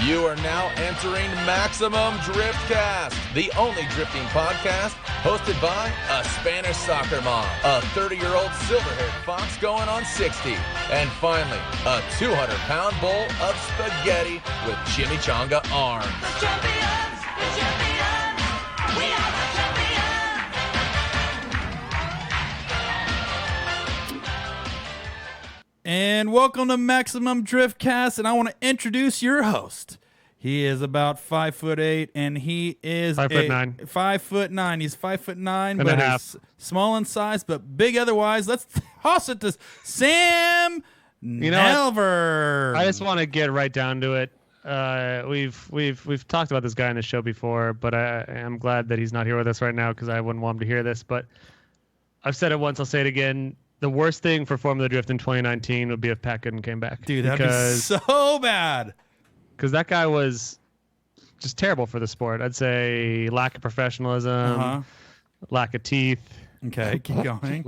You are now entering Maximum Driftcast, the only drifting podcast hosted by a Spanish soccer mom, a 30-year-old silver-haired fox going on 60, and finally, a 200-pound bowl of spaghetti with chimichanga arms. The champions, we are the champions. And welcome to Maximum Driftcast, and I want to introduce your host. He is about 5'8", and he is 5'9". 5'9". He's 5'9", And but a half. he's small in size, but big otherwise. Let's toss it to Sam Nelver. I just want to get right down to it. We've talked about this guy on the show before, but I'm glad that he's not here with us right now because I wouldn't want him to hear this. But I've said it once, I'll say it again. The worst thing for Formula Drift in 2019 would be if Pat Goodin came back. Dude, that'd be so bad. Because that guy was just terrible for the sport. I'd say lack of professionalism, lack of teeth. Okay, keep going.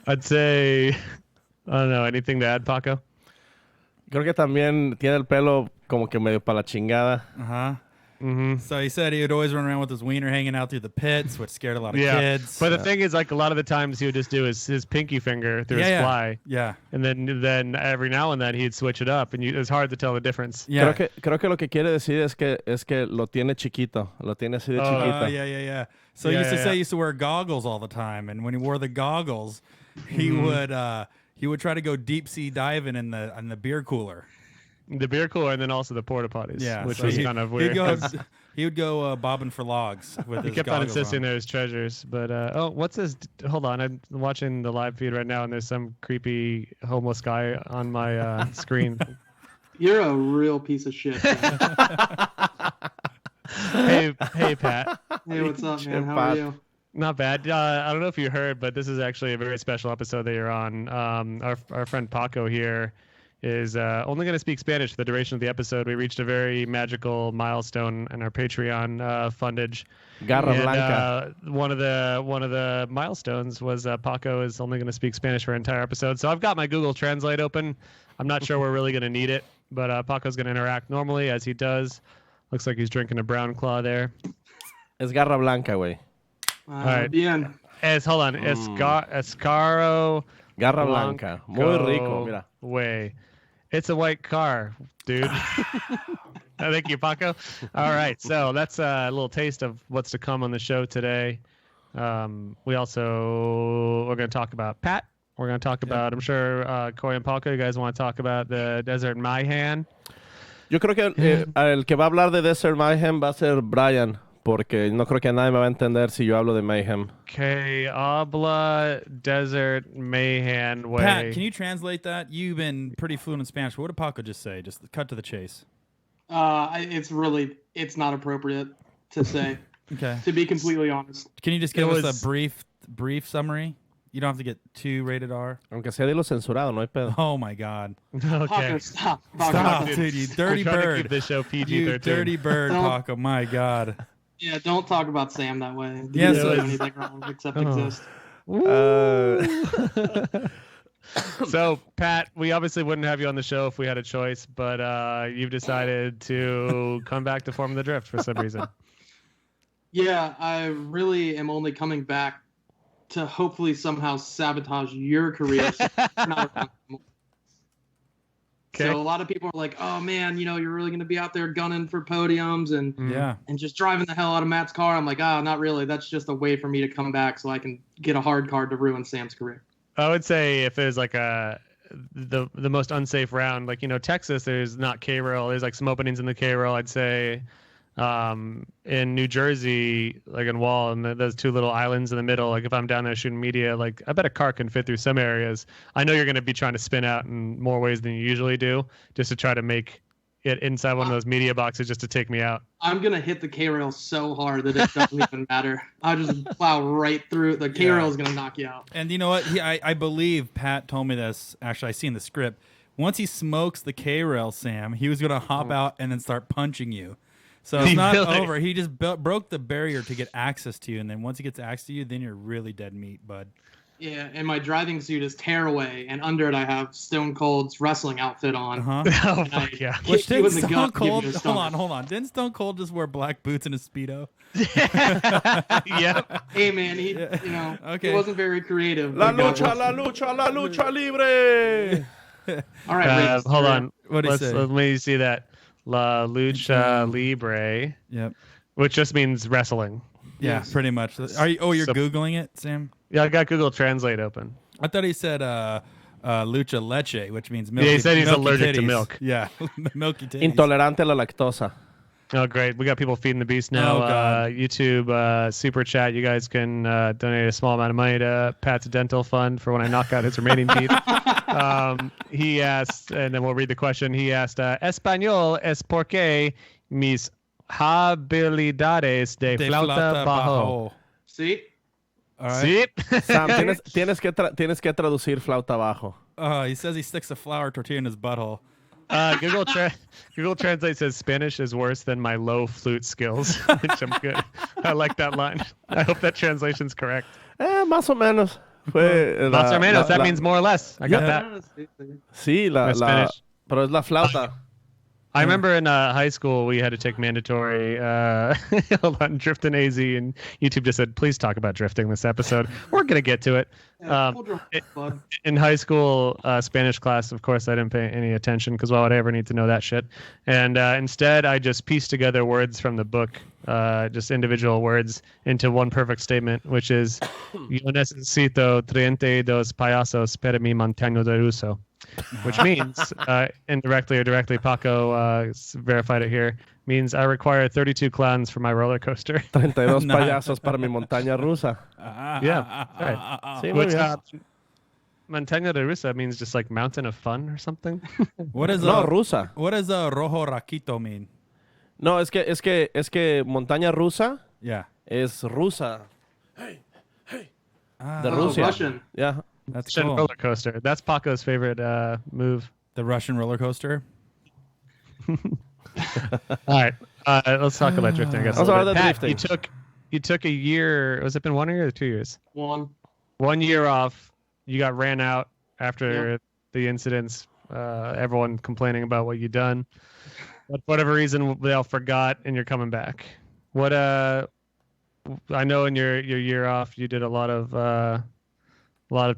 I'd say, I don't know, anything to add, Paco? Creo que también tiene el pelo como que medio para la chingada. Mm-hmm. So he said he would always run around with his wiener hanging out through the pits, which scared a lot of kids. But the thing is, like, a lot of the times he would just do his pinky finger through his fly. Yeah. And then every now and then he'd switch it up, and it's hard to tell the difference. Yeah. Creo que lo que quiere decir es que lo tiene chiquito. Lo tiene así de chiquito. Yeah. So he used to say he used to wear goggles all the time, and when he wore the goggles, he would try to go deep sea diving in the beer cooler. The beer cooler, and then also the porta potties, which so was kind of weird. He would go bobbing for logs with He his kept on goggles insisting on. they're his treasures. But what's this? Hold on, I'm watching the live feed right now, and there's some creepy homeless guy on my screen. You're a real piece of shit. Hey, Pat. Hey, what's up, man? How are you? Not bad. I don't know if you heard, but this is actually a very special episode that you're on. Our friend Paco here is only going to speak Spanish for the duration of the episode. We reached a very magical milestone in our Patreon fundage. Garra Blanca. One of the milestones was Paco is only going to speak Spanish for an entire episode. So I've got my Google Translate open. I'm not sure we're really going to need it, but Paco's going to interact normally as he does. Looks like he's drinking a Brown Claw there. Es Garra Blanca, güey. All right. Bien. Hold on. Escaro. Garra Blanca. Muy rico, mira. Way. It's a white car, dude. Thank you, Paco. All right, so that's a little taste of what's to come on the show today. We're going to talk about Pat. We're going to talk about, I'm sure, Corey and Paco, you guys want to talk about the Desert Mayhem. Yo creo que el que va a hablar de Desert Mayhem va a ser Brian, porque no creo que nadie me va a entender si yo hablo de Mayhem. Okay, habla Desert Mayhem way. Pat, can you translate that? You've been pretty fluent in Spanish. What did Paco just say? Just cut to the chase. It's not appropriate to say. Okay. To be completely honest. Can you just give us a brief summary? You don't have to get too rated R. Aunque sea dilo censurado, no hay pedo. Oh my God. Okay. Paco, stop. Stop, dude, you dirty We're trying to bird. keep this show PG-13. You dirty bird, Don't- Paco. My God. Yeah, don't talk about Sam that way. He Yes, doesn't do it's- anything wrong except exist. So, Pat, we obviously wouldn't have you on the show if we had a choice, but you've decided to come back to Formula Drift for some reason. Yeah, I really am only coming back to hopefully somehow sabotage your career. Okay. So a lot of people are like, oh man, you're really going to be out there gunning for podiums and just driving the hell out of Matt's car. I'm like, not really. That's just a way for me to come back so I can get a hard card to ruin Sam's career. I would say if there's like the most unsafe round, like, Texas, there's not K-Rail. There's like some openings in the K-Rail. I'd say In New Jersey, like in Wall, and those two little islands in the middle, like if I'm down there shooting media, like I bet a car can fit through some areas. I know you're going to be trying to spin out in more ways than you usually do, just to try to make it inside one of those media boxes just to take me out. I'm going to hit the K-rail so hard that it doesn't even matter. I'll just plow right through. The K-rail is going to knock you out. And you know what? I believe Pat told me this. Actually, I see in the script. Once he smokes the K-rail, Sam, he was going to hop out and then start punching you. So it's not over. He just broke the barrier to get access to you. And then once he gets access to you, then you're really dead meat, bud. Yeah, and my driving suit is tearaway, and under it I have Stone Cold's wrestling outfit on. Oh, fuck yeah. Which didn't Stone Cold... Hold on. Didn't Stone Cold just wear black boots and a Speedo? Yeah. Hey, man, he wasn't very creative. La lucha libre! All right, hold on. What did he say? Let me see that. La lucha libre. Yep. Which just means wrestling. Yeah, Yes. pretty much. You're Googling it, Sam? Yeah, I got Google Translate open. I thought he said lucha leche, which means milk. Yeah, he said he's allergic to milk. Yeah, milky titties. Intolerante a la lactosa. Oh, great. We got people feeding the beast now. Oh, God. YouTube, Super Chat. You guys can donate a small amount of money to Pat's dental fund for when I knock out his remaining teeth. He asked, and then we'll read the question. He asked, Español es porque mis habilidades de flauta bajo. See? All right. ¿Sí? Sam, tienes que traducir flauta bajo. He says he sticks a flour tortilla in his butthole. Google Translate says Spanish is worse than my low flute skills, which I'm good. I like that line. I hope that translation's correct. Más o menos. Más o menos. That means more or less. I got that. Sí, pero es la flauta. I remember in high school we had to take mandatory hold on, Drift and AZ, and YouTube just said, please talk about drifting this episode. We're going to get to it. In high school Spanish class, of course, I didn't pay any attention because why would I ever need to know that shit? And instead, I just pieced together words from the book, just individual words, into one perfect statement, which is, Yo necesito 32 payasos para mi montaña de ruso. Which means, indirectly or directly, Paco verified it here, means I require 32 clowns for my roller coaster. 32 payasos para mi montaña rusa. Yeah. Right. Sí, Which, montaña de rusa means just like mountain of fun or something. What is rusa. What does rojo raquito mean? No, es que montaña rusa. Yeah. Es rusa. Hey. The Russia. Russian. Yeah. That's Russian cool. roller coaster. That's Paco's favorite move. The Russian roller coaster. All right, let's talk about drifting. I guess. Pat, you took a year. Was it been 1 year or 2 years? 1 year off. You got ran out after the incidents. Everyone complaining about what you done. But for whatever reason, they all forgot, and you're coming back. What? I know in your year off, you did a lot of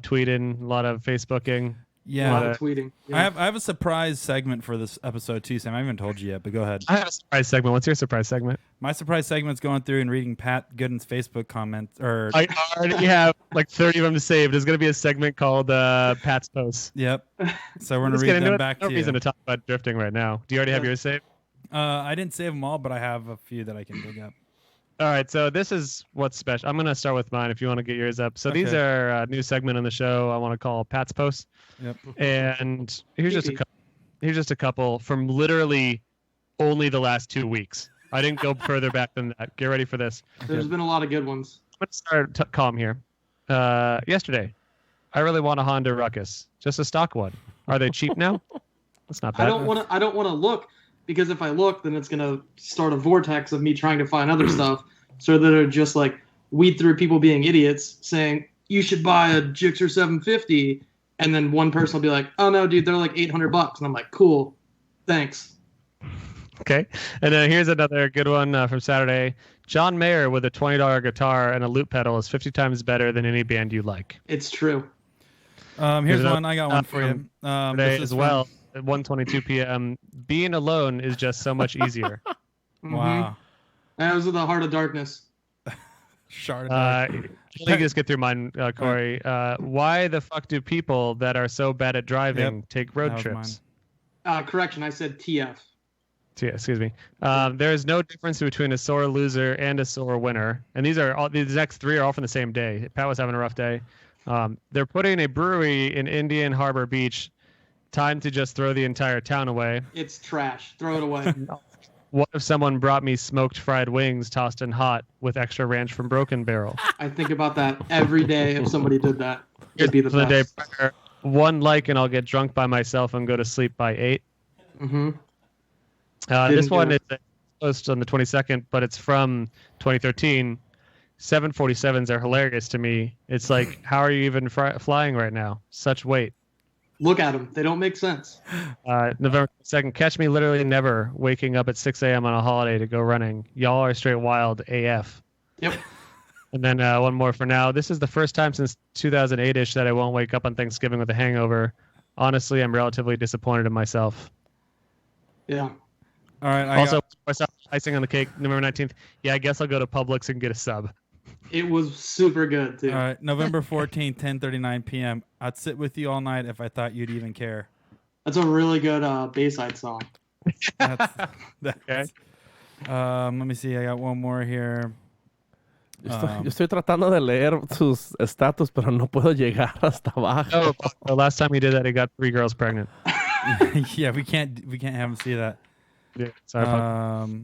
tweeting, a lot of Facebooking. Yeah, a lot of tweeting. Yeah. I have a surprise segment for this episode too, Sam. I haven't told you yet, but go ahead. I have a surprise segment. What's your surprise segment? My surprise segment's going through and reading Pat Goodin's Facebook comments. I already have like 30 of them saved. There's going to be a segment called Pat's Posts. Yep. So we're going to read them back to you. No reason to talk about drifting right now. Do you already have yours saved? I didn't save them all, but I have a few that I can dig up. All right, so this is what's special. I'm going to start with mine if you want to get yours up. So these are a new segment on the show I want to call Pat's Posts. Yep. And here's just a couple from literally only the last 2 weeks. I didn't go further back than that. Get ready for this. There's been a lot of good ones. Let's start calm here. Yesterday, I really want a Honda Ruckus, just a stock one. Are they cheap now? That's not bad. I don't want to look, because if I look, then it's gonna start a vortex of me trying to find other stuff. So that are just like weed through people being idiots, saying you should buy a Gixxer 750, and then one person will be like, "Oh no, dude, they're like $800," and I'm like, "Cool, thanks." Okay, and then here's another good one from Saturday. John Mayer with a $20 guitar and a loop pedal is 50 times better than any band you like. It's true. Here's one. I got one for you. Today as well at 1:22 p.m. Being alone is just so much easier. Wow. That was the Heart of Darkness. Shard. Let me just get through mine, Corey. Why the fuck do people that are so bad at driving take road trips? Correction, I said TF. Yeah, excuse me. There is no difference between a sore loser and a sore winner. And these next three are all from the same day. Pat was having a rough day. They're putting a brewery in Indian Harbor Beach. Time to just throw the entire town away. It's trash. Throw it away. What if someone brought me smoked fried wings tossed in hot with extra ranch from Broken Barrel? I think about that every day. If somebody did that, it'd be the For best. day prior, one like, and I'll get drunk by myself and go to sleep by 8. Mm-hmm. This one do is posted on the 22nd, but it's from 2013. 747s are hilarious to me. It's like, how are you even flying right now? Such weight. Look at them. They don't make sense. November 2nd, catch me literally never waking up at 6 a.m. on a holiday to go running. Y'all are straight wild AF. Yep. And then one more for now. This is the first time since 2008-ish that I won't wake up on Thanksgiving with a hangover. Honestly, I'm relatively disappointed in myself. Yeah. All right. Also, icing on the cake, November 19th. Yeah, I guess I'll go to Publix and get a sub. It was super good too. All right. November 14th, 10:39 p.m. I'd sit with you all night if I thought you'd even care. That's a really good Bayside song. That's, Okay. let me see. I got one more here. Yo estoy tratando de leer sus estatus, pero no puedo llegar hasta abajo. Oh, the last time he did that, he got 3 girls pregnant. Yeah, we can't have him see that. Yeah, sorry.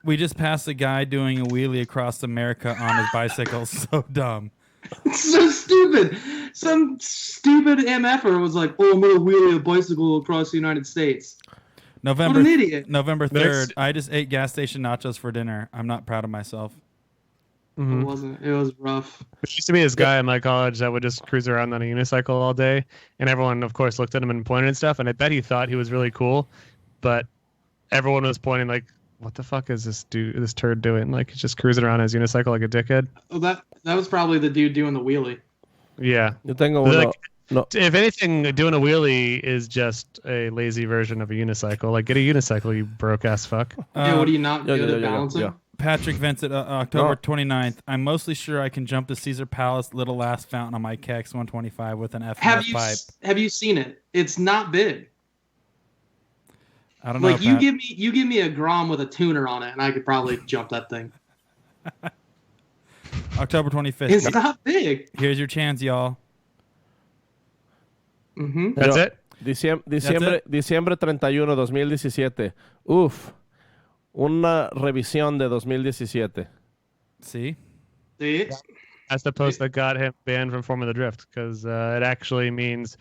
We just passed a guy doing a wheelie across America on his bicycle. So dumb. So stupid. Some stupid MFer was like, "Oh, I'm gonna wheelie a bicycle across the United States." November What an idiot. November Next. 3rd. I just ate gas station nachos for dinner. I'm not proud of myself. It wasn't. It was rough. There used to be this guy in my college that would just cruise around on a unicycle all day, and everyone, of course, looked at him and pointed and stuff. And I bet he thought he was really cool, but everyone was pointing like, "What the fuck is this turd doing? Like, he's just cruising around his unicycle like a dickhead." Oh, that was probably the dude doing the wheelie. Yeah. Yo tengo Like, uno. No, if anything, doing a wheelie is just a lazy version of a unicycle. Like, get a unicycle, you broke ass fuck. Yeah, what do you not yeah, good yeah, at yeah, balancing? yeah. Patrick Vincent, October No. 29th. I'm mostly sure I can jump the Caesar Palace Little Last Fountain on my KX 125 with an Have F you pipe. have you seen it? It's not big. I don't know. Like you Pat. give me a Grom with a tuner on it, and I could probably jump that thing. October 25th. It's not big. Here's your chance, y'all. Mm-hmm. That's Yo- it? Diciembre 31, 2017. Uf. Una revisión de 2017. See? See? That's the post that got him banned from Formula Drift, because it actually means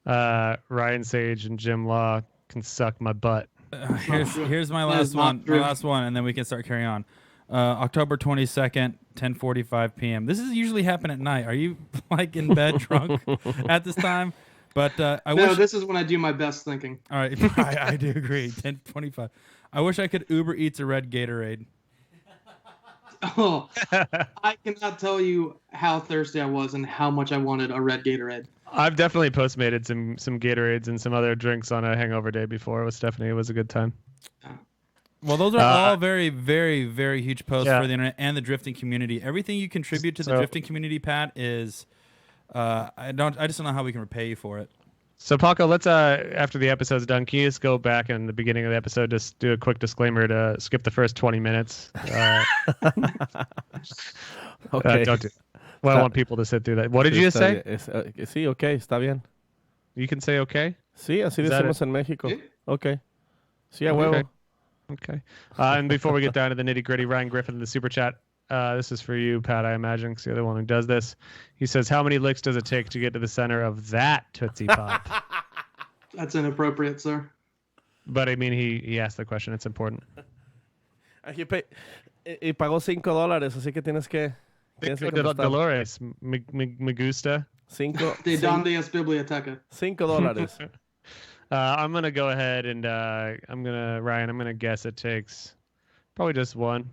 Ryan Sage and Jim Law can suck my butt. Here's my That is last not one. true. My last one, and then we can start carrying on. October 22nd, 10:45 p.m. This is usually happen at night. Are you like in bed drunk at this time? But I No, wish. this is when I do my best thinking. All right, I do agree. 10:25. I wish I could Uber Eats a red Gatorade. Oh, I cannot tell you how thirsty I was and how much I wanted a red Gatorade. I've definitely postmated some Gatorades and some other drinks on a hangover day before with Stephanie. It was a good time. Well, those are all very, very, very huge posts Yeah. for the internet and the drifting community. Everything you contribute to the So- drifting community, Pat, is I just don't know how we can repay you for it. So Paco, let's after the episode's done, can you just go back in the beginning of the episode, just do a quick disclaimer to skip the first 20 minutes? Okay. Don't do that. Well, I want people to sit through that. What did you just say? Sí, ok, está bien. You can say okay. Sí, así Is that decimos en México. Sí. Ok. Sí, a huevo. Okay. Okay. And before we get down to the nitty gritty, Ryan Griffin in the super chat. This is for you, Pat, I imagine, because you're the one who does this. He says, "How many licks does it take to get to the center of that Tootsie Pop?" That's inappropriate, sir. But I mean, he asked the question. It's important. Y pagó $5, así que tienes que contestar. Dolores, me gusta. De donde es biblioteca? $5. I'm gonna go ahead and I'm gonna guess it takes probably just one.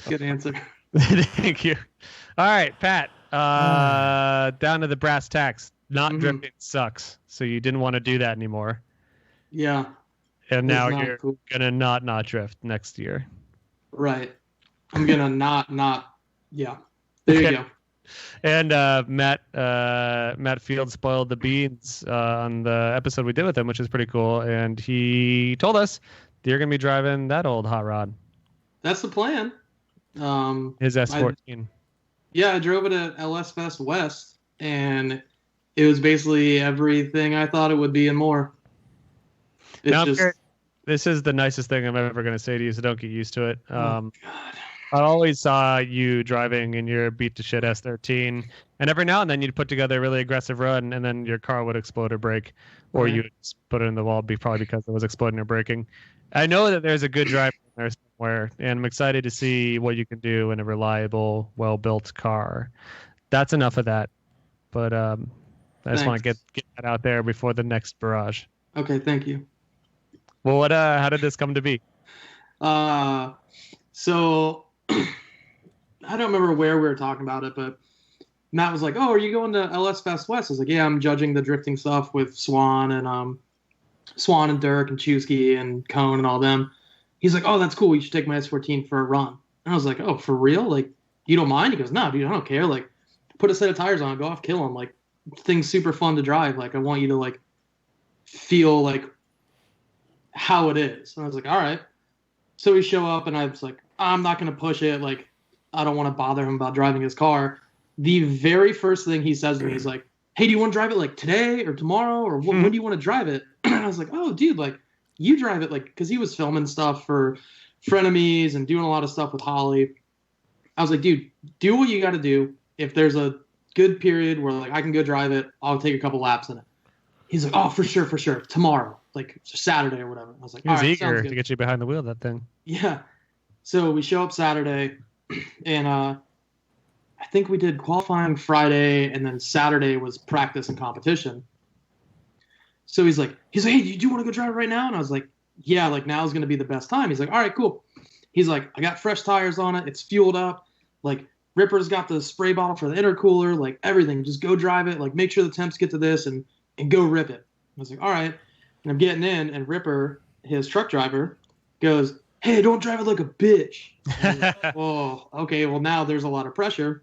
Good answer. Thank you. All right, Pat. Down to the brass tacks. Not drifting sucks. So you didn't want to do that anymore, Yeah. and It's now not you're cool. gonna not drift next year. Right. I'm gonna not. Yeah. There you Okay. go. And Matt Field spoiled the beans on the episode we did with him, which is pretty cool. And he told us that you're going to be driving that old hot rod. That's the plan. His S14. I drove it at LS Fest West, and it was basically everything I thought it would be and more. This is the nicest thing I'm ever going to say to you, so don't get used to it. God. I always saw you driving in your beat to shit S13, and every now and then you'd put together a really aggressive run, and then your car would explode or break, or you'd put it in the wall, probably because it was exploding or breaking. I know that there's a good driver in there somewhere, and I'm excited to see what you can do in a reliable, well-built car. That's enough of that, but I just want to get that out there before the next barrage. Okay, thank you. Well, how did this come to be? So I don't remember where we were talking about it, but Matt was like, "Oh, are you going to LS Fest West?" I was like, "Yeah, I'm judging the drifting stuff with Swan and Dirk and Chusky and Cone and all them." He's like, "Oh, that's cool. You should take my S14 for a run." And I was like, "Oh, for real? Like, you don't mind?" He goes, "No, dude, I don't care. Like, put a set of tires on, go off, kill them. Like, thing's super fun to drive. Like, I want you to like feel like how it is." And I was like, "All right." So we show up, and I was like, "I'm not gonna push it. Like, I don't want to bother him about driving his car." The very first thing he says to me is like, "Hey, do you want to drive it like today or tomorrow, or when do you want to drive it?" And I was like, "Oh, dude, like you drive it," like, because he was filming stuff for Frenemies and doing a lot of stuff with Holly. I was like, "Dude, do what you got to do. If there's a good period where like I can go drive it, I'll take a couple laps in it." He's like, "Oh, for sure, tomorrow, like Saturday or whatever." I was like, he was "All right, eager sounds good." to get you behind the wheel of that thing. Yeah. So we show up Saturday, and I think we did qualifying Friday, and then Saturday was practice and competition. So he's like, "Hey, do you want to go drive it right now?" And I was like, "Yeah, like now is going to be the best time." He's like, "All right, cool." He's like, "I got fresh tires on it. It's fueled up. Like Ripper's got the spray bottle for the intercooler, like everything. Just go drive it. Like make sure the temps get to this and go rip it." I was like, "All right." And I'm getting in, and Ripper, his truck driver, goes, "Hey, don't drive it like a bitch." Like, "Oh, okay. Well, now there's a lot of pressure."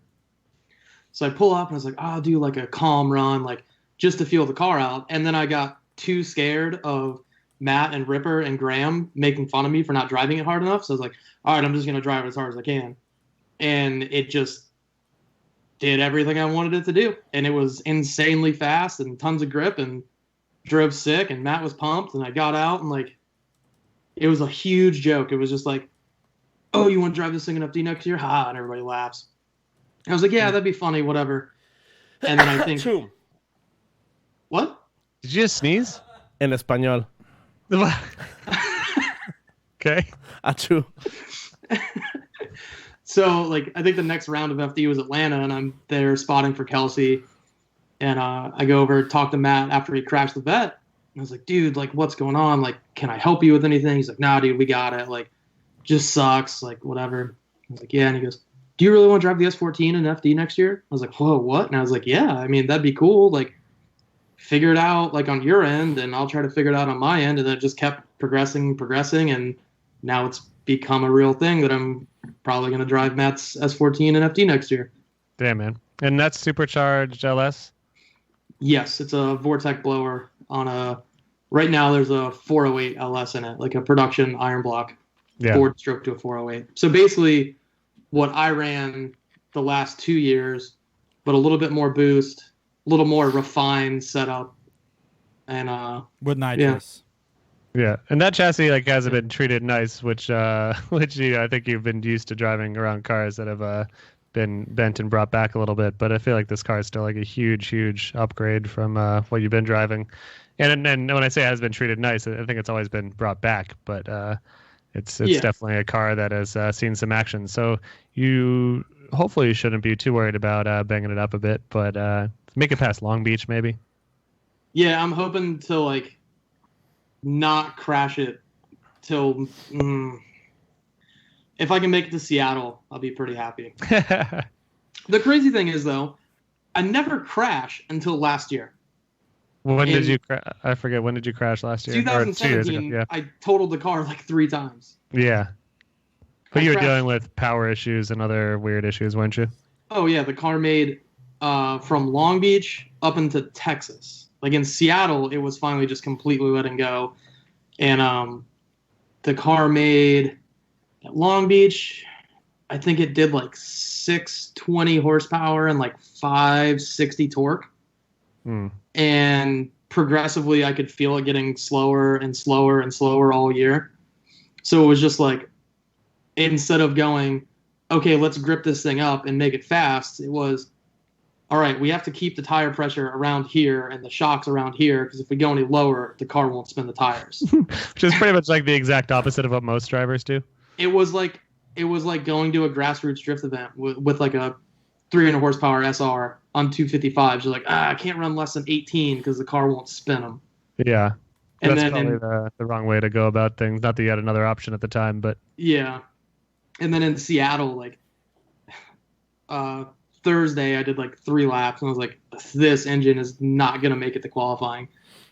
So I pull up, and I was like, "I'll do like a calm run, like just to feel the car out." And then I got too scared of Matt and Ripper and Graham making fun of me for not driving it hard enough. So I was like, "All right, I'm just going to drive it as hard as I can." And it just did everything I wanted it to do. And it was insanely fast and tons of grip and drove sick. And Matt was pumped. And I got out, and like, it was a huge joke. It was just like, "Oh, you want to drive this thing in FD next year?" Ha! And everybody laughs. I was like, "Yeah, that'd be funny, whatever." And then I think, what? Did you just sneeze? En español. Okay. Achoo. So, like, I think the next round of FD was Atlanta, and I'm there spotting for Kelsey. And I go over, talk to Matt after he crashed the vet. And I was like, "Dude, like, what's going on? Like, can I help you with anything?" He's like, "Nah, dude, we got it. Like, just sucks. Like, whatever." I was like, "Yeah." And he goes, "Do you really want to drive the S14 in FD next year?" I was like, "Whoa, what?" And I was like, "Yeah, I mean, that'd be cool. Like, figure it out, like, on your end, and I'll try to figure it out on my end." And then it just kept progressing. And now it's become a real thing that I'm probably going to drive Matt's S14 in FD next year. Damn, man. And that's supercharged LS? Yes, it's a Vortec blower on a. Right now, there's a 408 LS in it, like a production iron block, Yeah. 4-stroke to a 408. So basically, what I ran the last 2 years, but a little bit more boost, a little more refined setup, and with nitrous. Yeah, and that chassis like hasn't been treated nice, which I think you've been used to driving around cars that have been bent and brought back a little bit. But I feel like this car is still like a huge upgrade from what you've been driving. And when I say it has been treated nice, I think it's always been brought back. But it's definitely a car that has seen some action. So you hopefully shouldn't be too worried about banging it up a bit. But make it past Long Beach maybe. yeah, I'm hoping to like not crash it till if I can make it to Seattle, I'll be pretty happy. The crazy thing is, though, I never crash until last year. When did you I forget, when did you crash last year? 2017, or 2 years ago. Yeah. I totaled the car like 3 times. Yeah. But you were crashed- dealing with power issues and other weird issues, weren't you? Oh yeah, the car made from Long Beach up into Texas. Like in Seattle, it was finally just completely letting go, and the car made at Long Beach. I think it did like 620 horsepower and like 560 torque. And progressively, I could feel it getting slower and slower and slower all year. So it was just like, instead of going, okay, let's grip this thing up and make it fast, it was, all right, we have to keep the tire pressure around here and the shocks around here, because if we go any lower, the car won't spin the tires. Which is pretty much like the exact opposite of what most drivers do. It was like going to a grassroots drift event with like a 300 horsepower SR on 255s. You're like, I can't run less than 18 because the car won't spin them. Yeah. And That's probably the wrong way to go about things. Not that you had another option at the time, but yeah. And then in Seattle, like Thursday, I did like 3 laps, and I was like, this engine is not going to make it to qualifying.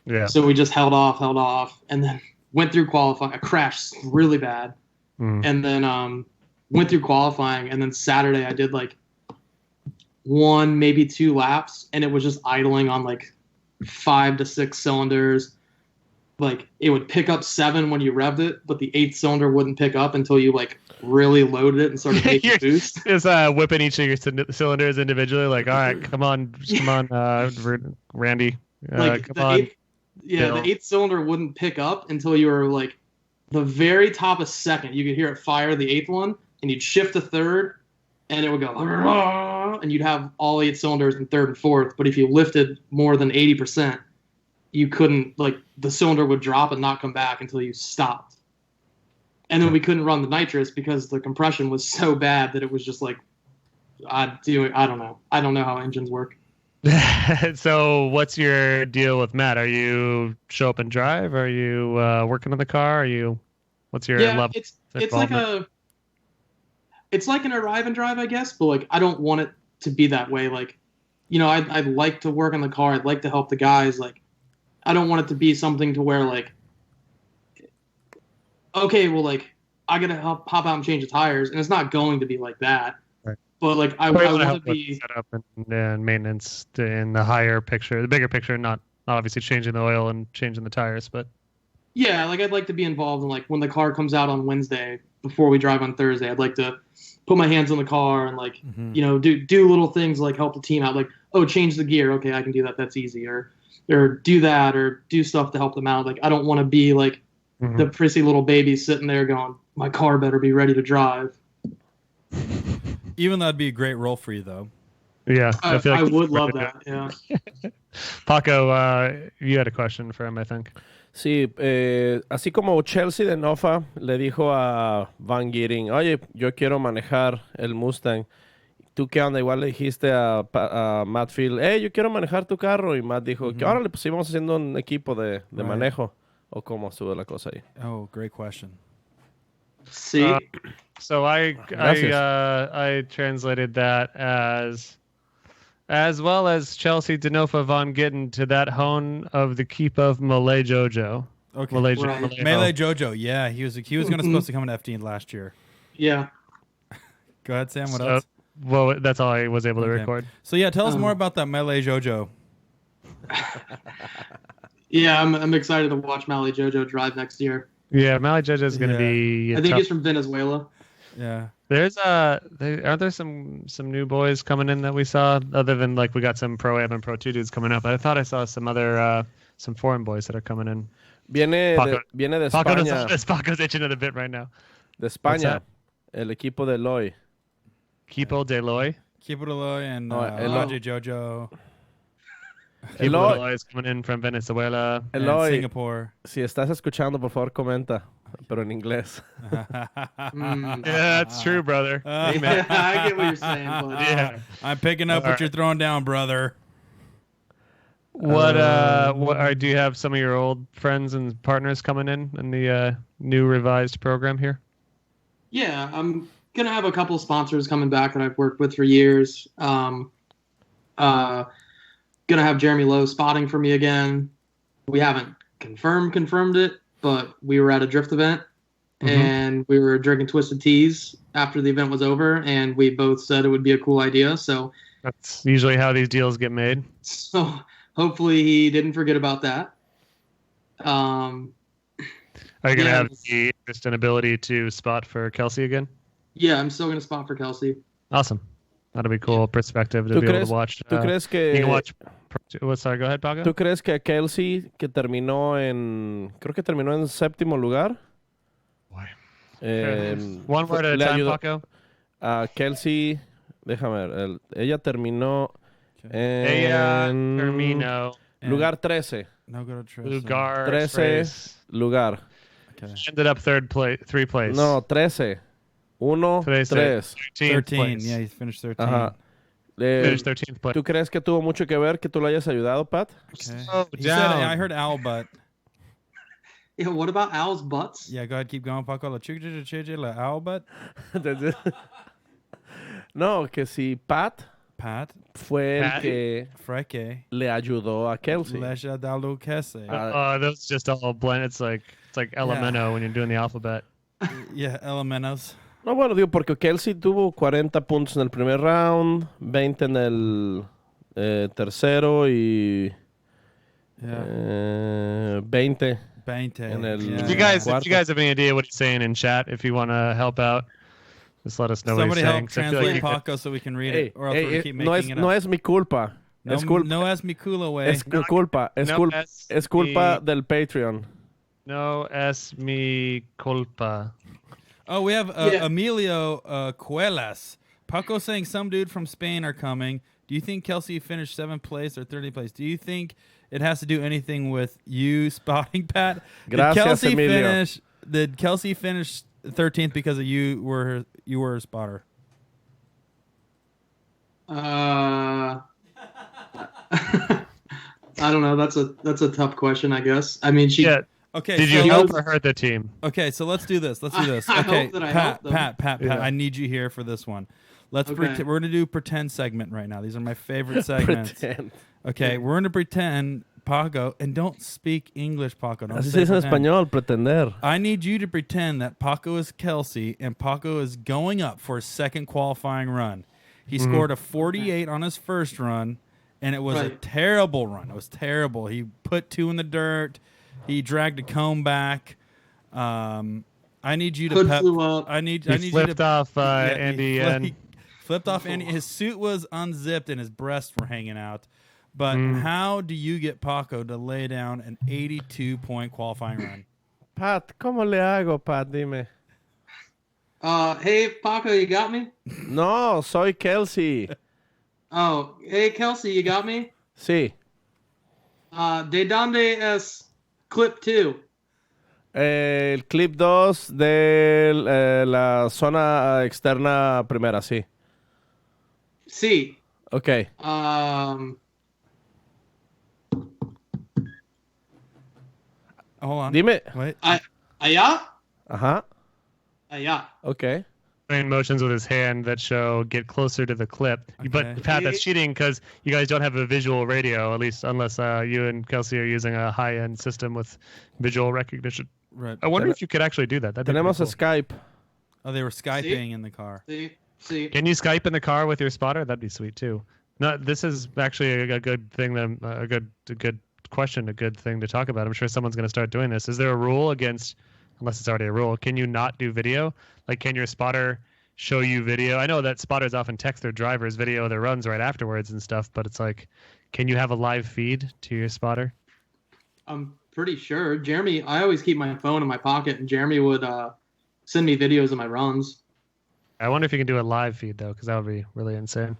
yeah. So we just held off, and then went through qualifying. I crashed really bad. And then went through qualifying, and then Saturday I did like 1, maybe 2 laps, and it was just idling on like 5 to 6 cylinders. Like it would pick up 7 when you revved it, but the 8th cylinder wouldn't pick up until you like really loaded it and started making boost. Just whipping each of your cylinders individually, like, all right, come on, Randy, Like come the on. 8th, the 8th cylinder wouldn't pick up until you were like the very top of second. You could hear it fire the 8th one, and you'd shift to 3rd, and it would go, and you'd have all 8 cylinders in 3rd and 4th. But if you lifted more than 80%, you couldn't, like, the cylinder would drop and not come back until you stopped. And then we couldn't run the nitrous because the compression was so bad that it was just like, I don't know. I don't know how engines work. So what's your deal with Matt? Are you show up and drive? Are you working on the car? What's your level? It's like an arrive and drive, I guess, but like I don't want it to be that way. Like, you know, I'd like to work on the car. I'd like to help the guys. Like, I don't want it to be something to where like, okay, well, like I gotta help pop out and change the tires, and it's not going to be like that. Right. But like I want to be set up and maintenance in the higher picture, the bigger picture, not obviously changing the oil and changing the tires, but yeah, like I'd like to be involved in like when the car comes out on Wednesday before we drive on Thursday. I'd like to put my hands on the car and like you know do little things like help the team out. Like, oh, change the gear. Okay, I can do that. That's easy. Or do that, or do stuff to help them out. Like I don't want to be like the prissy little baby sitting there going, my car better be ready to drive. Even though that'd be a great role for you, though. yeah, I feel like would love that. Yeah. Paco, you had a question for him, I think. Sí, así como Chelsea de Nofa le dijo a Van Giering, oye, yo quiero manejar el Mustang. ¿Tú qué onda? Igual le dijiste a Matt Field, yo quiero manejar tu carro. Y Matt dijo, que órale, pues íbamos haciendo un equipo de manejo. ¿O cómo estuvo la cosa ahí? Oh, great question. See, So I translated that as well as Chelsea Denofa Von Gittin to that hone of the keep of Malay Jojo. Okay. Malay Melee Jojo, yeah, he was supposed to come in F-Team last year. yeah. Go ahead, Sam. What else? Well, that's all I was able to record. So yeah, tell us more about that Melee Jojo. Yeah, I'm excited to watch Mally Jojo drive next year. Yeah, Malay Jojo is going to be. I think he's from Venezuela. Yeah. There's aren't there some new boys coming in that we saw, other than like we got some Pro Am and Pro 2 dudes coming up. I thought I saw some other some foreign boys that are coming in. Viene de España. Paco's itching at a bit right now. De España, el equipo de Eloy. Kipo Deloy. Kipo Deloy and Eloy. Jojo. Kipo Deloy is coming in from Venezuela. And Singapore. Si estás escuchando, por favor, comenta. Pero en inglés. Yeah, that's true, brother. Yeah, I get what you're saying, but Yeah. I'm picking up what you're throwing down, brother. What do you have some of your old friends and partners coming in the new revised program here? yeah, I'm gonna have a couple sponsors coming back that I've worked with for years. Gonna have Jeremy Lowe spotting for me again. We haven't confirmed it, but we were at a drift event and we were drinking Twisted Teas after the event was over, and we both said it would be a cool idea. So That's usually how these deals get made. hopefully he didn't forget about that. Are you going to have the interest and ability to spot for Kelsey again? Yeah, I'm still going to spot for Kelsey. Awesome. That'll be cool perspective to be able to watch. ¿Tú crees que... You can watch... Sorry, go ahead, Paco. ¿Tú crees que Kelsey, que terminó en... Creo que terminó en séptimo lugar? One word at a time, Paco. Kelsey, déjame ver. Ella terminó en... terminó. Lugar 13. No go to Tris. Lugar 13 lugar. Okay. Ended up third place. No, 13. 1, 3. 13. Yeah, he finished 13. Ajá. Finished 13th place. ¿Tú crees que tuvo mucho que ver que tú lo hayas ayudado, Pat? Okay. He said, I heard owl butt. Yeah, what about Al's butts? Yeah, go ahead, keep going, Paco. La owl butt. No, que si Pat fue el que le ayudó a Kelsey. Those just all blend. It's like Elemento when you're doing the alphabet. Yeah, Elementos. No, bueno, digo, porque Kelsey tuvo 40 puntos en el primer round, 20 en el tercero y 20 en el If you guys have any idea what he's saying in chat, if you want to help out, just let us know what he's saying. Somebody help translate Paco so we can read it, or else we'll keep making it up. No es mi culpa. No es mi culo, güey. Es culpa del Patreon. No es mi culpa. Oh, we have Emilio Cuelas. Paco saying some dude from Spain are coming. Do you think Kelsey finished 7th place or 30th place? Do you think it has to do anything with you spotting, Pat? Gracias, Emilio. Did Kelsey finish 13th because of you were a spotter? I don't know. That's a tough question, I guess. I mean, she. Yeah. Okay. Did you help or hurt the team? Okay, so let's do this. Okay, Pat, I need you here for this one. We're gonna do pretend segment right now. These are my favorite segments. Pretend. Okay, we're gonna pretend Paco, and don't speak English, Paco. Don't Así say se dice en pretend. español, pretender. I need you to pretend that Paco is Kelsey and Paco is going up for his second qualifying run. He scored a 48 on his first run, and it was a terrible run. It was terrible. He put 2 in the dirt. He dragged a comb back. I need you to Hood flew up. I need flipped you to off Andy. He flipped off Andy. His suit was unzipped and his breasts were hanging out. But how do you get Paco to lay down an 82-point qualifying run? Pat, ¿cómo le hago, Pat? Dime. Hey, Paco, you got me? No, soy Kelsey. Oh, hey, Kelsey, you got me? Sí. ¿De dónde es clip 2? El clip 2 de la zona externa primera, sí. Sí. Ok. Hold on. Dime. Wait. Allá? Ajá. Allá. Ok. Doing motions with his hand that show get closer to the clip. Okay. But Pat, that's cheating because you guys don't have a visual radio, at least unless you and Kelsey are using a high-end system with visual recognition. Right. I wonder if you could actually do that. That'd be Tenemos pretty cool. Skype. Oh, they were Skyping in the car. Sí. Can you Skype in the car with your spotter? That'd be sweet too. No, this is actually a good thing. A good question. A good thing to talk about. I'm sure someone's going to start doing this. Is there a rule against? Unless it's already a rule, can you not do video? Like, can your spotter show you video? I know that spotters often text their drivers video of their runs right afterwards and stuff, but it's like, can you have a live feed to your spotter? I'm pretty sure. Jeremy, I always keep my phone in my pocket, and Jeremy would send me videos of my runs. I wonder if you can do a live feed, though, because that would be really insane.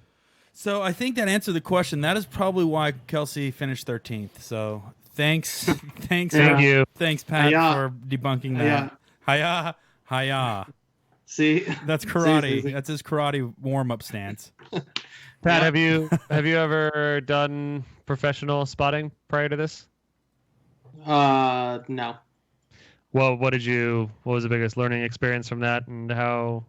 So I think that answered the question. That is probably why Kelsey finished 13th. So thanks. Thank you. Thanks, Pat, for debunking that. Hiya. See? That's karate. See. That's his karate warm-up stance. Pat, have you ever done professional spotting prior to this? No. Well, what was the biggest learning experience from that, and how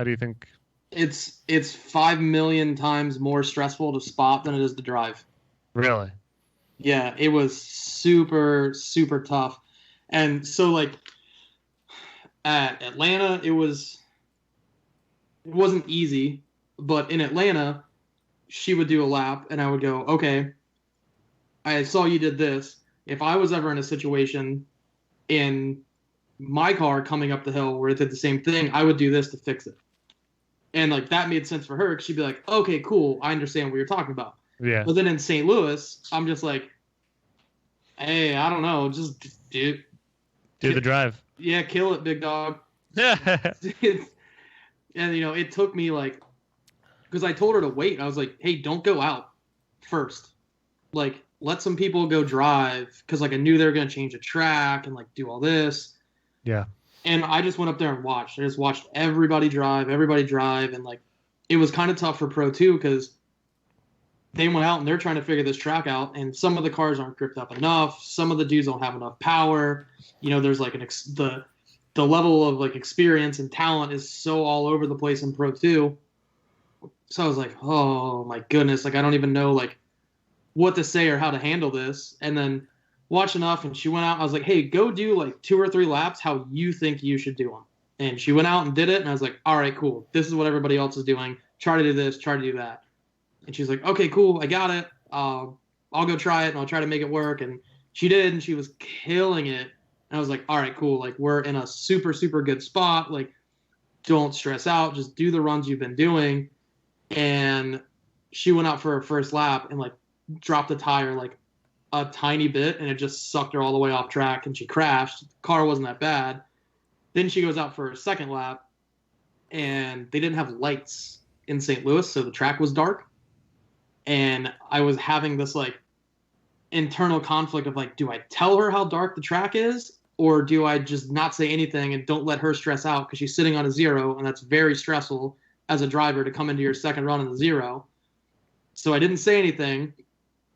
do you think? It's 5 million times more stressful to spot than it is to drive. Really? Yeah, it was super, super tough. And so, like, At Atlanta, it wasn't easy, but in Atlanta, she would do a lap, and I would go, okay, I saw you did this. If I was ever in a situation in my car coming up the hill where it did the same thing, I would do this to fix it. And like that made sense for her because she'd be like, okay, cool, I understand what you're talking about. Yeah. But then in St. Louis, I'm just like, hey, I don't know, just do the drive. Yeah, kill it, big dog. And it took me like, because I told her to wait. I was like, hey, don't go out first. Like, let some people go drive, because like I knew they were gonna change the track and like do all this. Yeah. And I just went up there and watched. I just watched everybody drive, and like it was kind of tough for Pro 2 because they went out and they're trying to figure this track out, and some of the cars aren't gripped up enough. Some of the dudes don't have enough power. There's like the level of like experience and talent is so all over the place in Pro 2. So I was like, oh my goodness, like I don't even know like what to say or how to handle this. And then watched enough, and she went out. I was like, hey, go do like 2 or 3 laps how you think you should do them. And she went out and did it, and I was like, all right, cool. This is what everybody else is doing. Try to do this, try to do that. And she's like, okay, cool, I got it. I'll go try it, and I'll try to make it work. And she did, and she was killing it. And I was like, all right, cool. Like, we're in a super, super good spot. Like, don't stress out. Just do the runs you've been doing. And she went out for her first lap and, like, dropped the tire, like, a tiny bit, and it just sucked her all the way off track, and she crashed. The car wasn't that bad. Then she goes out for her second lap, and they didn't have lights in St. Louis, so the track was dark. And I was having this, like, internal conflict of, like, do I tell her how dark the track is, or do I just not say anything and don't let her stress out because she's sitting on a 0, and that's very stressful as a driver to come into your second run on the 0. So I didn't say anything.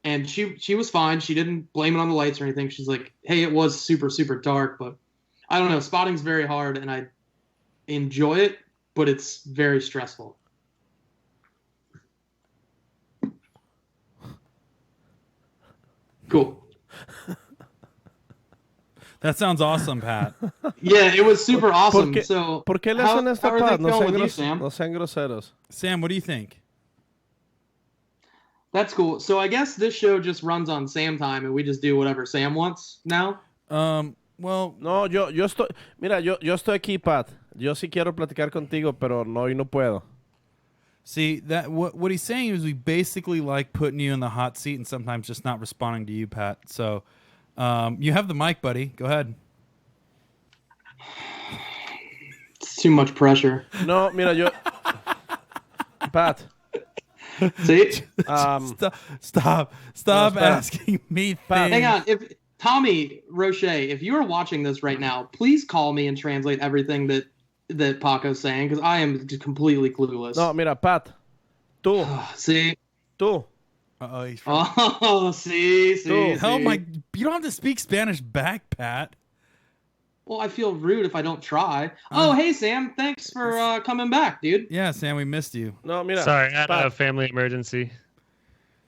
And she was fine. She didn't blame it on the lights or anything. She's like, hey, it was super, super dark. But I don't know. Spotting's very hard, and I enjoy it, but it's very stressful. Cool. That sounds awesome, Pat. Yeah, it was super awesome. So, ¿Por qué le hacen esto, how are Pat? they feeling with you, Sam? No sean groseros. Sam, what do you think? That's cool. So I guess this show just runs on Sam time, and we just do whatever Sam wants now. Well, No, yo estoy... Mira, yo estoy aquí, Pat. Yo sí quiero platicar contigo, pero no, y no puedo. see that what he's saying is we basically like putting you in the hot seat and sometimes just not responding to you, Pat. So you have the mic, buddy. Go ahead. It's too much pressure. No, mira, yo... Pat. See? Stop No, asking me things. Hang on. If Tommy Roche, if you are watching this right now, please call me and translate everything that Paco's saying, because I am just completely clueless. No, mira, Pat. Tú. See? Tú. Uh-oh, he's Oh, see. Hell, you don't have to speak Spanish back, Pat. Well, I feel rude if I don't try. Oh, hey, Sam. Thanks for coming back, dude. Yeah, Sam, we missed you. No, mira. Sorry, I had Pat. a family emergency.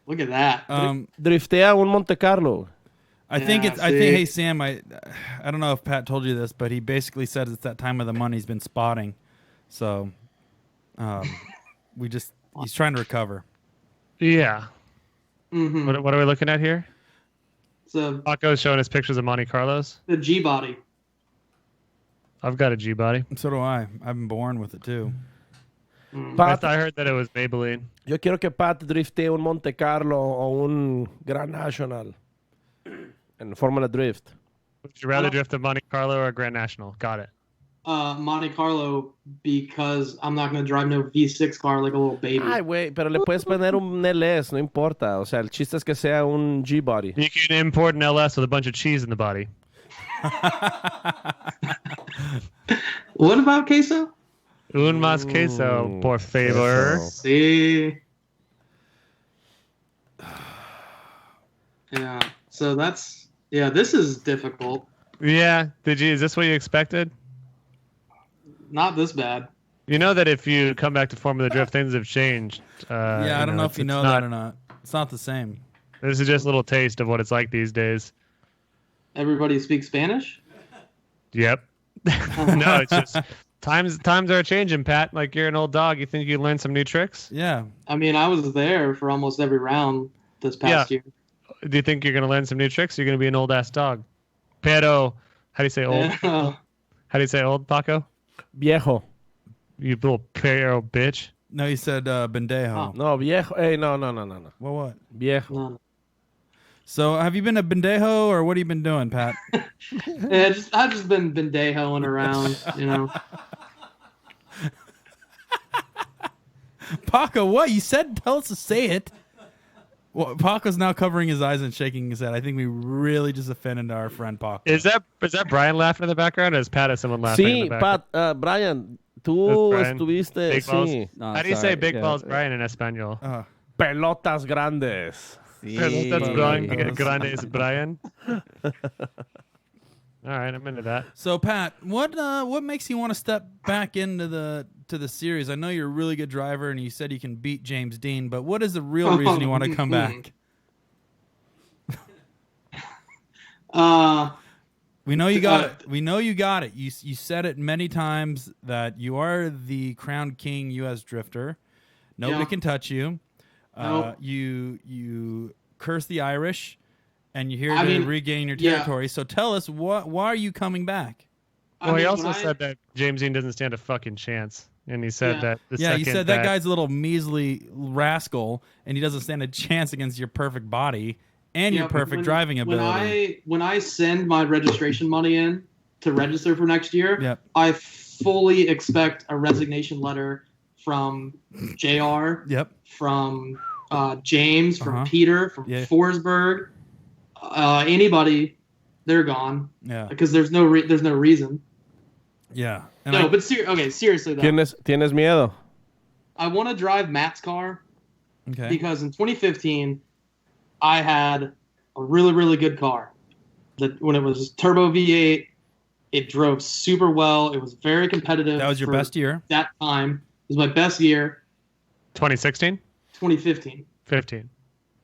Look at that. Driftea un Monte Carlo. I think Yeah, it's. I think. see? Hey, Sam. I don't know if Pat told you this, but he basically said it's that time of the month he's been spotting. So, he's trying to recover. Yeah. Mm-hmm. What are we looking at here? So Paco's showing us pictures of Monte Carlos. the G body. I've got a G body. So do I. I've been born with it too. Pat, I heard that it was Maybelline. yo quiero que Pat driftee un Monte Carlo o un Grand National en Fórmula Drift. Would you rather drift a Monte Carlo or a Grand National? Got it. Monte Carlo, because I'm not going to drive no V6 car like a little baby. Ay, güey, pero le puedes poner un LS, no importa. O sea, el chiste es que sea un G-Body. You can import an LS with a bunch of cheese in the body. What about queso? Un más queso, por favor. Queso. See. Yeah. So this is difficult. Yeah. Is this what you expected? Not this bad. You know that if you come back to Formula Drift, things have changed. Yeah, I don't know if you know that or not. It's not the same. This is just a little taste of what it's like these days. Everybody speaks Spanish? Yep. No, it's just times are changing, Pat. Like you're an old dog. You think you learn some new tricks? Yeah. I mean, I was there for almost every round this past year. Do you think you're gonna learn some new tricks? Or you're gonna be an old ass dog. Pero, how do you say old? Yeah. How do you say old, Paco? Viejo. You little pero bitch. No, you said bendejo. No, viejo. Hey, no. Well, what? Viejo. No. So have you been a bendejo or what have you been doing, Pat? Yeah, I've just been bendejoing around, you know. Paco, what? You said tell us to say it. Well, Paco's now covering his eyes and shaking his head. I think we really just offended our friend Paco. Is that Brian laughing in the background, or is Pat as someone laughing in Sí, the background? Pat, Brian, tú Brian. estuviste. Big balls? Sí. No, How do you say sorry. big Yeah, balls, Brian, in Espanol? Pelotas grandes. Sí, That's Brian. grande is Brian. All right, I'm into that. So Pat, what makes you want to step back into the series? I know you're a really good driver, and you said you can beat James Dean, but what is the real reason you want to come back? We know you got it. We know you got it. You said it many times that you are the crowned king U.S. drifter. Nobody can touch you. Nope. You curse the Irish, and you're here to regain your territory. So tell us, why are you coming back? Well, he also said that James Dean doesn't stand a fucking chance. And he said that the second you said that guy's a little measly rascal, and he doesn't stand a chance against your perfect body and your perfect driving ability. When I send my registration money in to register for next year, I fully expect a resignation letter from JR, from James, from Peter, from Forsberg, anybody. They're gone. Yeah, because there's no reason. Yeah. And but seriously though. ¿Tienes miedo? I want to drive Matt's car. Okay. Because in 2015, I had a really, really good car. That when it was turbo V8, it drove super well. It was very competitive. That was your best year? That time. It was my best year. 2016? 2015. 15.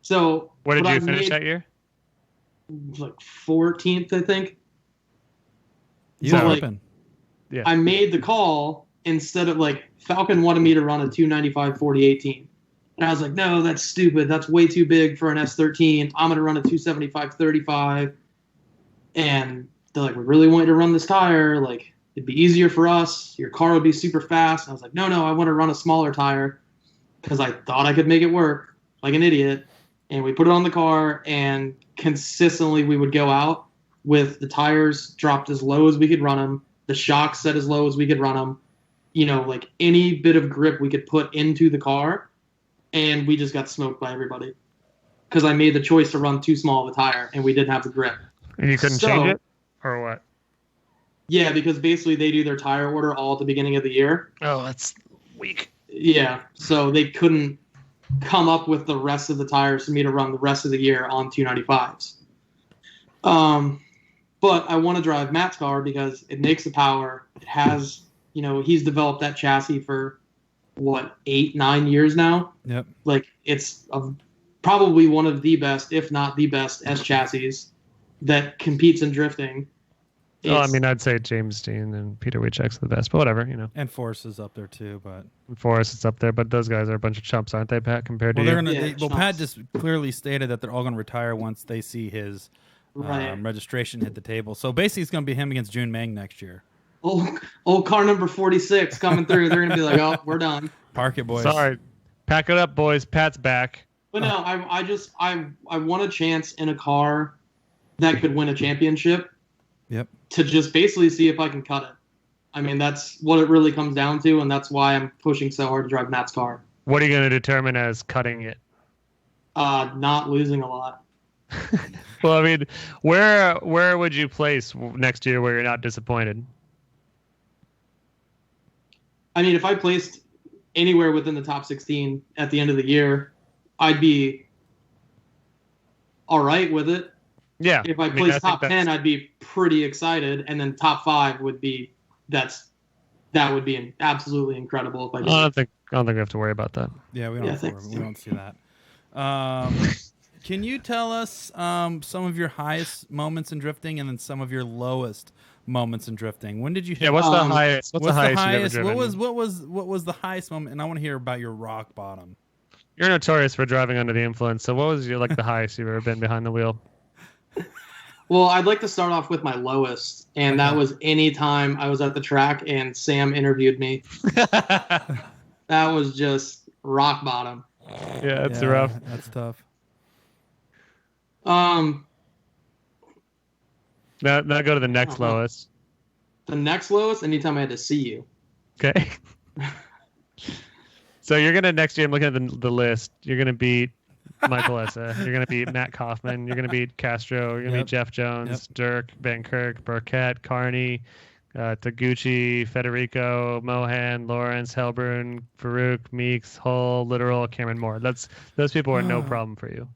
So what did you finish that year? Like 14th, I think. You were open. Yeah. I made the call instead of Falcon wanted me to run a 295 4018. And I was like, no, that's stupid. That's way too big for an S13. I'm going to run a 275 35. And they're like, we really want you to run this tire. Like, it'd be easier for us. Your car would be super fast. And I was like, no, I want to run a smaller tire because I thought I could make it work like an idiot. And we put it on the car, and consistently we would go out with the tires dropped as low as we could run them, the shocks set as low as we could run them, any bit of grip we could put into the car, and we just got smoked by everybody because I made the choice to run too small of a tire, and we didn't have the grip. And you couldn't change it? Or what? Yeah, because basically they do their tire order all at the beginning of the year. Oh, that's weak. Yeah, so they couldn't come up with the rest of the tires for me to run the rest of the year on 295s. But I want to drive Matt's car because it makes the power. It has, he's developed that chassis for 8-9 years now. Yep. It's probably one of the best, if not the best, S chassis that competes in drifting. Well, I'd say James Dean and Peter Wiechek's the best, but whatever, And Force is up there too, but Forrest is up there, but those guys are a bunch of chumps, aren't they, Pat? Compared to you? Pat just clearly stated that they're all going to retire once they see his registration hit the table. So basically, it's going to be him against June Meng next year. Old car number 46 coming through. They're going to be like, oh, we're done. Park it, boys. Sorry, pack it up, boys. Pat's back. But no, I want a chance in a car that could win a championship. Yep. To just basically see if I can cut it. That's what it really comes down to, and that's why I'm pushing so hard to drive Matt's car. What are you going to determine as cutting it? Not losing a lot. Well, where would you place next year where you're not disappointed? If I placed anywhere within the top 16 at the end of the year, I'd be all right with it. Yeah. If I placed top 10, I'd be pretty excited, and then top 5 would be that would be absolutely incredible if I did. I don't think we have to worry about that. Yeah, we don't see that. Can you tell us some of your highest moments in drifting and then some of your lowest moments in drifting? When did you hit? Yeah, what's the highest? What's the highest you've ever driven? What was the highest moment? And I want to hear about your rock bottom. You're notorious for driving under the influence. So what was the highest you've ever been behind the wheel? Well, I'd like to start off with my lowest, and that was any time I was at the track and Sam interviewed me. That was just rock bottom. Yeah, it's rough. That's tough. Now go to the next lowest. The next lowest, anytime I had to see you. Okay. So you're gonna next year. I'm looking at the list. You're gonna beat Michael Essa. You're gonna beat Matt Kaufman. You're gonna beat Castro. You're gonna beat Jeff Jones, Dirk, Van Kirk, Burkett, Carney, Taguchi, Federico, Mohan, Lawrence, Helbrun, Farouk, Meeks, Hull, Literal, Cameron Moore. Those people are no problem for you.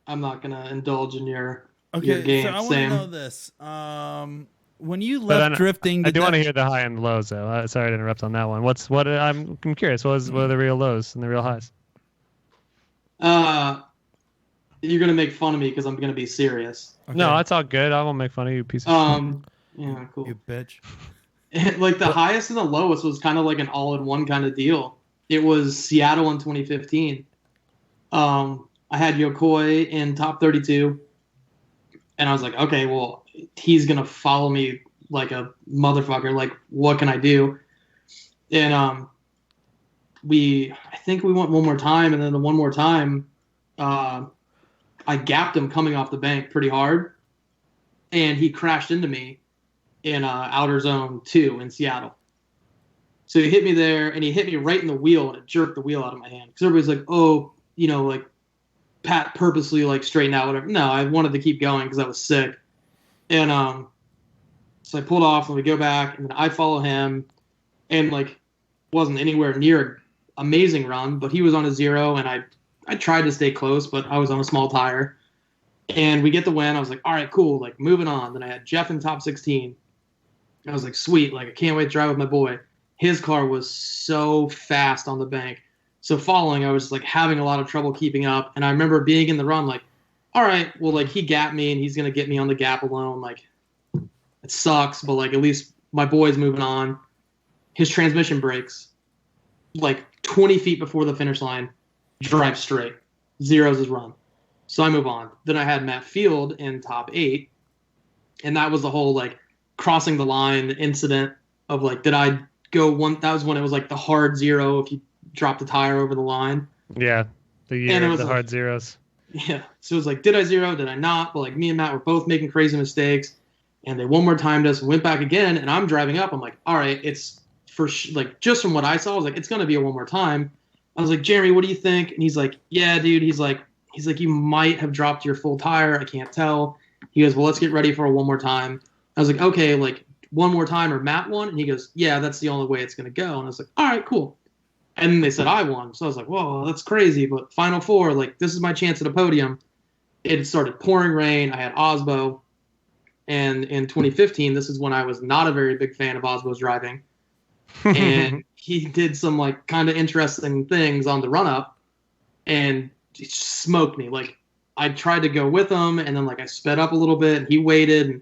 I'm not gonna indulge in your game, so I want to know this. When you left drifting, I do want to hear the high and the lows, though. Sorry to interrupt on that one. I'm curious. What are the real lows and the real highs? You're gonna make fun of me because I'm gonna be serious. Okay. No, that's all good. I won't make fun of you, piece of shit. Yeah, cool. You bitch. Like the highest and the lowest was kind of like an all-in-one kind of deal. It was Seattle in 2015. I had Yokoi in top 32, and I was like, okay, well, he's gonna follow me like a motherfucker. Like, what can I do? And I think we went one more time, and then the one more time, I gapped him coming off the bank pretty hard, and he crashed into me in outer zone 2 in Seattle. So he hit me there, and he hit me right in the wheel, and it jerked the wheel out of my hand. Because everybody's like, oh, like Pat purposely like straightened out, whatever. No, I wanted to keep going because I was sick. And so I pulled off, and we go back, and then I follow him, and like wasn't anywhere near amazing run, but he was on a 0, and I tried to stay close, but I was on a small tire. And we get the win. I was like, all right, cool, like moving on. Then I had Jeff in top 16. I was like, sweet, like I can't wait to drive with my boy. His car was so fast on the bank. So following, I was like having a lot of trouble keeping up. And I remember being in the run like, all right, well, like he gapped me and he's going to get me on the gap alone. Like it sucks, but like at least my boy's moving on. His transmission breaks like 20 feet before the finish line, drive straight, zeros his run. So I move on. Then I had Matt Field in top 8. And that was the whole like crossing the line incident of like, did I go one? That was when it was like the hard 0 if you drop the tire over the line. Yeah, the year of the like, hard zeros. Yeah, so it was like, did I 0? Did I not? But like me and Matt were both making crazy mistakes, and they one more timed us and went back again. And I'm driving up. I'm like, all right, it's for like just from what I saw, I was like, it's gonna be a one more time. I was like, Jeremy, what do you think? And he's like, yeah, dude. He's like, you might have dropped your full tire. I can't tell. He goes, well, let's get ready for a one more time. I was like, okay, like one more time or Matt won? And he goes, yeah, that's the only way it's gonna go. And I was like, all right, cool. And then they said I won. So I was like, whoa, that's crazy. But Final Four, like, this is my chance at a podium. It started pouring rain. I had Osbo. And in 2015, this is when I was not a very big fan of Osbo's driving. And he did some, like, kind of interesting things on the run-up. And he smoked me. Like, I tried to go with him. And then, like, I sped up a little bit. And he waited. And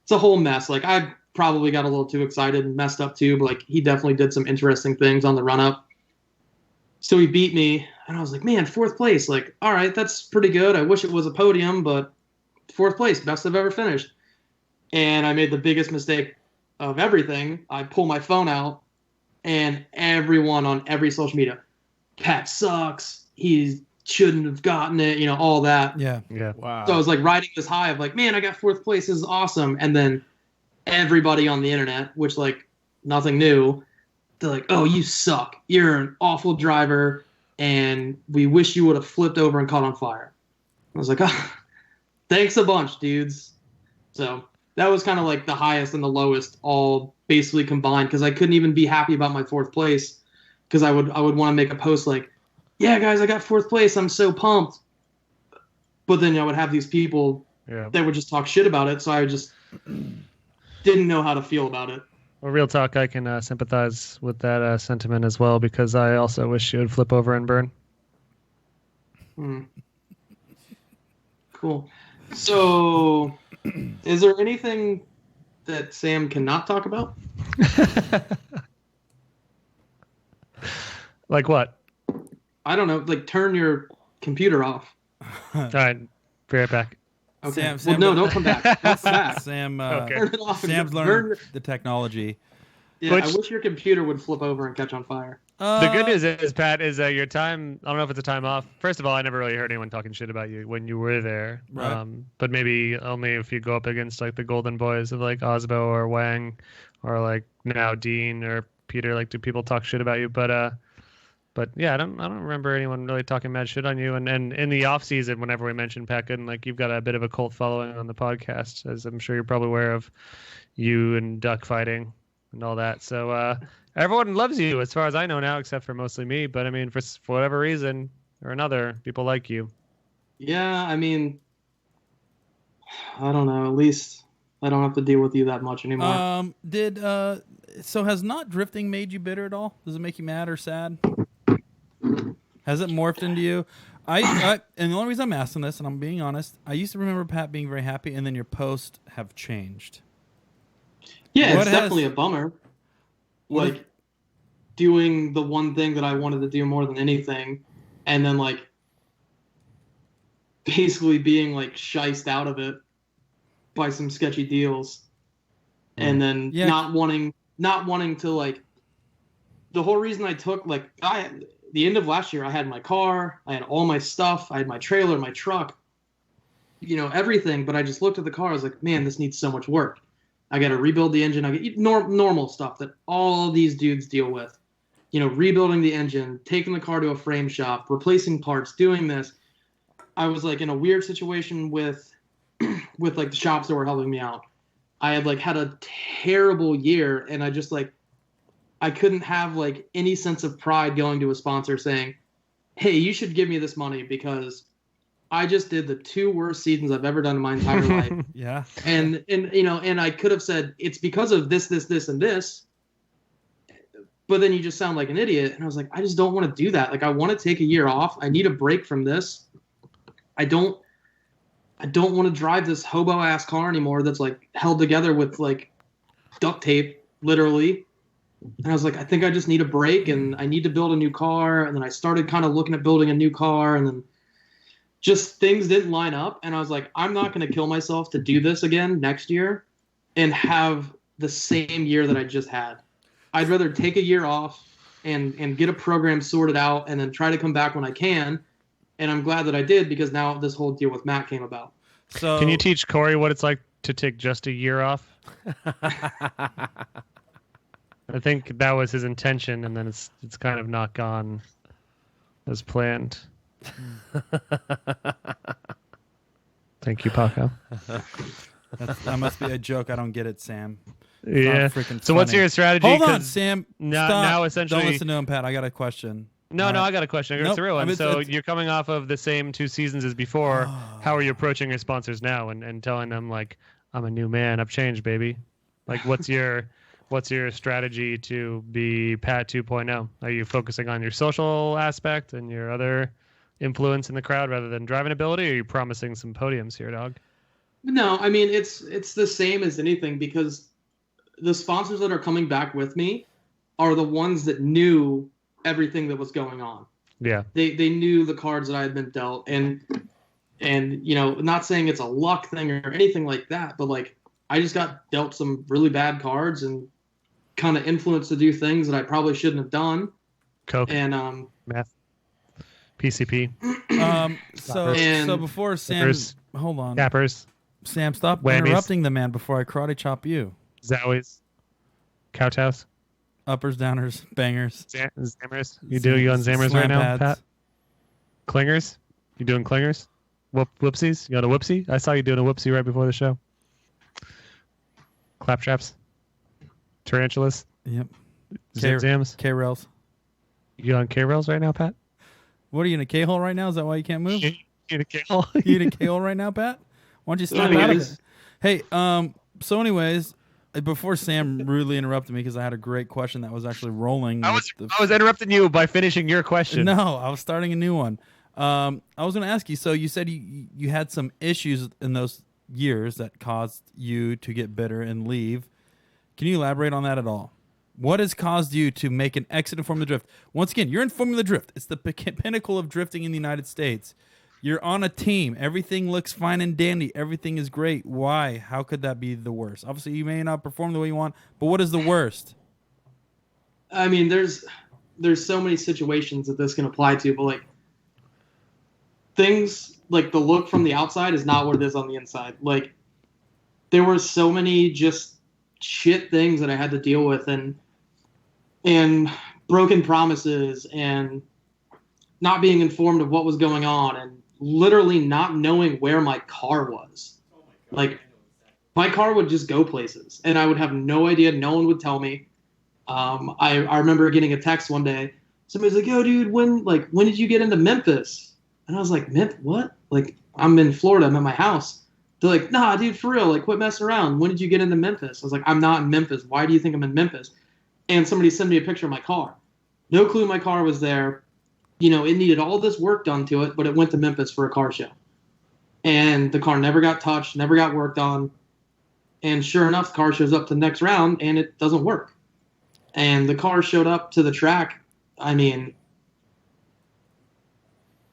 it's a whole mess. Like, I probably got a little too excited and messed up, too. But, like, he definitely did some interesting things on the run-up. So he beat me, and I was like, man, 4th place. Like, all right, that's pretty good. I wish it was a podium, but 4th place, best I've ever finished. And I made the biggest mistake of everything. I pull my phone out, and everyone on every social media, Pat sucks. He shouldn't have gotten it, all that. Yeah. Wow. So I was like riding this high of like, man, I got 4th place. This is awesome. And then everybody on the internet, which like nothing new, they're like, oh, you suck. You're an awful driver, and we wish you would have flipped over and caught on fire. I was like, oh, thanks a bunch, dudes. So that was kind of like the highest and the lowest all basically combined because I couldn't even be happy about my 4th place because I would want to make a post like, yeah, guys, I got 4th place. I'm so pumped. But then I would have these people that would just talk shit about it, so I just didn't know how to feel about it. Well, real talk, I can sympathize with that sentiment as well because I also wish you would flip over and burn. Cool. So, is there anything that Sam cannot talk about? Like what? I don't know. Like, turn your computer off. All right, be right back. Okay. Sam, no, don't come back. Don't come back. Sam, Okay. Turn it off. and Sam's burn learned your- the technology. Yeah, Which- I wish your computer would flip over and catch on fire. The good news is, Pat, is that your time, I don't know if it's a time off. First of all, I never really heard anyone talking shit about you when you were there. Right. But maybe only if you go up against like the golden boys of like Osbo or Wang or like now Dean or Peter. Like, do people talk shit about you? But yeah, I don't remember anyone really talking mad shit on you. And in the off season, whenever we mention Pat Goodin, like you've got a bit of a cult following on the podcast, as I'm sure you're probably aware of, you and duck fighting and all that. So everyone loves you as far as I know now, except for mostly me. But I mean, for whatever reason or another, people like you. Yeah, I mean, I don't know. At least I don't have to deal with you that much anymore. So has not drifting made you bitter at all? Does it make you mad or sad? Has it morphed into you? And the only reason I'm asking this, and I'm being honest, I used to remember Pat being very happy, and then your posts have changed. Yeah, What it's definitely a bummer. What Like doing the one thing that I wanted to do more than anything, and then like basically being like shiced out of it by some sketchy deals, and then Yeah. not wanting to like. The whole reason I took the end of last year, I had my car, I had all my stuff, I had my trailer, my truck, everything. But I just looked at the car, I was like, man, this needs so much work. I got to rebuild the engine. I get normal stuff that all these dudes deal with. Rebuilding the engine, taking the car to a frame shop, replacing parts, doing this. I was like in a weird situation with like the shops that were helping me out. I had like had a terrible year, and I just like I couldn't have like any sense of pride going to a sponsor saying, "Hey, you should give me this money because I just did the 2 worst seasons I've ever done in my entire life." Yeah. And I could have said it's because of this, and this, but then you just sound like an idiot. And I was like, I just don't want to do that. Like, I want to take a year off. I need a break from this. I don't want to drive this hobo ass car anymore that's like held together with like duct tape, literally. And I was like, I think I just need a break, and I need to build a new car. And then I started kind of looking at building a new car, and then just things didn't line up. And I was like, I'm not going to kill myself to do this again next year and have the same year that I just had. I'd rather take a year off and get a program sorted out and then try to come back when I can. And I'm glad that I did, because now this whole deal with Matt came about. So Can you teach Corey what it's like to take just a year off? I think that was his intention, and then it's kind of not gone as planned. Thank you, Paco. that must be a joke. I don't get it, Sam. Yeah. freaking So what's funny. your strategy? Hold on, 'Cause Sam. now- Stop. now essentially- Don't listen to him, Pat. I got a question. No, I got a question. I got Nope, a real one. I mean, So it's- you're coming off of the same 2 seasons as before. How are you approaching your sponsors now and telling them like, I'm a new man, I've changed, baby? Like, what's your strategy to be Pat 2.0? Are you focusing on your social aspect and your other influence in the crowd rather than driving ability? Or are you promising some podiums here, dog? No, I mean, it's the same as anything, because the sponsors that are coming back with me are the ones that knew everything that was going on. Yeah. They knew the cards that I had been dealt, and not saying it's a luck thing or anything like that, but like I just got dealt some really bad cards and kind of influenced to do things that I probably shouldn't have done. Coke, And meth, PCP, And- So before Sam, Clippers. hold on, Cappers, Sam, stop Whammies. interrupting the man before I karate chop you. Zowies, Cowtows, Uppers, downers, bangers. Zammers. You on Zammers Slam right now, pads. Pat? Clingers? You doing clingers? Whoopsies? You got a whoopsie? I saw you doing a whoopsie right before the show. Claptraps? Tarantulas? Yep. Zams? K-rails. You on K-rails right now, Pat? What are you in a K-hole right now? Is that why you can't move? You in a K-hole? You in a K-hole right now, Pat? Why don't you snap out of Anyways. it? Hey, so anyways, before Sam rudely interrupted me because I had a great question that was actually rolling. I with was interrupting you by finishing your question. No, I was starting a new one. I was going to ask you. So you said you had some issues in those years that caused you to get bitter and leave. Can you elaborate on that at all? What has caused you to make an exit in Formula Drift? Once again, you're in Formula Drift. It's the pinnacle of drifting in the United States. You're on a team. Everything looks fine and dandy. Everything is great. Why? How could that be the worst? Obviously, you may not perform the way you want, but what is the worst? I mean, there's so many situations that this can apply to, but like things like the look from the outside is not what it is on the inside. Like there were so many just shit things that I had to deal with, and broken promises, and not being informed of what was going on, and literally not knowing where my car was. Like my car would just go places and I would have no idea. No one would tell me. I remember getting a text one day. Somebody's like, yo, dude, when did you get into Memphis? And I was like, Memphis, what? Like, I'm in Florida. I'm at my house. They're like, nah, dude, for real. Like, quit messing around. When did you get into Memphis? I was like, I'm not in Memphis. Why do you think I'm in Memphis? And somebody sent me a picture of my car. No clue my car was there. You know, it needed all this work done to it, but it went to Memphis for a car show. And the car never got touched, never got worked on. And sure enough, the car shows up to the next round, and it doesn't work. And the car showed up to the track. I mean,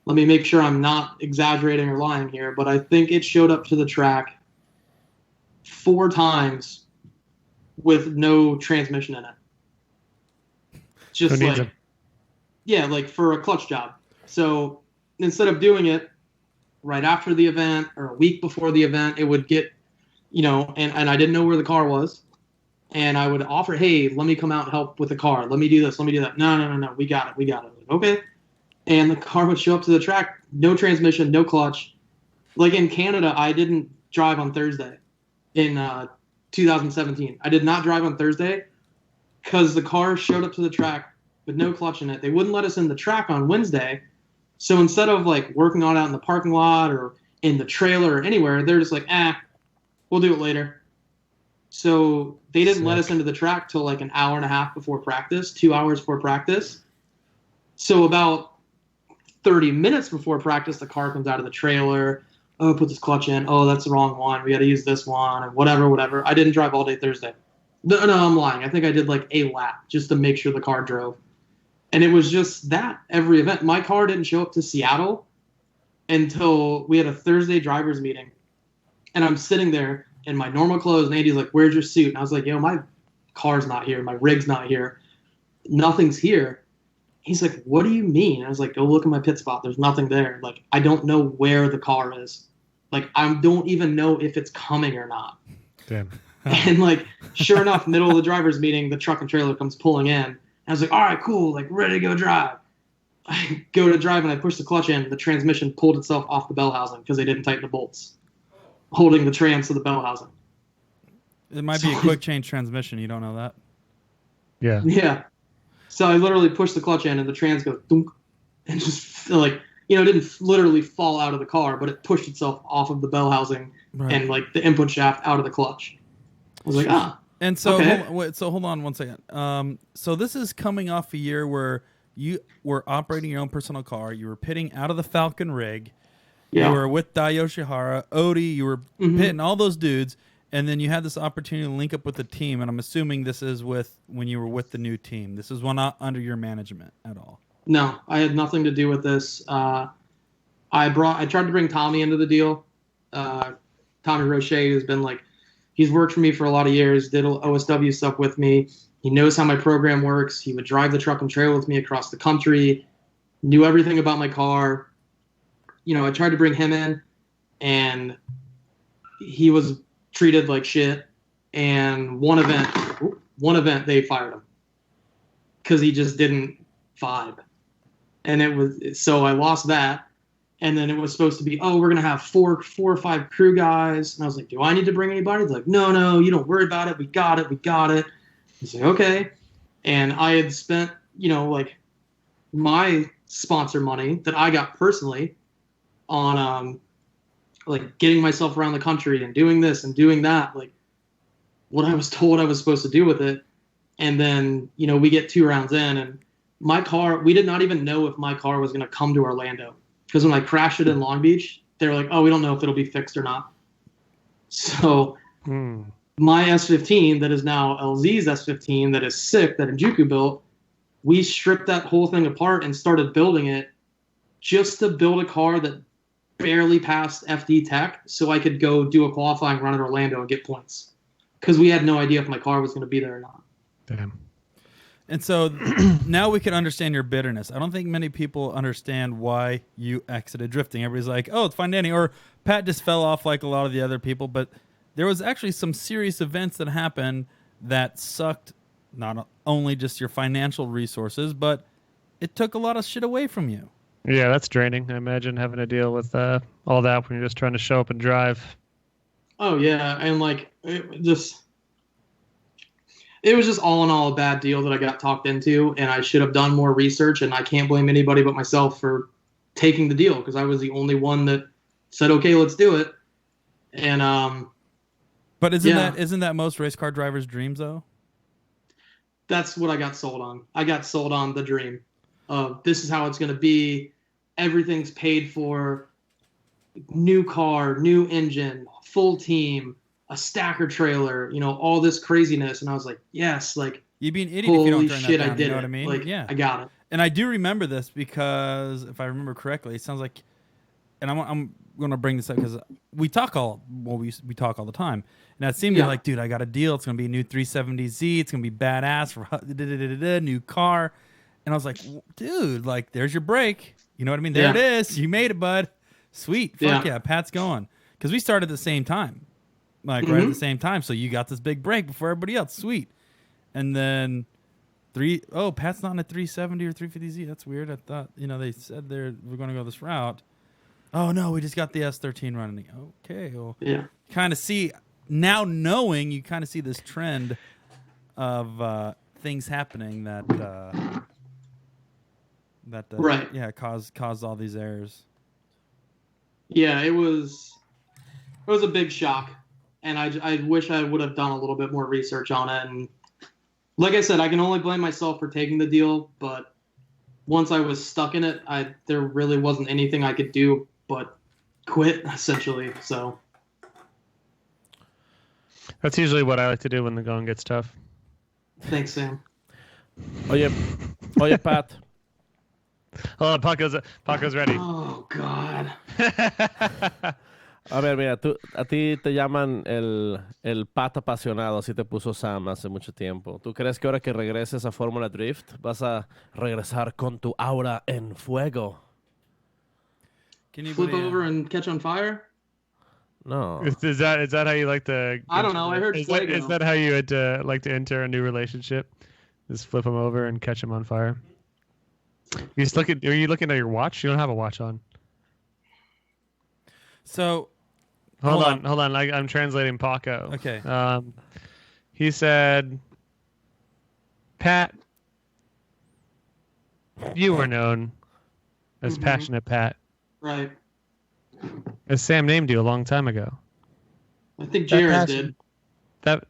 let me make sure I'm not exaggerating or lying here, but I think it showed up to the track 4 times with no transmission in it. Just like, yeah, like for a clutch job. So instead of doing it right after the event or a week before the event, it would get, you know, and I didn't know where the car was. And I would offer, hey, let me come out and help with the car. Let me do this. Let me do that. No. We got it. Like, okay. And the car would show up to the track, no transmission, no clutch. Like in Canada, I didn't drive on Thursday in 2017. I did not drive on Thursday because the car showed up to the track with no clutch in it. They wouldn't let us in the track on Wednesday. So instead of like working on it out in the parking lot or in the trailer or anywhere, they're just like, we'll do it later. So they didn't let us into the track till like an hour and a half before practice, 2 hours before practice. So about 30 minutes before practice, the car comes out of the trailer. Oh, put this clutch in. Oh, that's the wrong one. We got to use this one, and whatever. I didn't drive all day Thursday. No, I'm lying. I think I did like a lap just to make sure the car drove. And it was just that every event. My car didn't show up to Seattle until we had a Thursday driver's meeting. And I'm sitting there in my normal clothes, and Andy's like, where's your suit? And I was like, yo, my car's not here. My rig's not here. Nothing's here. He's like, what do you mean? And I was like, go look at my pit spot. There's nothing there. Like, I don't know where the car is. Like, I don't even know if it's coming or not. Damn. And like, sure enough, middle of the driver's meeting, the truck and trailer comes pulling in. And I was like, all right, cool. Like, ready to go drive. I go to drive, and I push the clutch in. The transmission pulled itself off the bell housing because they didn't tighten the bolts, holding the trans to the bell housing. It might be a quick change transmission. You don't know that. Yeah. Yeah. So I literally pushed the clutch in, and the trans goes dunk, and just like, you know, it didn't literally fall out of the car, but it pushed itself off of the bell housing and like the input shaft out of the clutch. I was like, And so, okay. hold on one second. So this is coming off a year where you were operating your own personal car. You were pitting out of the Falcon rig. Yeah. You were with Dai Yoshihara, Odie. You were pitting all those dudes, and then you had this opportunity to link up with the team. And I'm assuming this is when you were with the new team. This is not under your management at all. No, I had nothing to do with this. I tried to bring Tommy into the deal. Tommy Roche, who's been like, he's worked for me for a lot of years, did OSW stuff with me. He knows how my program works. He would drive the truck and trailer with me across the country, knew everything about my car. You know, I tried to bring him in, and he was treated like shit. And one event they fired him because he just didn't vibe. And so I lost that. And then it was supposed to be, we're going to have four or five crew guys. And I was like, do I need to bring anybody? He's like, no, you don't worry about it. We got it. He's like, okay. And I had spent, you know, like my sponsor money that I got personally on like getting myself around the country and doing this and doing that, like what I was told I was supposed to do with it. And then, you know, we get 2 rounds in, and my car, we did not even know if my car was going to come to Orlando because when I crashed it in Long Beach, they were like, oh, we don't know if it'll be fixed or not. So my S15 that is now LZ's S15 that is sick, that Njuku built, we stripped that whole thing apart and started building it just to build a car that barely passed FD Tech so I could go do a qualifying run at Orlando and get points. Because we had no idea if my car was going to be there or not. Damn. And so now we can understand your bitterness. I don't think many people understand why you exited drifting. Everybody's like, oh, it's fine, Danny. Or Pat just fell off like a lot of the other people. But there was actually some serious events that happened that sucked not only just your financial resources, but it took a lot of shit away from you. Yeah, that's draining. I imagine having to deal with all that when you're just trying to show up and drive. Oh, yeah. And, like, it was just all in all a bad deal that I got talked into, and I should have done more research, and I can't blame anybody but myself for taking the deal because I was the only one that said, okay, let's do it. And but isn't that most race car drivers' dreams though? That's what I got sold on. I got sold on the dream of this is how it's going to be. Everything's paid for. New car, new engine, full team, a stacker trailer, all this craziness. And I was like, yes, like, you'd be an idiot if you don't turn shit, that down. I did You know it. what I mean? Like, yeah, I got it. And I do remember this because if I remember correctly, it sounds like, and I'm going to bring this up because we talk all the time. And it seemed to be like, dude, I got a deal. It's going to be a new 370Z. It's going to be badass for new car. And I was like, dude, like, there's your break. You know what I mean? There it is. You made it, bud. Sweet. Fuck yeah. Pat's going. Because we started at the same time. Like, right at the same time. So you got this big break before everybody else. Sweet. And then Pat's not in a 370 or 350Z. That's weird. I thought, they said we're going to go this route. Oh, no, we just got the S13 running. Okay. Well, kind of see, now knowing, you kind of see this trend of things happening that caused all these errors. Yeah, it was a big shock, and I wish I would have done a little bit more research on it. And like I said, I can only blame myself for taking the deal, but once I was stuck in it, there really wasn't anything I could do but quit, essentially. So that's usually what I like to do when the going gets tough. Thanks, Sam. Oye, Pat. Oh, Paco's ready. Oh, God. A ver, mira, a ti te llaman el Pat apasionado, así te puso Sam hace mucho tiempo. ¿Tú crees que ahora que regreses a Fórmula Drift vas a regresar con tu aura en fuego? Can you flip over and catch on fire? No. Is that how you like to? I don't know. I heard fuego. Is that how you would like to enter a new relationship? Just flip them over and catch them on fire. Are you looking at your watch? You don't have a watch on. So, hold on. I'm translating Paco. Okay. He said, Pat, you were known as Passionate Pat. Right. As Sam named you a long time ago. I think Jared did. I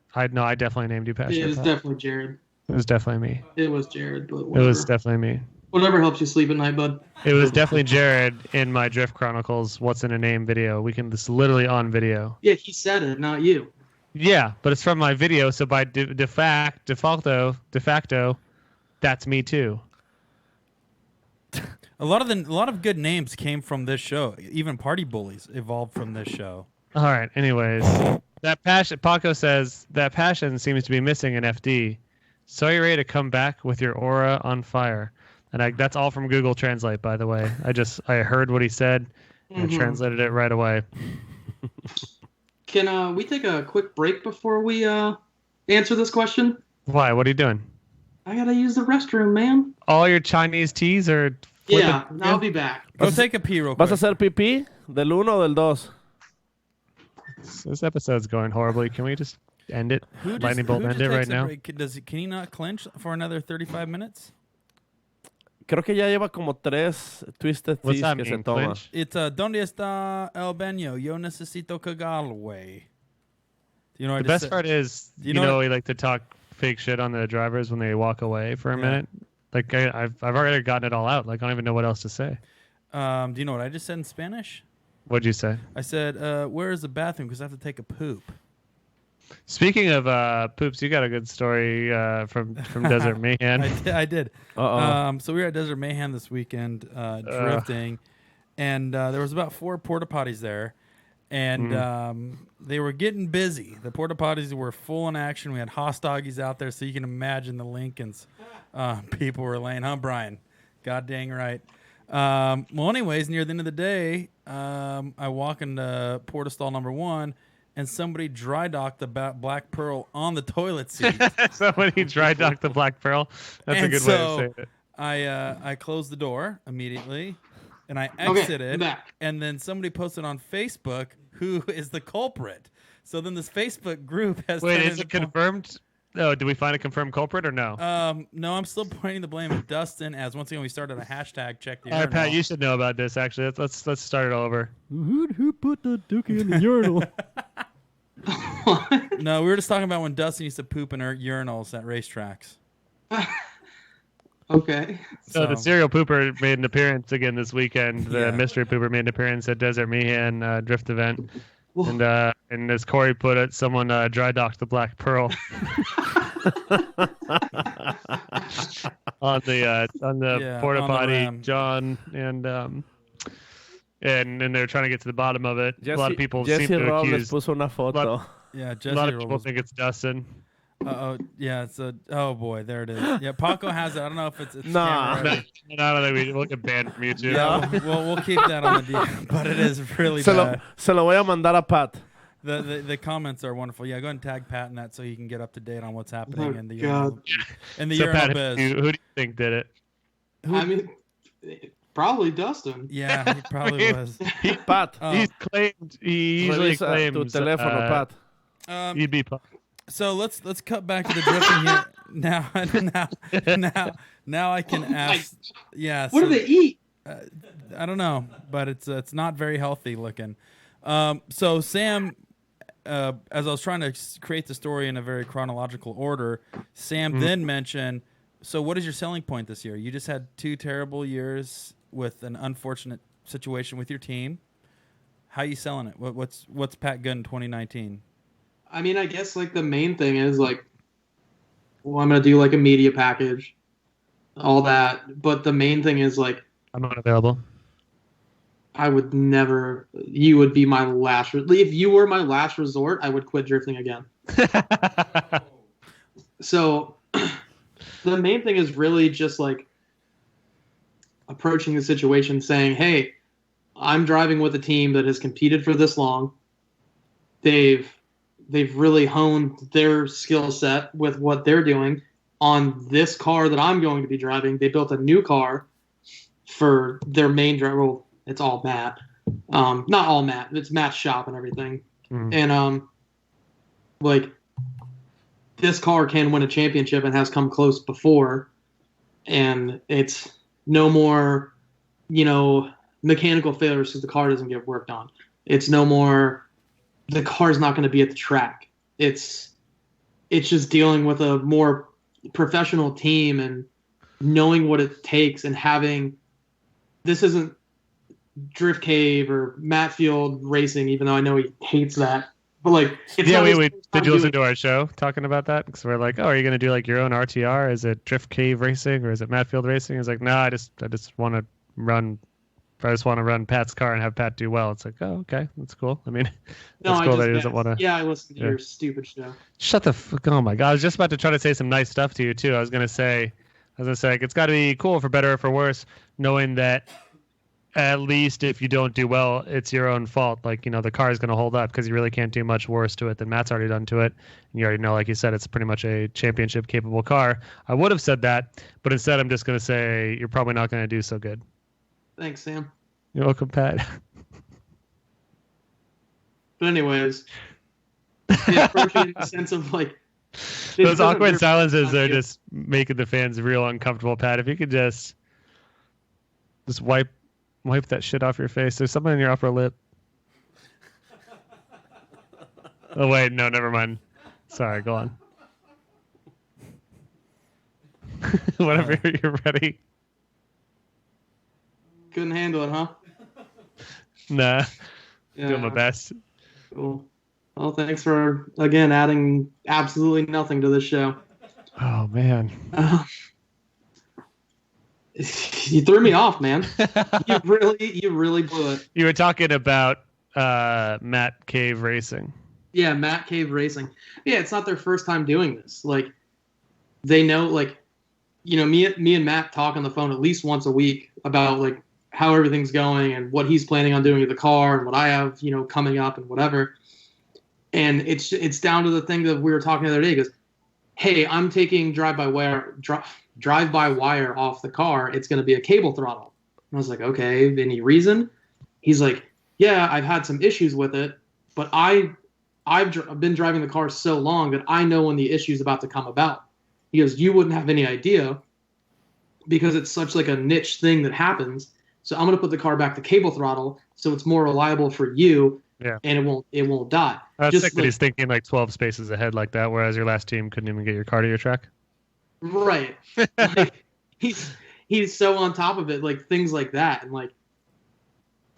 definitely named you Passionate Pat. It was definitely Jared. It was definitely me. It was Jared, but It whatever. was definitely me. Whatever helps you sleep at night, bud. It was definitely Jared in my Drift Chronicles What's in a Name video. This is literally on video. Yeah, he said it, not you. Yeah, but it's from my video, so by de facto, that's me too. A lot of good names came from this show. Even Party Bullies evolved from this show. All right. Anyways, that passion. Paco says that passion seems to be missing in FD. So you're ready to come back with your aura on fire. And that's all from Google Translate, by the way. I heard what he said and I translated it right away. Can we take a quick break before we answer this question? Why? What are you doing? I gotta use the restroom, man. All your Chinese teas are... Yeah, I'll be back. Go take a pee real quick. ¿Vas a hacer pipí? ¿Del uno o del dos? This episode's going horribly. Can we just end it? Lightning bolt end it right now? Can he not clinch for another 35 minutes? Creo que ya lleva como 3 Twisted Teas que se toma. Clinch? It's ¿Dónde está el baño? Yo necesito cagarlo. You know, The best part is, we like to talk fake shit on the drivers when they walk away for a minute. Like I've already gotten it all out. Like I don't even know what else to say. Do you know what I just said in Spanish? What'd you say? I said, where is the bathroom? Because I have to take a poop. Speaking of poops, you got a good story from Desert Mayhem. I did. Uh-oh. So we were at Desert Mayhem this weekend drifting, and there was about 4 porta potties there, and they were getting busy. The porta potties were full in action. We had Haas doggies out there, so you can imagine the Lincolns. People were laying, huh, Brian? God dang right. Well, anyways, near the end of the day, I walk into porta stall number 1, and somebody dry docked the Black Pearl on the toilet seat. Somebody dry docked the Black Pearl. That's a good way of saying it. I closed the door immediately, and I Okay, exited, back. and then somebody posted on Facebook who is the culprit. So then this Facebook group has... Wait, turned is it into- confirmed? Oh, did we find a confirmed culprit or no? No, I'm still pointing the blame at Dustin, as once again we started a hashtag check the All right, urinal. Pat, you should know about this. Actually, let's start it all over. Who put the dookie in the urinal? No, we were just talking about when Dustin used to poop in her urinals at racetracks. Okay. So the serial pooper made an appearance again this weekend. The mystery pooper made an appearance at Desert Mayhem drift event. And as Corey put it, someone dry docked the Black Pearl on the porta on the potty, ram. John, and they're trying to get to the bottom of it. A lot of people Jesse seem to Robles accuse. puso una foto. Yeah, A Jesse lot of people Robles. think it's Dustin. Oh, yeah, it's a... Oh, boy, there it is. Yeah, Paco has it. I don't know if it's Nah. camera ready. No, I don't think we'll get banned from YouTube. Yeah, we'll keep that on the DM, but it is really Se bad. lo voy a mandar a Pat. The comments are wonderful. Yeah, go ahead and tag Pat in that so he can get up to date on what's happening in the God. urinal Pat, biz. who do you think did it? I mean, probably Dustin. Yeah, he probably was. Pat. He's claimed. He usually Revisa claims. tu teléfono, Pat. You'd be. So let's cut back to the drifting here. Now I can ask. Yeah. What so, do they eat? I don't know, but it's not very healthy looking. So Sam, as I was trying to create the story in a very chronological order, Sam then mentioned, so what is your selling point this year? You just had 2 terrible years with an unfortunate situation with your team. How are you selling it? What's Pat Goodin 2019? I mean, I guess like the main thing is like, well, I'm gonna do like a media package, all that. But the main thing is like, I'm not available. I would never. You would be my last. If you were my last resort, I would quit drifting again. So, the main thing is really just like approaching the situation, saying, "Hey, I'm driving with a team that has competed for this long. They've really honed their skill set with what they're doing on this car that I'm going to be driving. They built a new car for their main driver. Well, it's all Matt. Not all Matt. It's Matt's shop and everything. And like this car can win a championship and has come close before. And it's no more, mechanical failures because the car doesn't get worked on. It's no more. The car's not going to be at the track. It's just dealing with a more professional team and knowing what it takes and having. This isn't Drift Cave or Matt Field racing, even though I know he hates that. But like, it's Yeah, not his we first did time you listen doing- to our show talking about that? Because we're like, oh, are you going to do like your own RTR? Is it Drift Cave Racing or is it Matt Field Racing? It's like, no, I just want to run. I just want to run Pat's car and have Pat do well. It's like, oh, okay, that's cool. I mean, No, that's I cool just that he doesn't want to. Yeah, I listened to Yeah. your stupid show. Shut the fuck! Oh my god! I was just about to try to say some nice stuff to you too. I was gonna say, like, it's got to be cool for better or for worse, knowing that at least if you don't do well, it's your own fault. Like, the car is gonna hold up because you really can't do much worse to it than Matt's already done to it. And you already know, like you said, it's pretty much a championship capable car. I would have said that, but instead I'm just gonna say you're probably not gonna do so good. Thanks, Sam. You're welcome, Pat. But anyways, the approaching in the sense of like Those awkward silences are just making the fans real uncomfortable. Pat, if you could just wipe that shit off your face. There's something in your upper lip. Oh wait, no, never mind. Sorry, go on. Whenever you're ready. Couldn't handle it, huh? Nah, Yeah. doing my best. Cool. Well, thanks for again adding absolutely nothing to this show. Oh man. You threw me off, man. You really blew it. You were talking about Matt Cave Racing. Yeah, Matt Cave Racing. Yeah, it's not their first time doing this. Like, they know, like, you know, me and Matt talk on the phone at least once a week about like how everything's going and what he's planning on doing to the car and what I have, you know, coming up and whatever. And it's down to the thing that we were talking the other day. He goes, hey, I'm taking drive-by-wire off the car. It's going to be a cable throttle. And I was like, okay, any reason? He's like, yeah, I've had some issues with it, but I've been driving the car so long that I know when the issue is about to come about. He goes, you wouldn't have any idea because it's such like a niche thing that happens. So I'm going to put the car back to cable throttle so it's more reliable for you. Yeah. And it won't die. That's Just sick that like- he's thinking like 12 spaces ahead like that, whereas your last team couldn't even get your car to your track. Right. Like, he's so on top of it, like things like that. And like,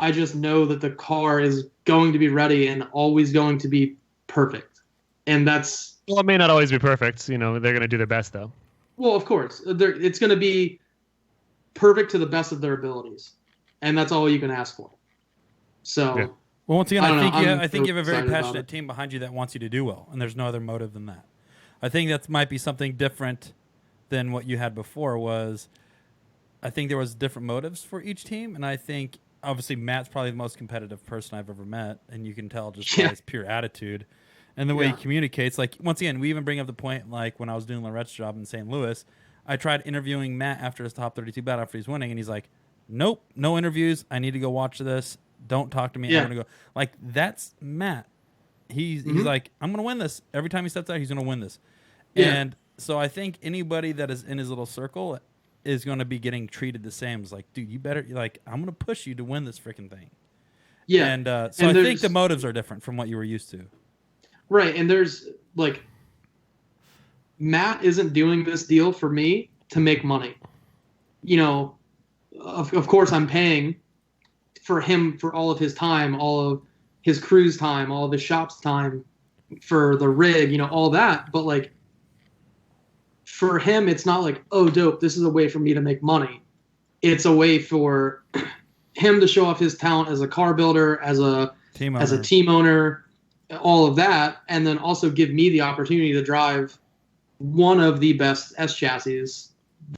I just know that the car is going to be ready and always going to be perfect. And that's, Well, it may not always be perfect. You know, they're going to do their best though. well, of course, it's going to be perfect to the best of their abilities. And that's all you can ask for. So, Yeah. Well, once again, I don't know. I think you have a very excited about passionate it. team behind you that wants you to do well, and there's no other motive than that. I think that might be something different than what you had before. I think there was different motives for each team, and I think obviously Matt's probably the most competitive person I've ever met, and you can tell just by Yeah. his pure attitude and the way he Yeah. communicates. Like once again, we even bring up the point like when I was doing Lorette's job in St. Louis, I tried interviewing Matt after his top 32 battle after he's winning, and he's like, "Nope, no interviews. I need to go watch this. Don't talk to me. Yeah. I'm gonna go." Like that's Matt. He's like, "I'm gonna win this." Every time he steps out, he's gonna win this. Yeah. And so I think anybody that is in his little circle is going to be getting treated the same. It's like, dude, you better I'm going to push you to win this freaking thing. yeah. And so And I think there's- the motives are different from what you were used to. Right, and there's like Matt isn't doing this deal for me to make money. You know, of course I'm paying for him for all of his time, all of his crew's time, all of his shop's time, for the rig, you know, all that. But like for him, it's not like, oh, dope, this is a way for me to make money. It's a way for him to show off his talent as a car builder, as a Team as a owner. team owner, all of that, and then also give me the opportunity to drive one of the best S chassis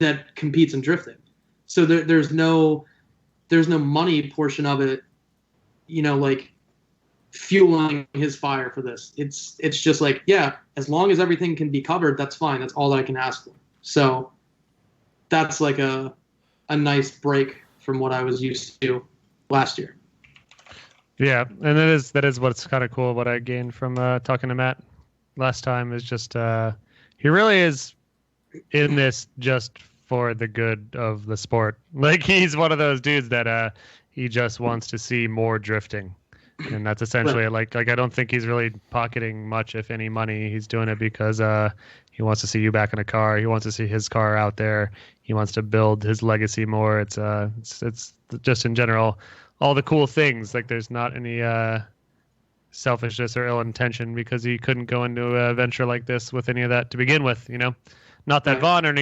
that competes in drifting. So there's no money portion of it, you know, like fueling his fire for this. It's just like, yeah, as long as everything can be covered, that's fine. That's all that I can ask for. So that's like a nice break from what I was used to last year. Yeah, and that is what's kind of cool. What I gained from talking to Matt last time is just he really is in this just for the good of the sport. Like he's one of those dudes that he just wants to see more drifting, and that's essentially like I don't think he's really pocketing much, if any, money. He's doing it because he wants to see you back in a car. He wants to see his car out there. He wants to build his legacy more. It's just in general. All the cool things, like there's not any selfishness or ill intention because he couldn't go into a venture like this with any of that to begin with, you know. Not that Right. Vaughn or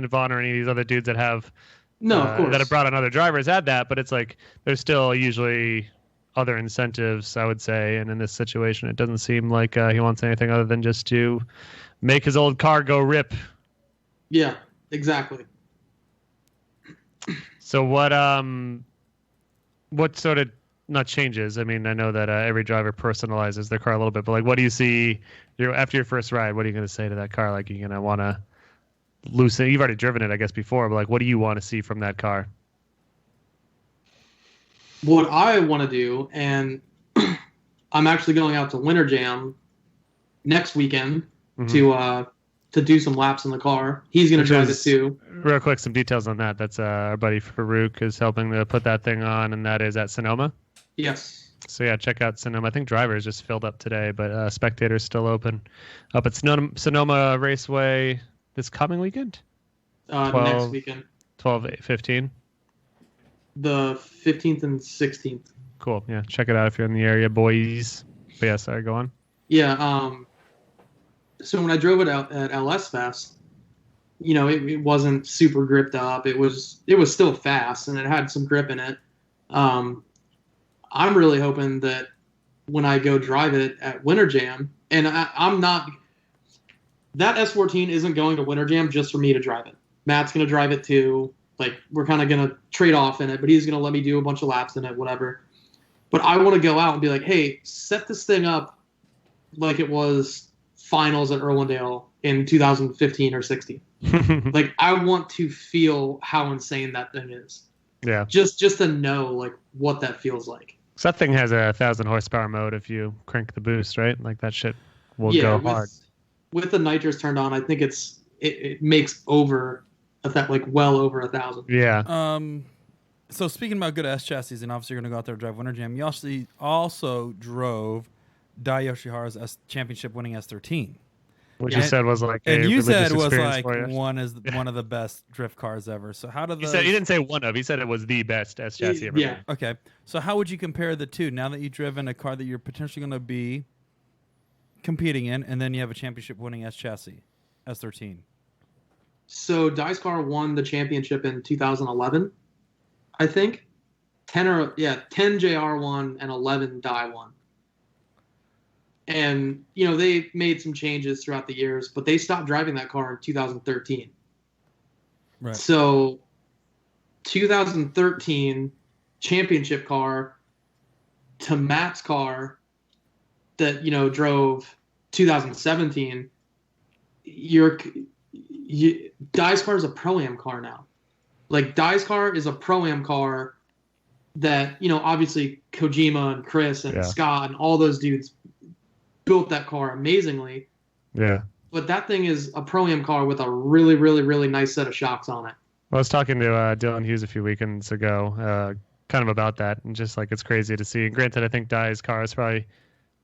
Vaughn or any of these other dudes that have Of course. that have brought on other drivers had that, but it's like there's still usually other incentives, I would say, and in this situation, it doesn't seem like he wants anything other than just to make his old car go rip. Yeah, exactly. So what sort of not changes? I mean, I know that every driver personalizes their car a little bit, but like, what do you see after your first ride? What are you going to say to that car? Like, you're going to want to loosen. You've already driven it, I guess, before, but like, what do you want to see from that car? What I want to do, and I'm actually going out to Winter Jam next weekend to do some laps in the car. He's going to Which drive it is- too. Real quick, some details on that. That's our buddy Farouk is helping to put that thing on, and that is at Sonoma. Yes. So yeah, check out Sonoma. I think drivers just filled up today, but spectators still open. Up at Sonoma Raceway this coming weekend, Next weekend. 12-15. the 15th and 16th. Cool. Yeah, check it out if you're in the area, boys. But yeah, sorry, go on. Yeah. So when I drove it out at LS Fest, it wasn't super gripped up. It was still fast and it had some grip in it. I'm really hoping that when I go drive it at Winter Jam, and I'm not, that S14 isn't going to Winter Jam just for me to drive it. Matt's going to drive it too. Like, we're kind of going to trade off in it, but he's going to let me do a bunch of laps in it, whatever. But I want to go out and be like, hey, set this thing up like it was finals at Irwindale in 2015 or 16. Like, I want to feel how insane that thing is. Yeah. Just to know, like, what that feels like. So that thing has a 1,000 horsepower mode if you crank the boost, right? Like, that shit will go hard. With the nitrous turned on, I think it makes over well over 1,000. Yeah. So speaking about good S chassis, and obviously you're going to go out there and drive Winter Jam, you also drove Dai Yoshihara's championship winning S13. Which you said was like and a you said religious was experience like for you. one of the best drift cars ever. So how did He didn't say one of. He said it was the best S chassis ever. Yeah. Okay. So how would you compare the two now that you've driven a car that you're potentially going to be competing in, and then you have a championship winning S chassis, S13? So Dai's car won the championship in 2011, I think. 10 JR won and 11 Dai won. And, they made some changes throughout the years, but they stopped driving that car in 2013. Right. So 2013 championship car to Matt's car that, drove 2017, Dai's car is a Pro-Am car now. Like, Dai's car is a Pro-Am car that, obviously Kojima and Chris and Scott and all those dudes built that car amazingly. Yeah. But that thing is a Pro-Am car with a really, really, really nice set of shocks on it. I was talking to Dylan Hughes a few weekends ago, kind of about that, and just like it's crazy to see. And granted, I think Dai's car is probably,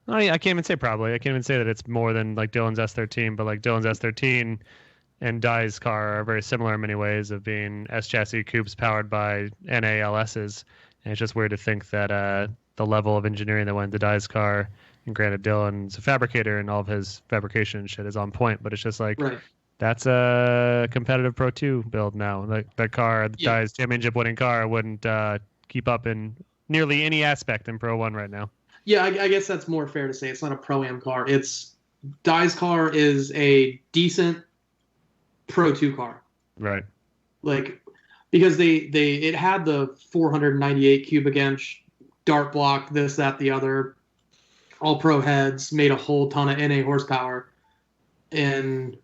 I can't even say probably. I can't even say that it's more than like Dylan's S13, but like Dylan's S13 and Dai's car are very similar in many ways of being S chassis coupes powered by NALSs. And it's just weird to think that the level of engineering that went into Dai's car, and granted Dylan's a fabricator and all of his fabrication shit is on point, but it's just like, that's a competitive Pro 2 build now. Like that car, Dai's championship winning car wouldn't keep up in nearly any aspect in Pro 1 right now. Yeah, I guess that's more fair to say. It's not a Pro-Am car. Dai's car is a decent Pro 2 car. Right. Like, because it had the 498 cubic inch dart block, this, that, the other, all pro heads, made a whole ton of NA horsepower. And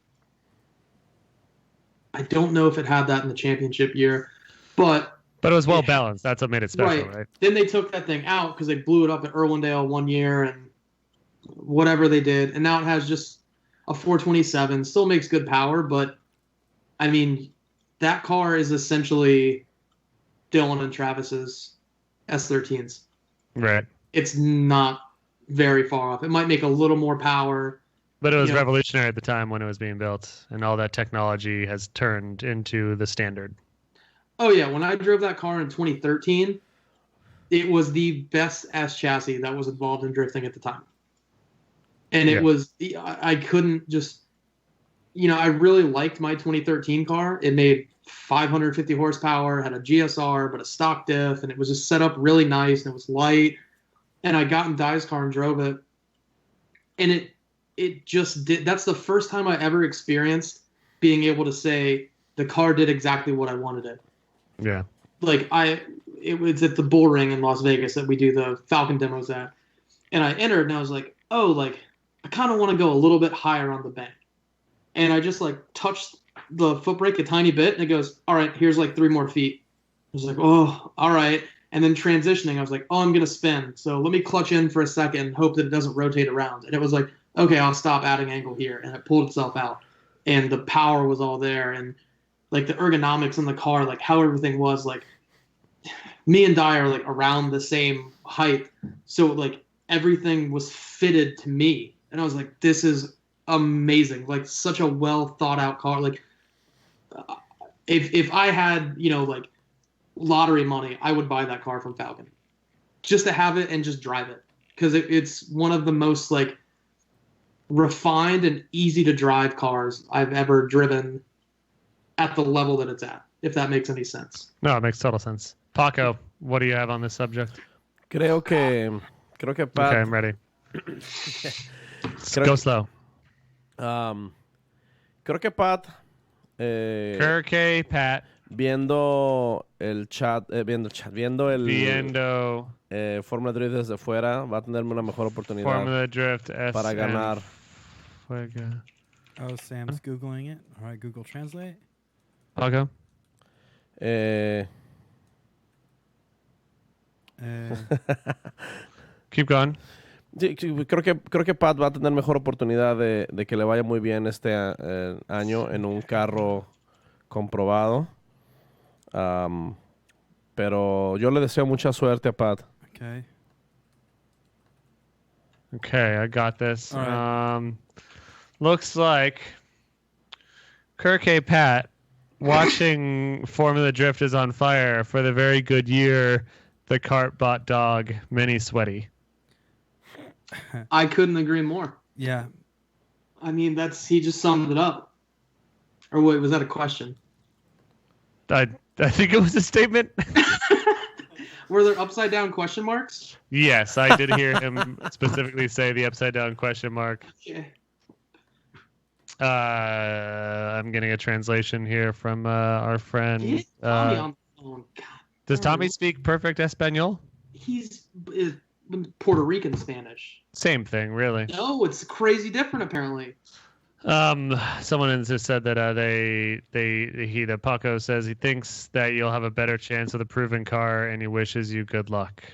I don't know if it had that in the championship year, but it was well balanced. That's what made it special, right? Then they took that thing out because they blew it up at Irwindale one year and whatever they did, and now it has just a 427. Still makes good power, but I mean, that car is essentially Dylan and Travis's S13s. Right. It's not very far off. It might make a little more power. But it was revolutionary at the time when it was being built, and all that technology has turned into the standard. Oh, yeah. When I drove that car in 2013, it was the best S chassis that was involved in drifting at the time. And it was, I couldn't just, I really liked my 2013 car. It made 550 horsepower, had a GSR, but a stock diff, and it was just set up really nice, and it was light. And I got in Dai's car and drove it. And it just did. That's the first time I ever experienced being able to say the car did exactly what I wanted it. Yeah. Like it was at the Bull Ring in Las Vegas that we do the Falcon demos at. And I entered and I was like, oh, like I kind of want to go a little bit higher on the bank. And I just like touched the foot brake a tiny bit and it goes, all right, here's like 3 more feet. I was like, oh, all right. And then transitioning, I was like, oh, I'm going to spin. So let me clutch in for a second and hope that it doesn't rotate around. And it was like, okay, I'll stop adding angle here. And it pulled itself out. And the power was all there. And like the ergonomics in the car, like how everything was, like me and Dai are like around the same height. So like everything was fitted to me. And I was like, this is amazing. Like such a well thought out car. Like if I had, like lottery money, I would buy that car from Falcon, just to have it and just drive it, because it's one of the most like refined and easy to drive cars I've ever driven at the level that it's at. If that makes any sense. No, it makes total sense. Paco, what do you have on this subject? Creo que Pat, Okay, I'm ready. Go slow. Creo que Pat, Kirk, Pat, viendo el chat, viendo el Viendo Fórmula Drift desde fuera, va a tener una mejor oportunidad Formula Drift para SM. ganar. Fuego. Oh, Sam's Googling it. All right, Google Translate. Paco? Keep going. Sí, creo que Pat va a tener mejor oportunidad de que le vaya muy bien este año en un carro comprobado. Pero yo le deseo mucha suerte a Pat. Okay. Okay, I got this. All right. Looks like Kirk Pat watching Formula Drift is on fire for the very good year the cart bought dog mini sweaty. I couldn't agree more. Yeah. I mean, he just summed it up. Or wait, was that a question? I think it was a statement. Were there upside down question marks? Yes, I did hear him specifically say the upside down question mark. Okay. I'm getting a translation here from our friend. Get Tommy on the phone. God, Does Tommy speak perfect Espanol? He's Puerto Rican Spanish. Same thing, really. No, it's crazy different apparently. Someone just said that the Paco says he thinks that you'll have a better chance with a proven car, and he wishes you good luck.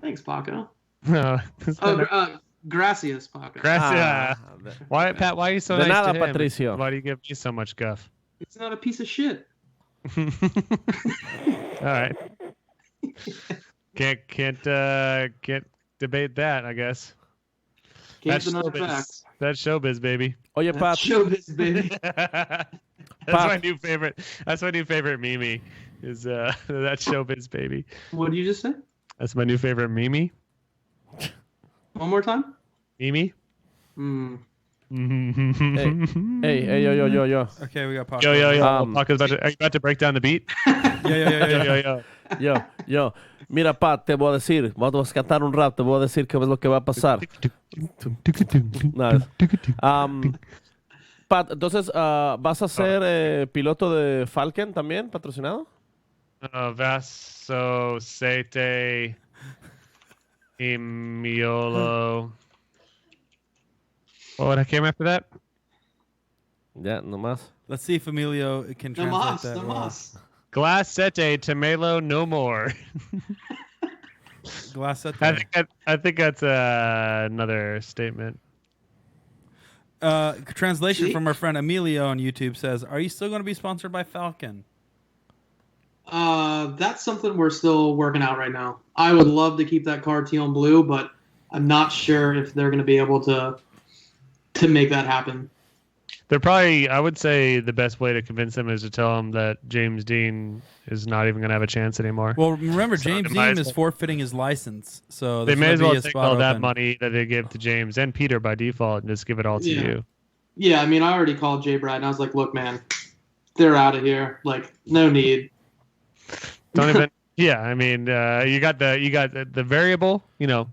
Thanks, Paco. Gracias. Gracias, Paco. Why, Pat? Why are you so De nice nada, to him? Patricio. Why do you give me so much guff? It's not a piece of shit. All right. Can't debate that, I guess. Can't That's deny the showbiz. facts. That's showbiz, baby. Oye, Pat, Showbiz, baby. That's Pat. my new favorite. That's my new favorite meme. Is that showbiz, baby? What did you just say? That's my new favorite meme. One more time? Meme. Hmm. hey, yo. Okay, we got Paco. Yo. Paco's are you about to break down the beat? Yeah. Yo. Mira, Pat, te voy a decir, vamos a cantar un rap, te voy a decir qué es lo que va a pasar. Nice. Pat, entonces, ¿vas a ser piloto de Falcon también, patrocinado? Vaso Sete Imiolo. What came after that? Ya, nomás. Let's see if Emilio can translate that. well. Glass Sete Tomelo no more. Glassette. I think that's another statement. Translation from our friend Emilio on YouTube says, "Are you still going to be sponsored by Falcon?" That's something we're still working out right now. I would love to keep that car teal and blue, but I'm not sure if they're going to be able to make that happen. They're probably, I would say the best way to convince them is to tell them that James Dean is not even going to have a chance anymore. Well, remember, So James they might Dean as is forfeiting his license, so They there's may gonna as be well a take spot all that open. money that they give to James and Peter by default and just give it all to you. Yeah, I mean, I already called Jay Brad, and I was like, look, man, they're out of here. Like, no need. Don't even. Yeah, I mean, you got the variable. You know,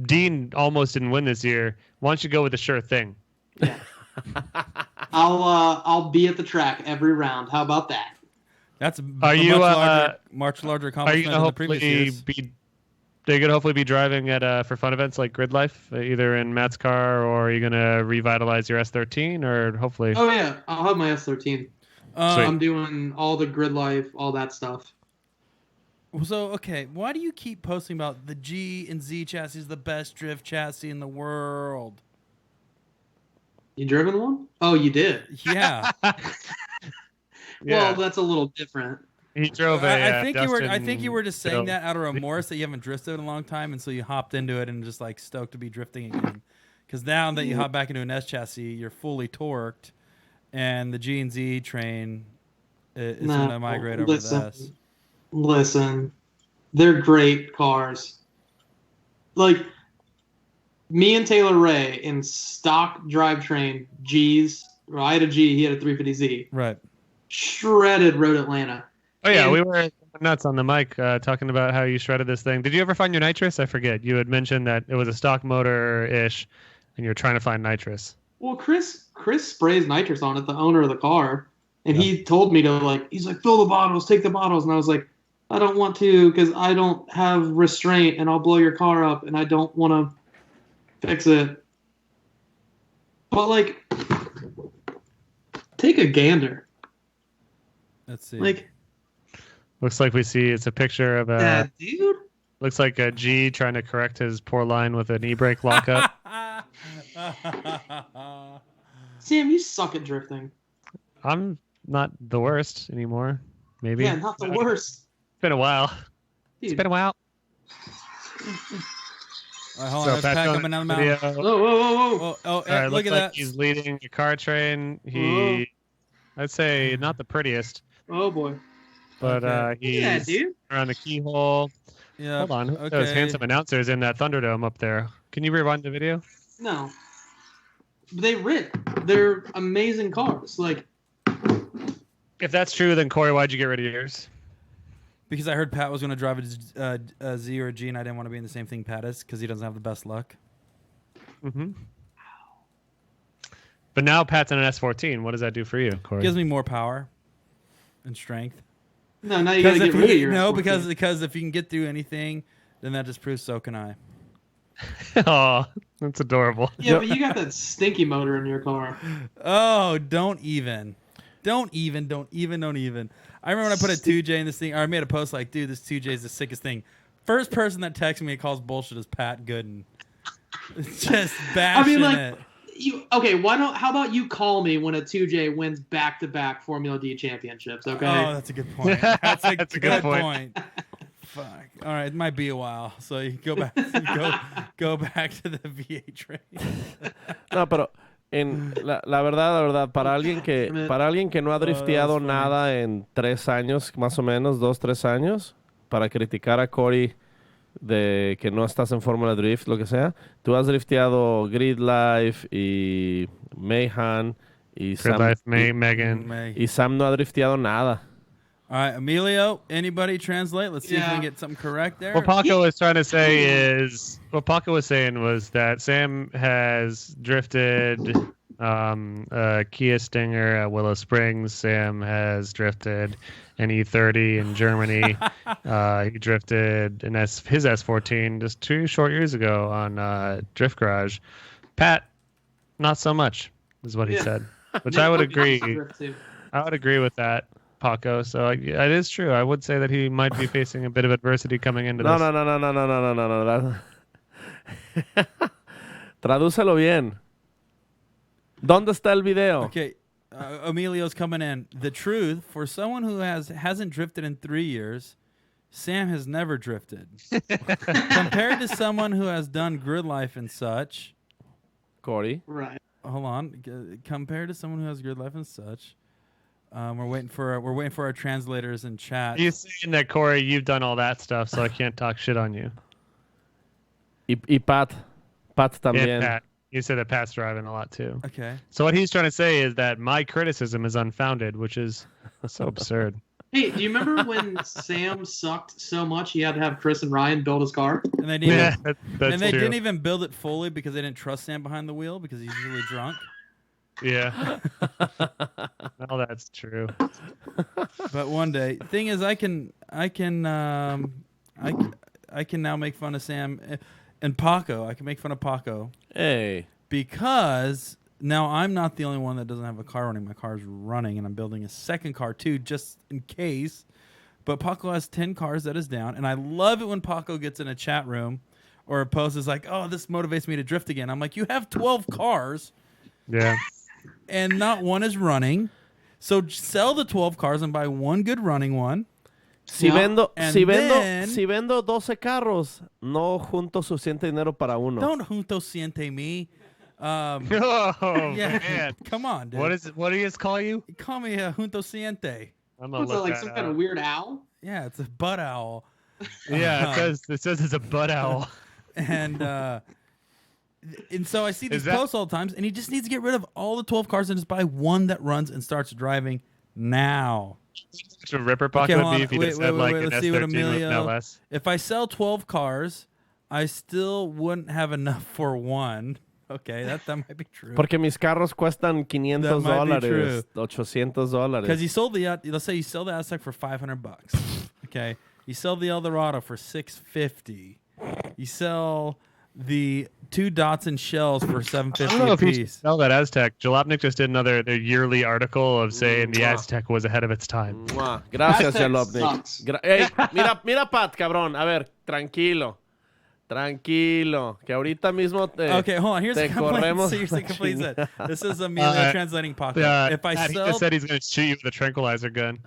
Dean almost didn't win this year. Why don't you go with the sure thing? Yeah. I'll be at the track every round. How about that? That's a Are you, much larger Are you accomplishment gonna than the previous hopefully years. be? They're gonna hopefully be driving at for fun events like Grid Life, either in Matt's car, or are you gonna revitalize your S13, or hopefully? Oh yeah, I'll have my S13. Sweet. I'm doing all the grid life, all that stuff. So, okay, why do you keep posting about the G and Z chassis is the best drift chassis in the world? You driven one? Oh, you did. Yeah. Well, that's a little different. He drove a. I think you were just saying Dustin- that out of remorse that you haven't drifted in a long time, and so you hopped into it and just like stoked to be drifting again. Because now that you hop back into an S chassis, you're fully torqued, and the G and Z train is going to migrate over to the S. Listen, they're great cars. Like, me and Taylor Ray in stock drivetrain G's. Well, I had a G, he had a 350Z. Right. Shredded Road Atlanta. Oh yeah, And- we were nuts on the mic talking about how you shredded this thing. Did you ever find your nitrous? I forget. You had mentioned that it was a stock motor-ish, and you were trying to find nitrous. Well, Chris sprays nitrous on it, the owner of the car, and he told me to he's like, fill the bottles, take the bottles, and I was like, I don't want to because I don't have restraint, and I'll blow your car up, and I don't want to fix it. But take a gander. Let's see. Looks like we see it's a picture of a. Yeah, dude. Looks like a G trying to correct his poor line with an e-brake lockup. Sam, you suck at drifting. I'm not the worst anymore. Maybe. Yeah, not the worst. It's been a while. Dude. It's been a while. All right, hold on. There's Pat showing coming down the video. mountain. Whoa. Oh, All right, look looks at like that. he's leading a car train. I'd say not the prettiest, Oh, boy. but Yeah, he's dude. around the keyhole. Yeah. Hold on. Who are Okay. those handsome announcers in that Thunderdome up there? Can you rewind the video? No. They rip. They're amazing cars. If that's true, then Corey, why'd you get rid of yours? Because I heard Pat was going to drive a Z or a G, and I didn't want to be in the same thing Pat is because he doesn't have the best luck. Mm-hmm. But now Pat's in an S14. What does that do for you, Corey? Gives me more power and strength. No, now you got to get rid of your S14. because if you can get through anything, then that just proves so can I. Oh, that's adorable. Yeah, but you got that stinky motor in your car. Oh, don't even. I remember when I put a 2J in this thing, or I made a post like, dude, this 2J is the sickest thing. First person that texts me and calls bullshit is Pat Goodin. It's just bashing it. How about you call me when a 2J wins back-to-back Formula D championships, okay? Oh, that's a good point. That's a That's a good good point. point. Fuck. All right, it might be a while, so you go back. Go back to the V8 train. No, pero la verdad, para alguien que no ha drifteado funny. nada en 3 años, más o menos, 2, 3 años, para criticar a Corey de que no estás en Fórmula Drift, lo que sea, tú has drifteado Grid Life y Mayhan y Grid Sam, Life, Megan. y Sam no ha drifteado nada. All right, Emilio, anybody translate? Let's see if we Yeah. can get something correct there. What Paco was trying to say is, what Paco was saying was that Sam has drifted a Kia Stinger at Willow Springs. Sam has drifted an E30 in Germany. He drifted his S14 just 2 short years ago on Drift Garage. Pat, not so much, is what he Yeah. said, which I would agree. Drift too. I would agree with that, Paco. So it is true. I would say that he might be facing a bit of adversity coming into No. this. Tradúcelo bien. ¿Dónde está el video? Okay, Emilio's coming in. The truth, for someone who hasn't drifted in 3 years, Sam has never drifted. Compared to someone who has done grid life and such, Corey. Right. hold on. Compared to someone who has grid life and such, we're waiting for our translators in chat. You're saying that, Corey, you've done all that stuff, so I can't talk shit on you. Y Pat también. And Pat. You said that Pat's driving a lot too. Okay. So what he's trying to say is that my criticism is unfounded, which is so absurd. Hey, do you remember when Sam sucked so much he had to have Chris and Ryan build his car? And they didn't. Yeah, Even, that's and they true. didn't even build it fully because they didn't trust Sam behind the wheel because he's usually drunk. Yeah. Well, that's true. But one day, thing is, I can now make fun of Sam and Paco. I can make fun of Paco Hey. because now I'm not the only one that doesn't have a car running. My car's running, and I'm building a second car too, just in case. But Paco has 10 cars that is down, and I love it when Paco gets in a chat room or a post is like, "Oh, this motivates me to drift again." I'm like, "You have 12 cars, Yeah. and not one is running. So sell the 12 cars and buy one good running one." Si Yeah. vendo, And si vendo, then- si vendo 12 carros, no junto suficiente dinero para uno. Don't junto siente me. Oh Yeah, man. come on, dude. What do you just call you? Call me a junto siente. I'm gonna What's that, look like that some up. kind of weird owl? Yeah, it's a butt owl. Yeah, it says it's a butt owl. And so I see these Is that- posts all the times, and he just needs to get rid of all the 12 cars and just buy one that runs and starts driving now. Such a ripper Paco hold would be on. if he Wait, just wait, had wait, like wait. an Let's see what S13 with an Emilio. LS. If I sell 12 cars, I still wouldn't have enough for one. Okay, that might be true. Porque mis carros cuestan $500, That might be true. $800. Because you sold let's say you sell the Aztec for $500. Okay, you sell the Eldorado for $650. You sell the 2 Datsun shells for I don't know $750 a if he should piece. sell that Aztec. Jalopnik just did their yearly article of saying the Aztec was ahead of its time. Mua. Gracias, Aztec Jalopnik. sucks. Hey, mira, Pat, cabrón. A ver, tranquilo. Que ahorita mismo te... Okay, hold on. Here's te a complaint. corremos Seriously, la complaint said. chingada. This is Emilio translating Paco. If I He sell, just said he's going to shoot you with a tranquilizer gun.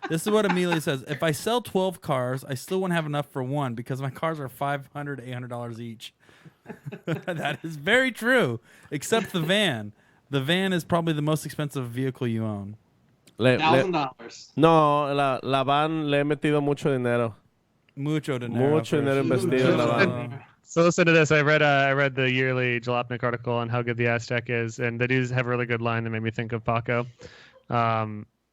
this is what Emilio says. If I sell 12 cars, I still won't have enough for one because my cars are $500, $800 each. That is very true, except the van. The van is probably the most expensive vehicle you own. $1,000. No, la van le he metido mucho dinero. Mucho dinero. Mucho dinero investido en la van. So listen to this. I read the yearly Jalopnik article on how good the Aztec is, and they do have a really good line that made me think of Paco.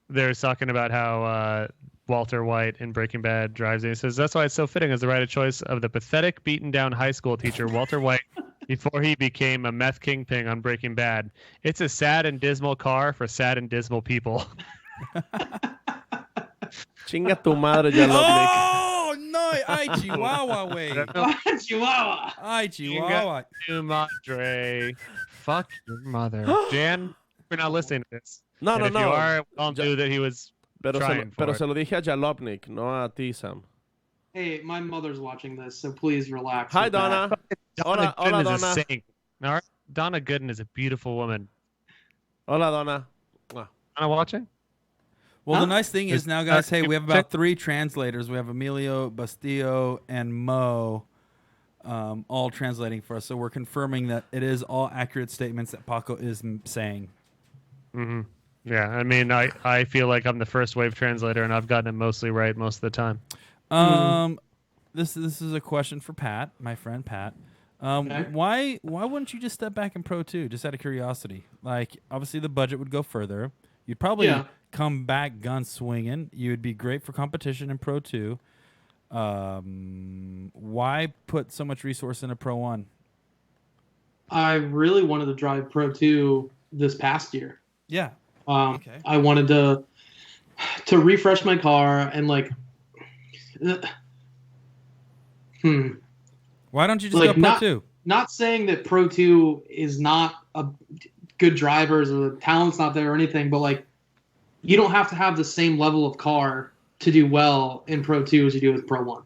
They're talking about how Walter White in Breaking Bad drives it. He says, that's why it's so fitting as the right of choice of the pathetic, beaten-down high school teacher, Walter White, before he became a meth kingpin on Breaking Bad. It's a sad and dismal car for sad and dismal people. Chinga tu madre, Jalopnik. Oh, no. Ay, Chihuahua, way. Chihuahua. Ay, Chihuahua. Tu madre. Fuck your mother. Jan, we're not listening to this. No, And no, if no. you are, I'll do that he was trying for it. se lo dije a Jalopnik, no a ti, Sam. Hey, my mother's watching this, so please relax. Hi, with that. Donna. Donna Hola, Gooden is Donna. a saint. All right? Donna Gooden is a beautiful woman. Hola, Donna. Donna watching? Well, the Huh? nice thing is now, guys, hey, we have about 3 translators. We have Emilio, Bastillo, and Mo all translating for us. So we're confirming that it is all accurate statements that Paco is saying. Mm-hmm. Yeah, I mean, I feel like I'm the first wave translator, and I've gotten it mostly right most of the time. This is a question for Pat, my friend Pat. Okay. Why wouldn't you just step back in Pro 2, just out of curiosity? Like, obviously the budget would go further. You'd probably come back gun swinging. You would be great for competition in Pro 2. Why put so much resource into Pro 1? I really wanted to drive Pro 2 this past year. Yeah. Okay. I wanted to refresh my car and like, Why don't you just Like, go Pro 2? not saying that Pro 2 is not a good drivers or the talent's not there or anything, but like, you don't have to have the same level of car to do well in Pro 2 as you do with Pro 1.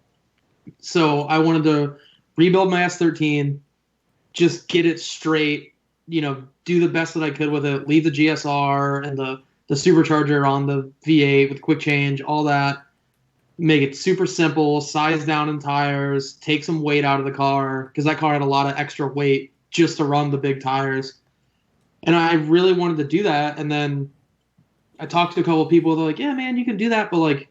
So I wanted to rebuild my S13, just get it straight, do the best that I could with it, leave the GSR and the supercharger on the V8 with quick change, all that. Make it super simple, size down in tires, take some weight out of the car, because that car had a lot of extra weight just to run the big tires. And I really wanted to do that. And then I talked to a couple of people. They're like, yeah, man, you can do that. But like,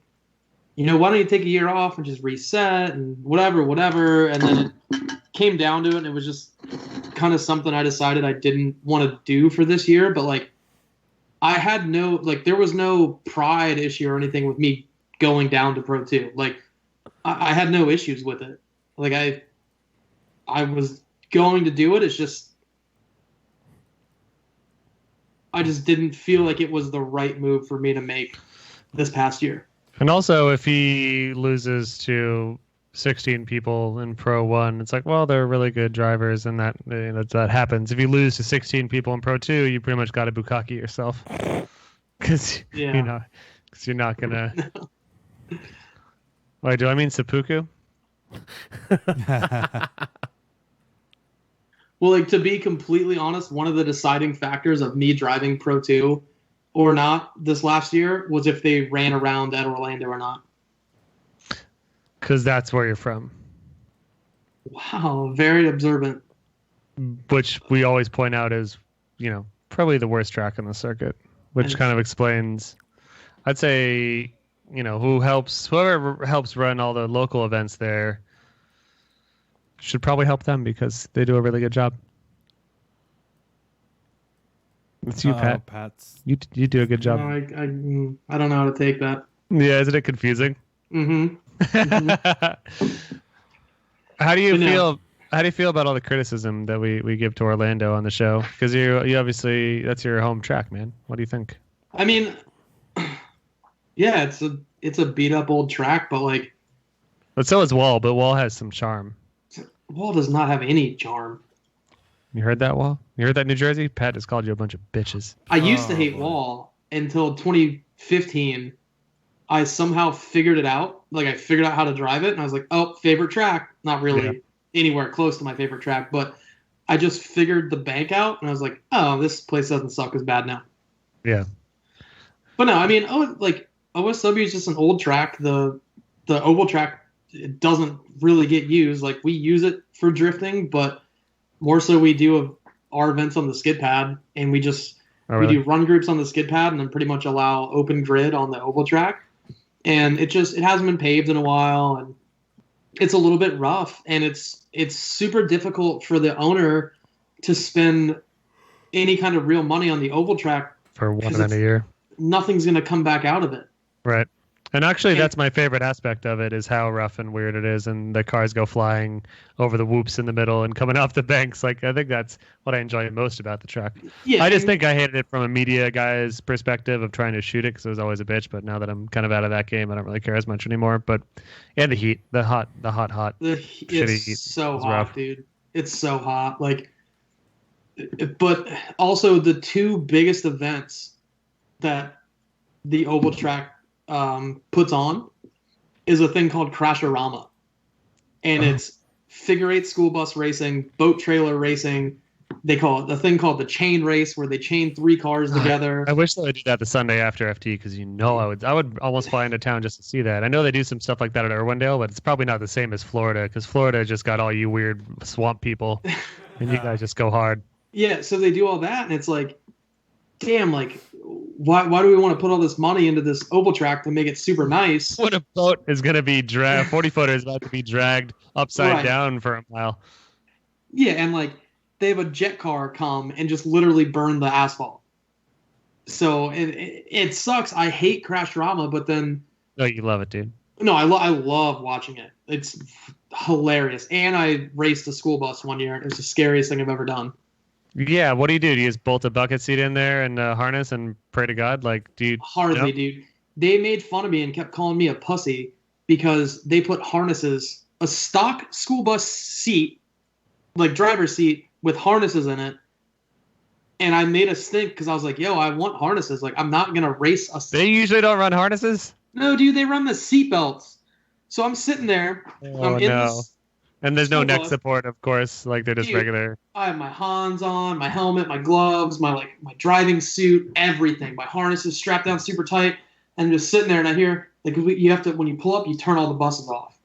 why don't you take a year off and just reset and whatever. And then it came down to it. And it was just kind of something I decided I didn't want to do for this year. But like, I had there was no pride issue or anything with me going down to Pro 2. Like, I had no issues with it. Like, I was going to do it. It's just, I just didn't feel like it was the right move for me to make this past year. And also, if he loses to 16 people in Pro 1, it's like, well, they're really good drivers, and that happens. If you lose to 16 people in Pro 2, you pretty much got to bukkake yourself. Because, you're not going to... Wait, do I mean seppuku? Well, like, to be completely honest, one of the deciding factors of me driving Pro 2 or not this last year was if they ran around at Orlando or not. Because that's where you're from. Wow, very observant. Which we always point out is, probably the worst track on the circuit, which kind of explains, I'd say whoever helps run all the local events there should probably help them because they do a really good job. It's you, Pat. Pat's. You do a good job. No, I don't know how to take that. Yeah, isn't it confusing? Mm-hmm. How do you But no. feel? How do you feel about all the criticism that we give to Orlando on the show? Because you obviously that's your home track, man. What do you think? I mean, yeah, it's a beat up old track, but like But so is Wall. But Wall has some charm. Wall does not have any charm. You heard that, Wall? You heard that, New Jersey? Pat just called you a bunch of bitches. I used to hate boy. Wall until 2015. I somehow figured it out. Like I figured out how to drive it, and I was like, "Oh, favorite track." Not really anywhere close to my favorite track, but I just figured the bank out, and I was like, "Oh, this place doesn't suck as bad now." Yeah. But no, I mean, OSW is just an old track. The oval track, it doesn't really get used. Like we use it for drifting, but more so we do our events on the skid pad, and we do run groups on the skid pad, and then pretty much allow open grid on the oval track. And it hasn't been paved in a while, and it's a little bit rough, and it's super difficult for the owner to spend any kind of real money on the oval track. For one event a year. Nothing's going to come back out of it. Right. And actually, that's my favorite aspect of it is how rough and weird it is, and the cars go flying over the whoops in the middle and coming off the banks. Like I think that's what I enjoy most about the track. Yeah, I just think I hated it from a media guy's perspective of trying to shoot it because it was always a bitch. But now that I'm kind of out of that game, I don't really care as much anymore. But and the heat, the hot, shitty it's heat so is hot, rough. dude. It's so hot. Like, but also the two biggest events that the oval track puts on is a thing called Crasherama, and it's figure eight school bus racing, boat trailer racing. They call it the thing called the chain race, where they chain 3 cars together. I wish they would do that the Sunday after FT because I would almost fly into town just to see that. I know they do some stuff like that at Irwindale, but it's probably not the same as Florida because Florida just got all you weird swamp people, and you guys just go hard. Yeah, so they do all that, and it's like, damn, like, why do we want to put all this money into this oval track to make it super nice? When a boat is going to be dragged, 40-footer is about to be dragged upside Right. down for a mile. Yeah, and like they have a jet car come and just literally burn the asphalt. So it sucks. I hate Crashrama, but then No, you love it, dude. no, I love watching it. It's hilarious. And I raced a school bus one year. It was the scariest thing I've ever done. Yeah, what do? Do you just bolt a bucket seat in there and harness and pray to God? Like, do you Hardly, dude. They made fun of me and kept calling me a pussy because they put harnesses, a stock school bus seat, like driver's seat with harnesses in it. And I made a stink because I was like, yo, I want harnesses. Like, I'm not going to race a They usually don't run harnesses? No, dude, they run the seat belts. So I'm sitting there. Oh, I'm in no. this. And there's no School neck bus. support, of course. Like, they're just Dude. regular. I have my Hans on, my helmet, my gloves, my driving suit, everything. My harness is strapped down super tight. And I'm just sitting there, and I hear, like, you have to, when you pull up, you turn all the buses off.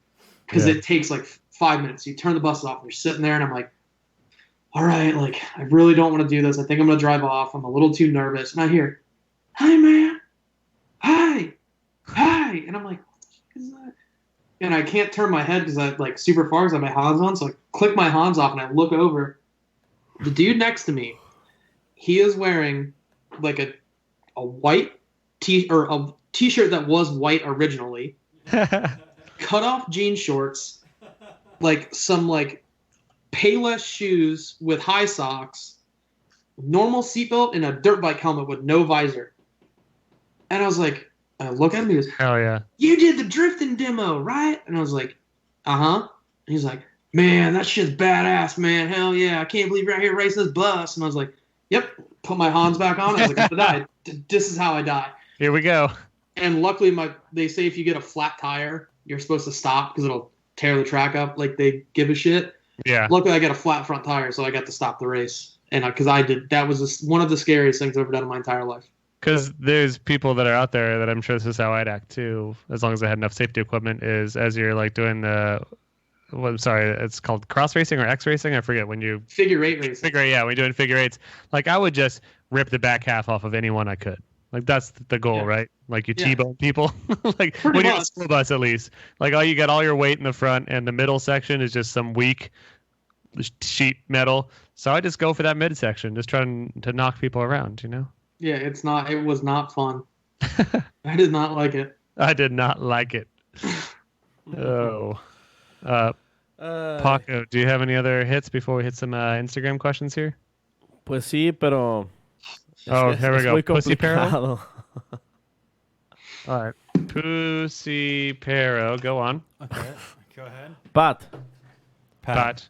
Because Yeah. it takes, like, 5 minutes. You turn the buses off, and you're sitting there, and I'm like, all right, like, I really don't want to do this. I think I'm going to drive off. I'm a little too nervous. And I hear, hi, man. Hi. And I'm like, what the fuck is that? And I can't turn my head because I like super far because I have my Hans on. So I click my Hans off and I look over. The dude next to me, he is wearing like a white a t-shirt that was white originally, cut off jean shorts, like some like Payless shoes with high socks, normal seatbelt, and a dirt bike helmet with no visor. And I was like, I look at him, he goes, Hell yeah. you did the drifting demo, right? And I was like, uh-huh. And he's like, man, that shit's badass, man. Hell yeah. I can't believe you're out here racing this bus. And I was like, yep. Put my Hans back on. I was like, I'm gonna die. This is how I die. Here we go. And luckily, they say if you get a flat tire, you're supposed to stop because it'll tear the track up like they give a shit. Yeah. Luckily, I got a flat front tire, so I got to stop the race. And because that was one of the scariest things I've ever done in my entire life. Because there's people that are out there that I'm sure this is how I'd act too, as long as I had enough safety equipment, is as you're like doing it's called cross racing or X racing. I forget when you Figure eight racing. when you're doing figure eights. Like I would just rip the back half off of anyone I could. Like that's the goal, Yeah. right? Like you Yeah. T-bone people. Like Pretty when you're on a much. school bus, at least. Like you got all your weight in the front, and the middle section is just some weak sheet metal. So I just go for that midsection, just trying to knock people around. Yeah, it was not fun. I did not like it. I did not like it. Oh. Paco, do you have any other hits before we hit some Instagram questions here? Pues sí, pero Here we es go. muy Pussy Perro. complicado. All right. Pussy Perro, go on. Okay, go ahead. Pat, Pat.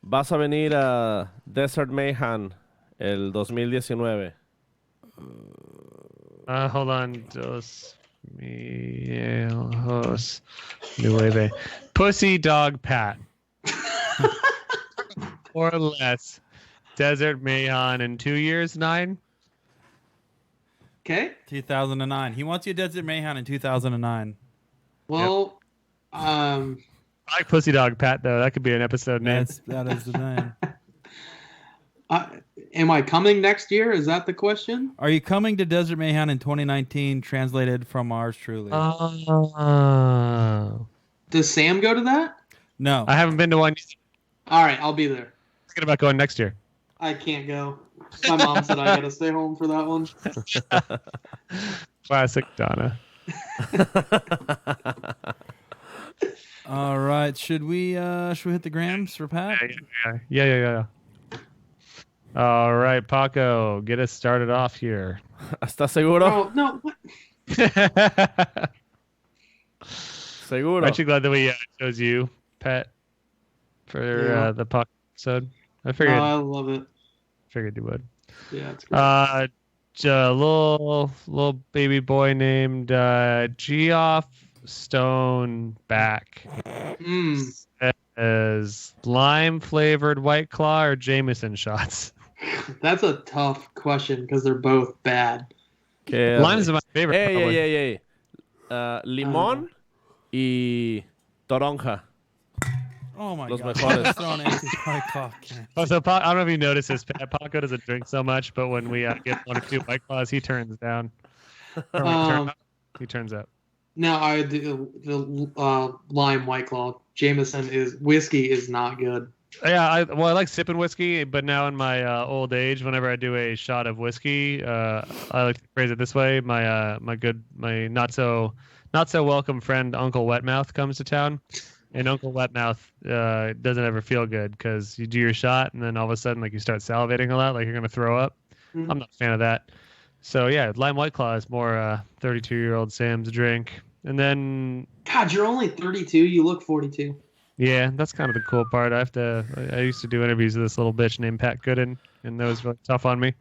vas a venir a Desert Mayhem el 2019. Hold on. 2019. Pussy Dog Pat. Or less. Desert Mayhem in 2 years, 9? Okay. 2009. He wants you at Desert Mayhem in 2009. Well, I like Pussy Dog Pat, though. That could be an episode name. That is the name. am I coming next year? Is that the question? Are you coming to Desert Mayhem in 2019? Translated from ours truly. Oh. Does Sam go to that? No. I haven't been to one. All right, I'll be there. Thinking about going next year. I can't go. My mom said I gotta stay home for that one. Classic Donna. All right. Should we hit the grams for Pat? Yeah. All right, Paco, get us started off here. ¿Estás seguro? Oh no! What? Seguro. Aren't you glad that we chose you, Pat, for the Paco episode? I figured. I love it. Figured you would. Yeah, it's great. A little baby boy named Geoff Stoneback. As lime flavored White Claw or Jameson shots. That's a tough question because they're both bad. Lime is my favorite. Ey. Limón y toronja. Oh my Los God. mejores. Throwing empty White Claw can. Oh, so I don't know if you noticed this. Paco doesn't drink so much, but when we get 1 or 2 White Claws, he turns down. He turns up. Now I do the lime White Claw. Jameson whiskey is not good. Yeah, I like sipping whiskey, but now in my old age, whenever I do a shot of whiskey, I like to phrase it this way: my not so welcome friend Uncle Wetmouth comes to town, and Uncle Wetmouth doesn't ever feel good because you do your shot and then all of a sudden like you start salivating a lot, like you're gonna throw up. Mhm. I'm not a fan of that. So yeah, lime White Claw is more 32-year-old Sam's drink, and then. God, you're only 32. You look 42. Yeah, that's kind of the cool part. I used to do interviews with this little bitch named Pat Goodin, and that was really tough on me.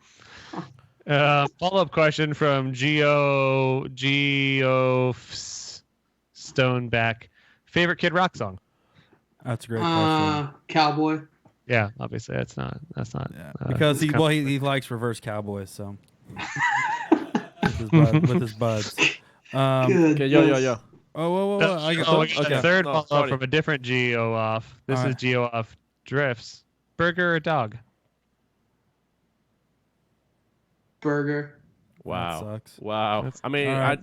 Follow-up question from Geo Stoneback. Favorite Kid Rock song? That's a great question. Cowboy. Yeah, obviously that's not. Yeah, because he likes reverse cowboys, so with his buds. Good. Okay, yo. Oh, whoa. We got a third follow-up sorry. from a different Geo off. This All is right. Geo off Drifts. Burger or dog? Burger. Wow. That sucks. Wow. I mean, All right.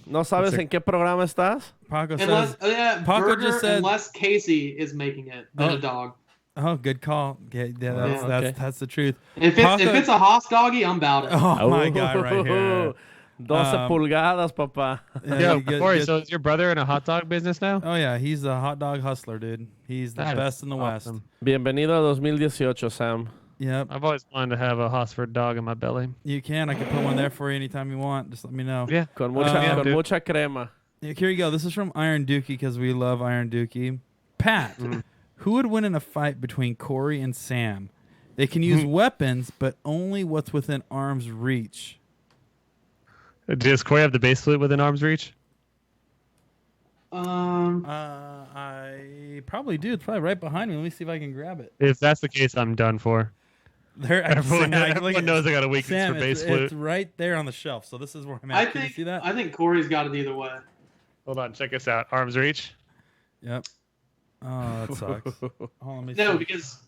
¿no sabes en qué programa estás? Paco Unless, says, Paco burger, just said- unless Casey is making it, then Oh. a dog. "Oh, good call. Yeah, okay. that's the truth." If it's a Haas doggy, I'm about it. Oh my God, right here. 12 pulgadas, papá. Yeah, good- Corey, good- so is your brother in a hot dog business now? Oh yeah, he's a hot dog hustler, dude. He's the That is best in the awesome. West. Bienvenido a 2018, Sam. Yep, I've always wanted to have a Hosford dog in my belly. you can. I can put one there for you anytime you want. Just let me know. Yeah. Con mucha, Yeah, con dude. mucha crema. Here you go. This is from Iron Dookie because we love Iron Dookie. Pat, who would win in a fight between Corey and Sam? They can use weapons, but only what's within arm's reach. Does Corey have the bass flute within arm's reach? I probably do. It's probably right behind me. Let me see if I can grab it. If that's the case, I'm done for. There, Everyone, Sam, everyone knows I got a weakness Sam, for bass it's flute. right there on the shelf. So this is where I'm at. I Can you think see that? I think Corey's got it either way. Hold on, check this out. Arm's reach. Yep. Oh, that sucks. Hold on, let me No, see. because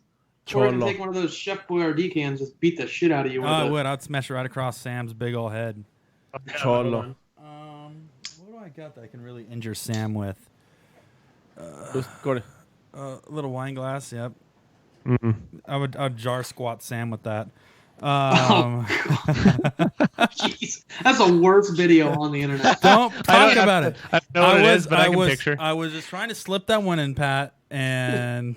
Or I can Cholo. take one of those Chef Boyardee cans, just beat the shit out of you with Oh, I it. would. I'd smash right across Sam's big old head. Cholo. What do I got that I can really injure Sam with? Corey. A little wine glass. Yep. Mm-mm. I'd jar squat Sam with that. Jeez, that's the worst video on the internet. Don't talk about it. I don't know what it is, but I can picture. I was just trying to slip that one in, Pat, and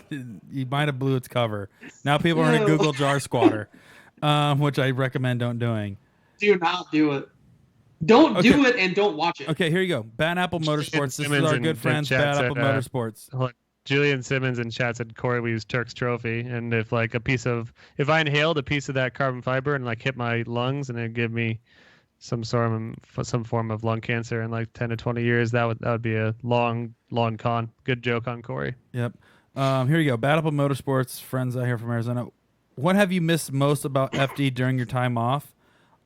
you might have blew its cover. Now people are going to Ew. Google jar squatter, which I recommend don't doing. Do not do it. Don't do Okay. it and don't watch it. Okay, here you go. Bad Apple Motorsports. This is Simmons our and good friends, Chat Bad said, Apple Motorsports. Hold on. Julian Simmons in chat said, Corey, we use Turk's trophy, and if I inhaled a piece of that carbon fiber and like hit my lungs, and it'd give me some form of lung cancer in like 10 to 20 years, that would be a long con. Good joke on Corey. Yep. Here you go. Bad Apple Motorsports, friends out here from Arizona. What have you missed most about FD during your time off?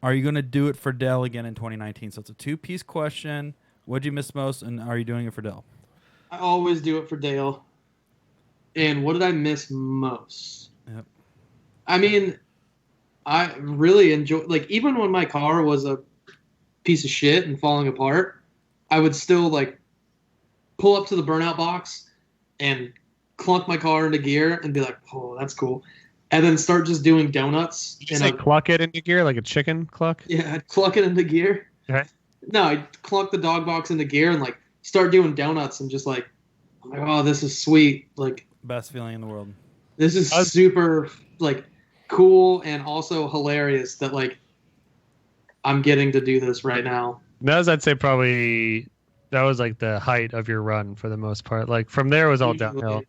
Are you going to do it for Dell again in 2019? So it's a two-piece question. What did you miss most, and are you doing it for Dell? I always do it for Dale. And what did I miss most? Yep. I mean, I really enjoy, like, even when my car was a piece of shit and falling apart, I would still, like, pull up to the burnout box and clunk my car into gear and be like, oh, that's cool. And then start just doing donuts. Did you say cluck it into gear like a chicken cluck? Yeah, I'd cluck it into gear. Okay. No, I'd clunk the dog box into gear and, like, start doing donuts and just, like, I'm like, oh, this is sweet. Like, Best feeling in the world. this is super, like, cool and also hilarious that, like, I'm getting to do this right now. Those, I'd say probably that was like the height of your run for the most part. Like from there it was all downhill.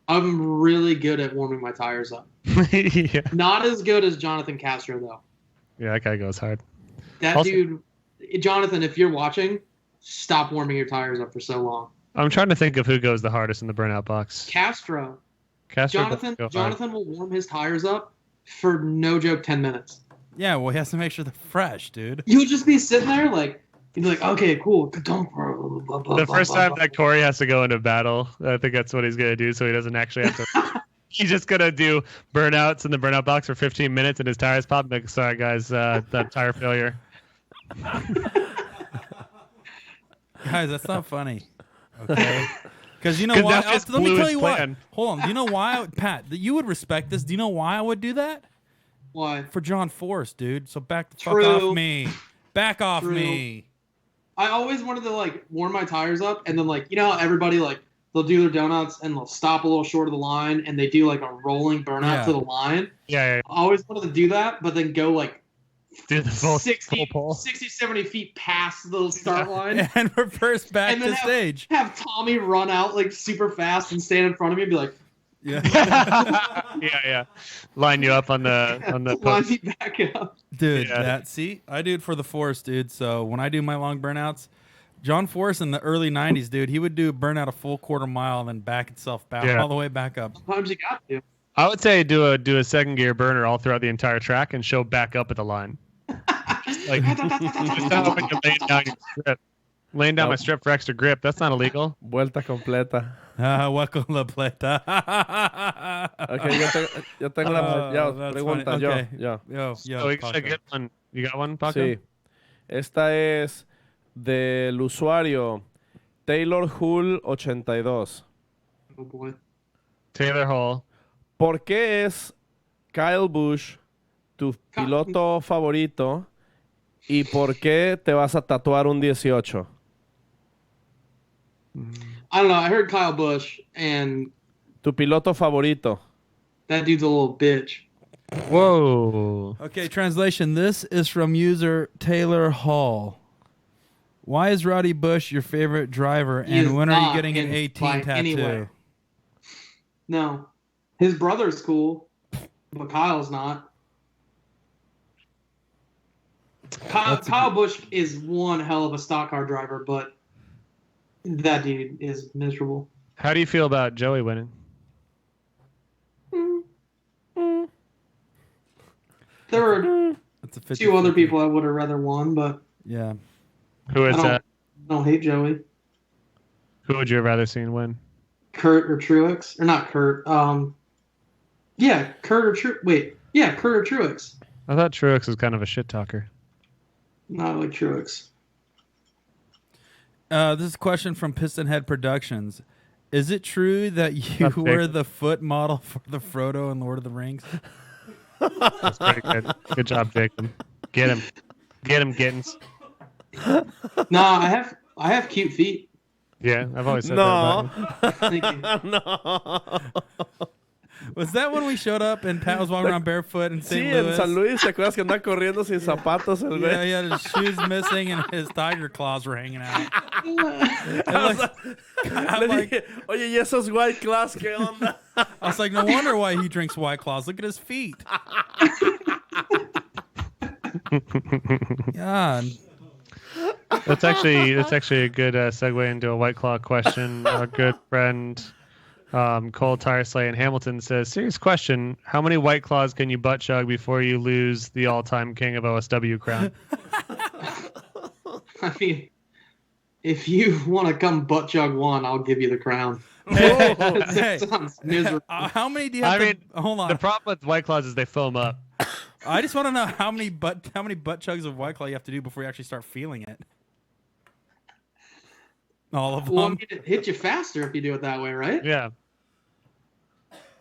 I'm really good at warming my tires up. Yeah. Not as good as Jonathan Castro, though. Yeah, that guy goes hard. That Also- dude, Jonathan, if you're watching, stop warming your tires up for so long. I'm trying to think of who goes the hardest in the burnout box. Castro, Castro Jonathan, does go hard. Jonathan will warm his tires up for no joke 10 minutes. Yeah, well, he has to make sure they're fresh, dude. You'll just be sitting there like, you'd be like, okay, cool. The The first time that Corey has to go into battle, I think that's what he's gonna do, so he doesn't actually have to. He's just gonna do burnouts in the burnout box for 15 minutes, and his tires pop. Like, sorry guys, that tire failure. Guys, that's not funny. Okay. Because you know 'Cause why? that just Let me blew tell his you plan. why. Hold on. Do you know why, Pat? That you would respect this. Do you know why I would do that? Why? For John Forrest, dude. So back the fuck True. off me. Back off True. me. I always wanted to like warm my tires up, and then like, you know how everybody like they'll do their donuts and they'll stop a little short of the line and they do like a rolling burnout Yeah. to the line. Yeah. I always wanted to do that, but then go like Do the full 60, pole. 60, 70 feet past the start line. And reverse back And then to stage. Have Tommy run out like super fast and stand in front of me and be like, Yeah. Yeah. Line you up on the line post. me back up. Dude, Yeah. see, I do it for the Forest, dude. So when I do my long burnouts, John Forrest in the early 90s, dude, he would do burnout a full quarter mile and then back itself back Yeah. all the way back up. Sometimes you got to. I would say do a second gear burner all throughout the entire track and show back up at the line. Like just sound like you're laying down your strip. Laying down my strip for extra grip. That's not illegal. Vuelta completa. Welcome La Plata. Okay, yo tengo la that's pregunta. funny. Yo, Okay. yo. Yo, So we got Paco. a good one. You got one, Paco? Sí. Esta es del usuario Taylor Hull 82. Oh boy. Taylor Hall. ¿Por qué es Kyle Busch tu piloto favorito y por qué te vas a tatuar un 18? I don't know. I heard Kyle Busch, and Tu piloto favorito. that dude's a little bitch. Whoa. Okay, translation. This is from user Taylor Hall. Why is Roddy Bush your favorite driver, He is and when are you not getting an in 18 by tattoo? any way. No. His brother's cool, but Kyle's not. Kyle Busch is one hell of a stock car driver, but that dude is miserable. How do you feel about Joey winning? There were That's a 2 other 50-50. people I would have rather won, but Yeah. Who is I don't- that? I don't hate Joey. Who would you have rather seen win? Kurt or Truex. Or not Kurt. Yeah, Kurt or Kurt or Truex. I thought Truex was kind of a shit talker. Not like Truex. This is a question from Pistonhead Productions. Is it true that you were the foot model for the Frodo in Lord of the Rings? That's pretty good. Good job, Jacob. Get him, Gittins. Nah, I have cute feet. Yeah, I've always said No. that. Thank you. No. Was that when we showed up and Pat was walking around barefoot in St. Sí, Louis? en San Luis, ¿te acuerdas que andaba corriendo sin zapatos el Yeah, güey? he had his shoes missing and his tiger claws were hanging out. Le dije, oye, ¿y esos White Claws qué onda? I was like, no wonder why he drinks White Claws. Look at his feet. God. That's actually a good segue into a White Claw question. Our good friend Cole Tire Slay in Hamilton says, serious question, how many White Claws can you butt chug before you lose the all-time king of OSW crown? I mean, if you want to come butt chug one, I'll give you the crown. Hey, That sounds miserable. how many do you have hold on. The problem with White Claws is they foam up. I just want to know how many butt chugs of White Claw you have to do before you actually start feeling it. All of them. Well, I mean, it hits you faster if you do it that way, right? Yeah.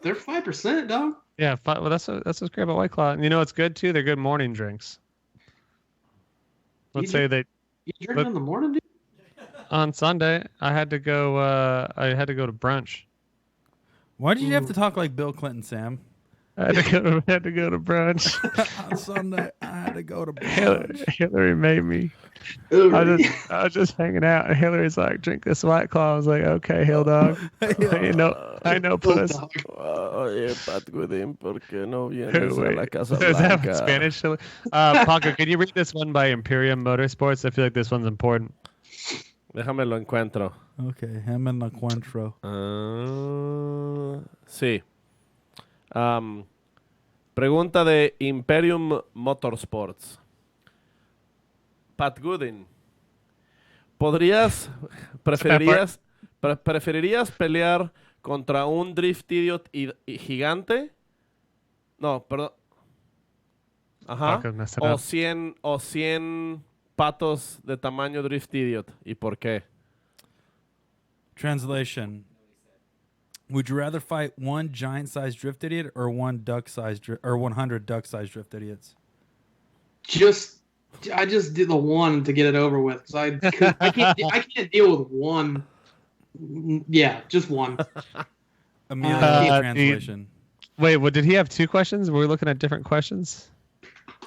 They're 5%, dog. Yeah, well, that's what's great about White Claw. And you know what's good, too? They're good morning drinks. Let's say that You drink it in the morning, dude? on Sunday, I had to go to brunch. Why did you have to talk like Bill Clinton, Sam? I had to go to brunch. On Sunday, I had to go to brunch. Hillary made me. Hillary. I was just hanging out, and Hillary's like, "Drink this White Claw." I was like, "Okay, Hill dog." I know, puss. Dog. Oye, Pat Goodin, ¿por qué no vienes a la Wait, Casa is that Blanca? Spanish? Paco, can you read this one by Imperium Motorsports? I feel like this one's important. Déjame lo encuentro. Okay, him and encuentro. Sí. Pregunta de Imperium Motorsports. Pat Goodin, ¿preferirías pelear contra un Drift Idiot y gigante? No, perdón. Ajá. Paco messed it O up. 100 patos de tamaño Drift Idiot. ¿Y por qué? Translation. Would you rather fight one giant-sized drift idiot or 100 duck-sized drift idiots? I just did the one to get it over with because I can't deal with one. Yeah, just one. Amelia translation. Wait, what did he have two questions? Were we looking at different questions?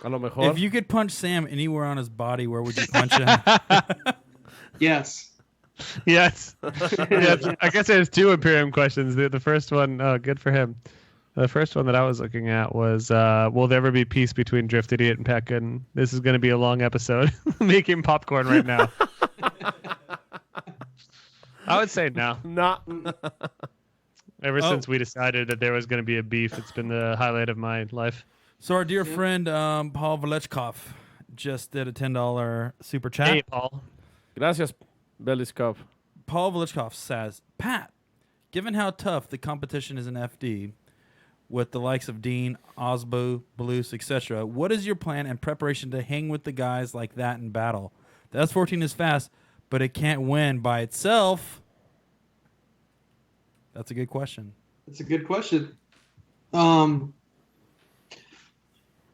A lo mejor. If you could punch Sam anywhere on his body, where would you punch him? Yes. Yes. Yes. I guess there's two Imperium questions. The first one, good for him. The first one that I was looking at was, will there ever be peace between Drift Idiot and Pat Goodin? This is going to be a long episode. Making popcorn right now. I would say no. No. Ever since we decided that there was going to be a beef, it's been the highlight of my life. So our dear friend Paul Velechkov just did a $10 super chat. Hey, Paul. Gracias, Beliskov. Paul Velechkov says, Pat, given how tough the competition is in FD, with the likes of Dean, Osbo, Blues, etc., what is your plan and preparation to hang with the guys like that in battle? The S14 is fast, but it can't win by itself. That's a good question. That's a good question. I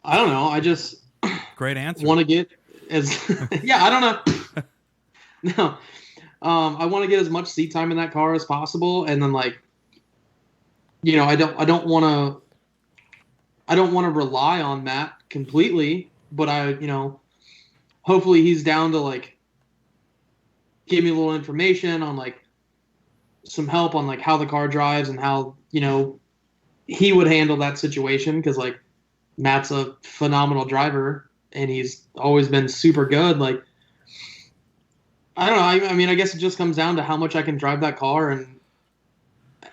don't know. I just Great answer. want to get as yeah. I don't know. No, I want to get as much seat time in that car as possible, and then I don't want to rely on Matt completely, but hopefully he's down to give me a little information on some help on how the car drives and how he would handle that situation, because Matt's a phenomenal driver and he's always been super good. I don't know. I mean, I guess it just comes down to how much I can drive that car and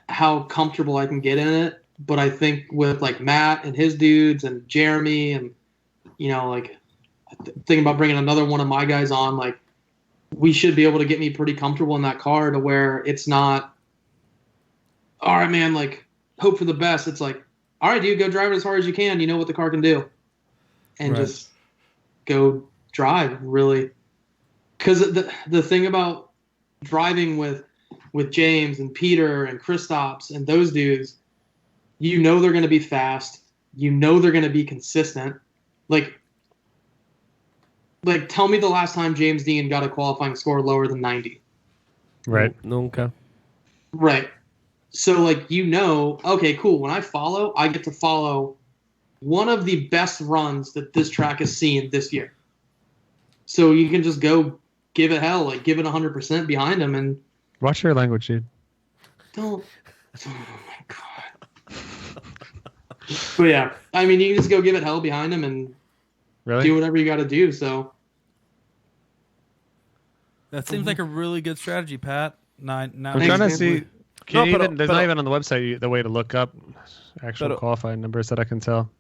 how comfortable I can get in it. But I think with Matt and his dudes and Jeremy and thinking about bringing another one of my guys on, we should be able to get me pretty comfortable in that car to where it's not, all right, man, hope for the best. It's all right, dude, go drive it as hard as you can. You know what the car can do. And Right. just go drive, really. Because the thing about driving with James and Peter and Kristaps and those dudes, you know they're going to be fast. You know they're going to be consistent. Like, tell me the last time James Dean got a qualifying score lower than 90. Right. Nunca. Right. So, okay, cool. When I follow, I get to follow one of the best runs that this track has seen this year. So you can just go give it hell, give it 100% behind him, and Watch your language, dude. don't. Oh my god. But yeah, I mean, you can just go give it hell behind him and Really? do whatever you got to do. So That seems like a really good strategy, Pat. I'm Thanks, trying to man. see. No, There's not even on the website the way to look up actual Pero- qualifying numbers that I can tell.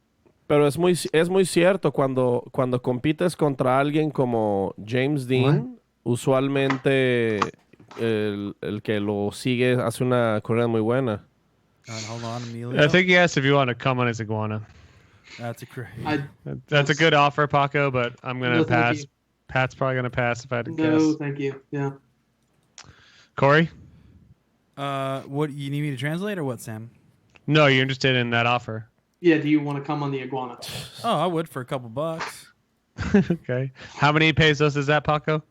Pero es muy cierto cuando compites contra alguien como James Dean, usualmente el que lo sigue hace una carrera muy buena. Hold on, Emilio. I think he asked if you want to come on his iguana. That's a great. That's a good offer, Paco, but I'm going to No, thank pass. you. Pat's probably going to pass if I had to no, guess. thank you. Yeah. Corey? What you need me to translate or what, Sam? No, you're interested in that offer. Yeah. Do you want to come on the iguana? Oh, I would for a couple bucks. Okay. How many pesos is that, Paco?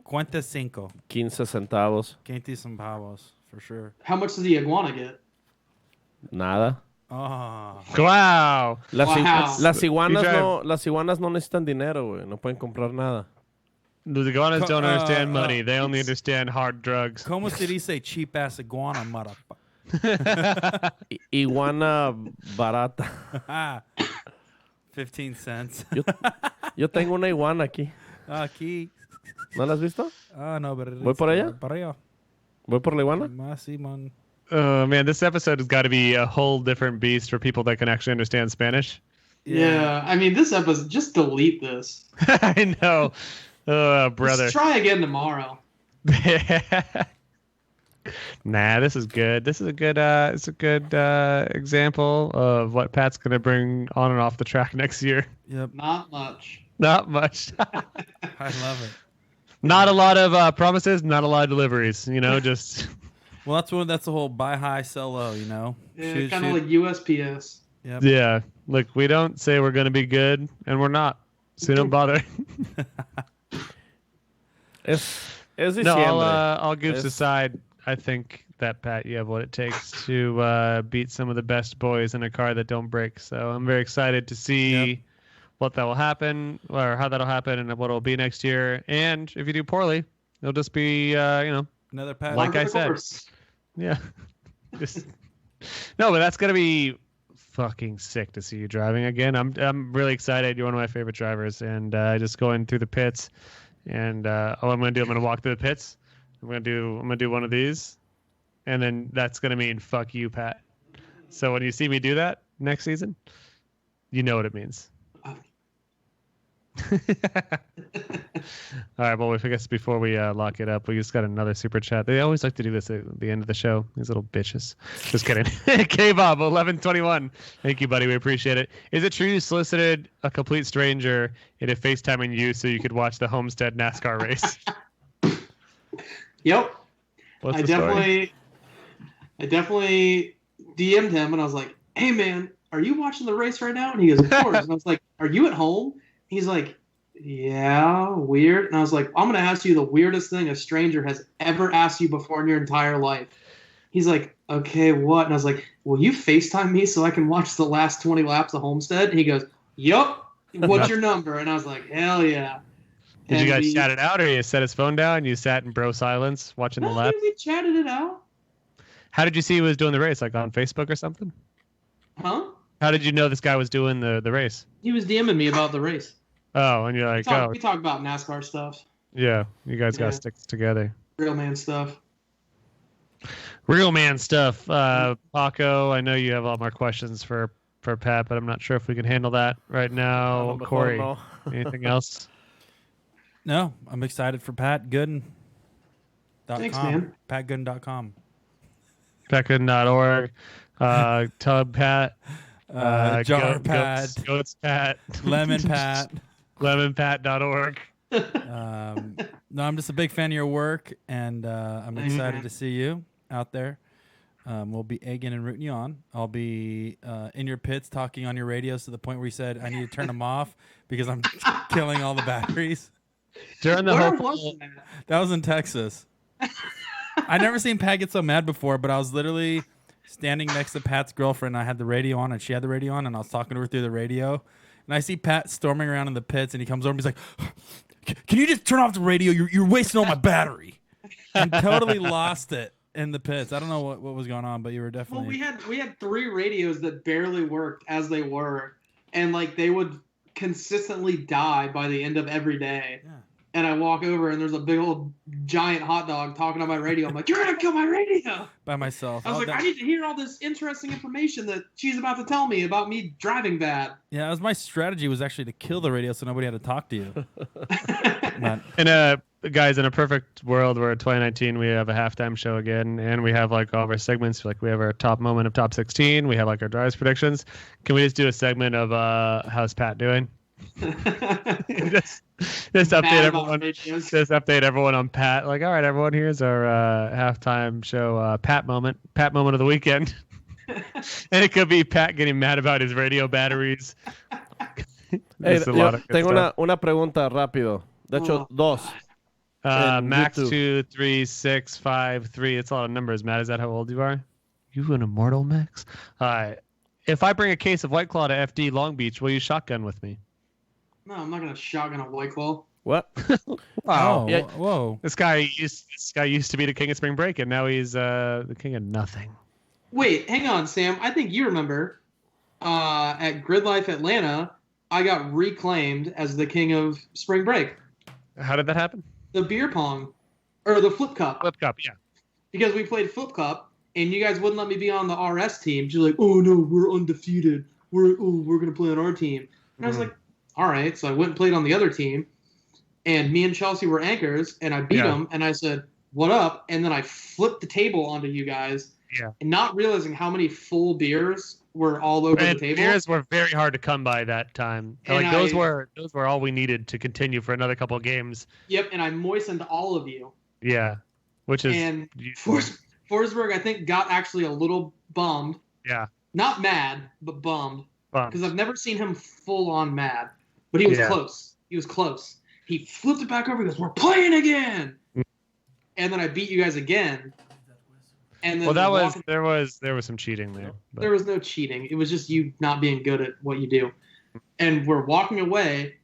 Cuenta cinco. 15 centavos. 15 centavos for sure. How much does the iguana get? Nada. Oh, Wow. Wow. Las iguanas You drive- las iguanas no necesitan dinero, güey. No pueden comprar nada. The iguanas don't understand uh, money. They only understand hard drugs. como se dice cheap ass iguana, motherfucker? Iguana barata. 15 cents. Yo tengo una iguana aquí. Aquí. ¿No la has visto? No, pero ¿Voy por allá? Para allá. ¿Voy por la iguana? Más, Simón. Oh, man, this episode has got to be a whole different beast for people that can actually understand Spanish. Yeah. I mean, this episode, just delete this. I know. Oh, brother. Let's try again tomorrow. Nah, this is good. This is a good example of what Pat's gonna bring on and off the track next year. Yep. Not much. Not much. I love it. Not a lot of promises. Not a lot of deliveries. You know, just Well, that's the whole buy high, sell low, you know? Yeah, kind of like USPS. Yep. yeah. Look, we don't say we're gonna be good, and we're not. So don't bother. Es No, diciembre. all goofs Es- aside, I think that, Pat, you have what it takes to beat some of the best boys in a car that don't break. So I'm very excited to see what that will happen, or how that'll happen, and what it'll be next year. And if you do poorly, it'll just be, Another pass. Like Par I for the said. course. yeah. Just no, but that's gonna be fucking sick to see you driving again. I'm really excited. You're one of my favorite drivers, and just going through the pits. And all I'm gonna do, I'm gonna walk through the pits. I'm gonna do one of these, and then that's gonna mean fuck you, Pat. So when you see me do that next season, you know what it means. All right, well, I guess before we lock it up, we just got another super chat. They always like to do this at the end of the show. These little bitches. Just kidding. K-Bob 1121. Thank you, buddy. We appreciate it. Is it true you solicited a complete stranger into FaceTiming you so you could watch the Homestead NASCAR race? Yep. What's I the story? definitely DM'd him and I was like, "Hey man, are you watching the race right now?" And he goes, "Of course." And I was like, "Are you at home?" He's like, "Yeah, weird." And I was like, "I'm gonna ask you the weirdest thing a stranger has ever asked you before in your entire life." He's like, "Okay, what?" And I was like, "Will you FaceTime me so I can watch the last 20 laps of Homestead?" And he goes, "Yup. What's your number?" And I was like, "Hell yeah." Did you And guys shout it out, or you set his phone down and you sat in bro silence watching the No, laps? we chatted it out. How did you see he was doing the race? Like on Facebook or something? Huh? How did you know this guy was doing the race? He was DMing me about the race. Oh, and you're like, We talk about NASCAR stuff, yeah, you guys got to Yeah. stick together. real man stuff. Real man stuff. Paco, I know you have a lot more questions for Pat, but I'm not sure if we can handle that right now. A lo mejor Corey, no. anything else? No, I'm excited for Pat Goodin. Thanks, man. PatGoodin.com. PatGoodin.org. Tub Pat, Jar Pat, Goats Pat, Lemon Pat. lemonpat.org. No, I'm just a big fan of your work, and I'm Thanks, excited man. to see you out there. We'll be egging and rooting you on. I'll be in your pits talking on your radios to the point where you said I need to turn them off because I'm killing all the batteries. During the Where whole was that? That was in Texas. I never seen Pat get so mad before, but I was literally standing next to Pat's girlfriend. And I had the radio on, and she had the radio on, and I was talking to her through the radio. And I see Pat storming around in the pits, and he comes over and he's like, "Can you just turn off the radio? You're wasting all my battery." And totally lost it in the pits. I don't know what was going on, but you were definitely. Well, we had 3 radios that barely worked as they were, and like they would consistently die by the end of every day. Yeah. And I walk over and there's a big old giant hot dog talking on my radio. I'm like, "You're gonna kill my radio!" By myself. I was like, "I need to hear all this interesting information that she's about to tell me about me driving bad." Yeah, that was my strategy, was actually to kill the radio so nobody had to talk to you. But, Guys, in a perfect world where 2019 we have a halftime show again, and we have like all of our segments, like we have our top moment of top 16, we have like our drives predictions. Can we just do a segment of how's Pat doing? just update Mad about everyone. radios. Just update everyone on Pat. Like, all right, everyone, here's our halftime show Pat moment of the weekend. And it could be Pat getting mad about his radio batteries. Hey, There's a lot of good tengo stuff. una pregunta rápido. De hecho, dos. in Max YouTube. 23653. It's a lot of numbers. Matt, is that how old you are? You an immortal, Max? If I bring a case of White Claw to FD Long Beach, will you shotgun with me? No, I'm not gonna shotgun a White Claw. What? oh, Yeah. whoa. This guy used to be the king of spring break, and now he's the king of nothing. Wait, hang on, Sam. I think you remember at Grid Life Atlanta, I got reclaimed as the king of spring break. How did that happen? The beer pong, or the flip cup, Flip cup, yeah. because we played flip cup, and you guys wouldn't let me be on the RS team. You're like, "Oh no, we're undefeated. We're gonna play on our team." And I was like, "All right." So I went and played on the other team, and me and Chelsea were anchors, and I beat them, and I said, "What up?" And then I flipped the table onto you guys, and not realizing how many full beers were all over the table. Beers were very hard to come by that time. And Like those were all we needed to continue for another couple of games. Yep, and I moistened all of you. Yeah, which is And useful. Forsberg, I think, got actually a little bummed. Yeah. Not mad, but bummed. Bummed. Because I've never seen him full on mad. But he was close. He was close. He flipped it back over and goes, "We're playing again!" And then I beat you guys again. And then there was some cheating there. But. there was no cheating. It was just you not being good at what you do. And we're walking away.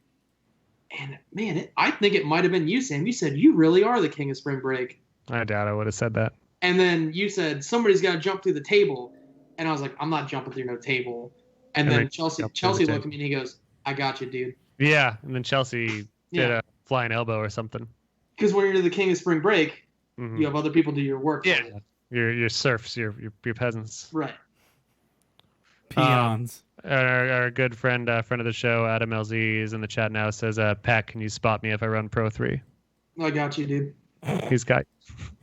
And man, I think it might have been you, Sam. You said you really are the king of spring break. I doubt I would have said that. And then you said somebody's got to jump through the table, and I was like, "I'm not jumping through no table." And then Chelsea looked at me and he goes, "I got you, dude." Yeah, and then Chelsea did a flying elbow or something. Because when you're the king of spring break, you have other people do your work. Yeah, for you. your serfs, your peasants. Right. Peons. Our good friend of the show, Adam LZ, is in the chat now. Says, "Pat, can you spot me if I run Pro 3?" I got you, dude. He's got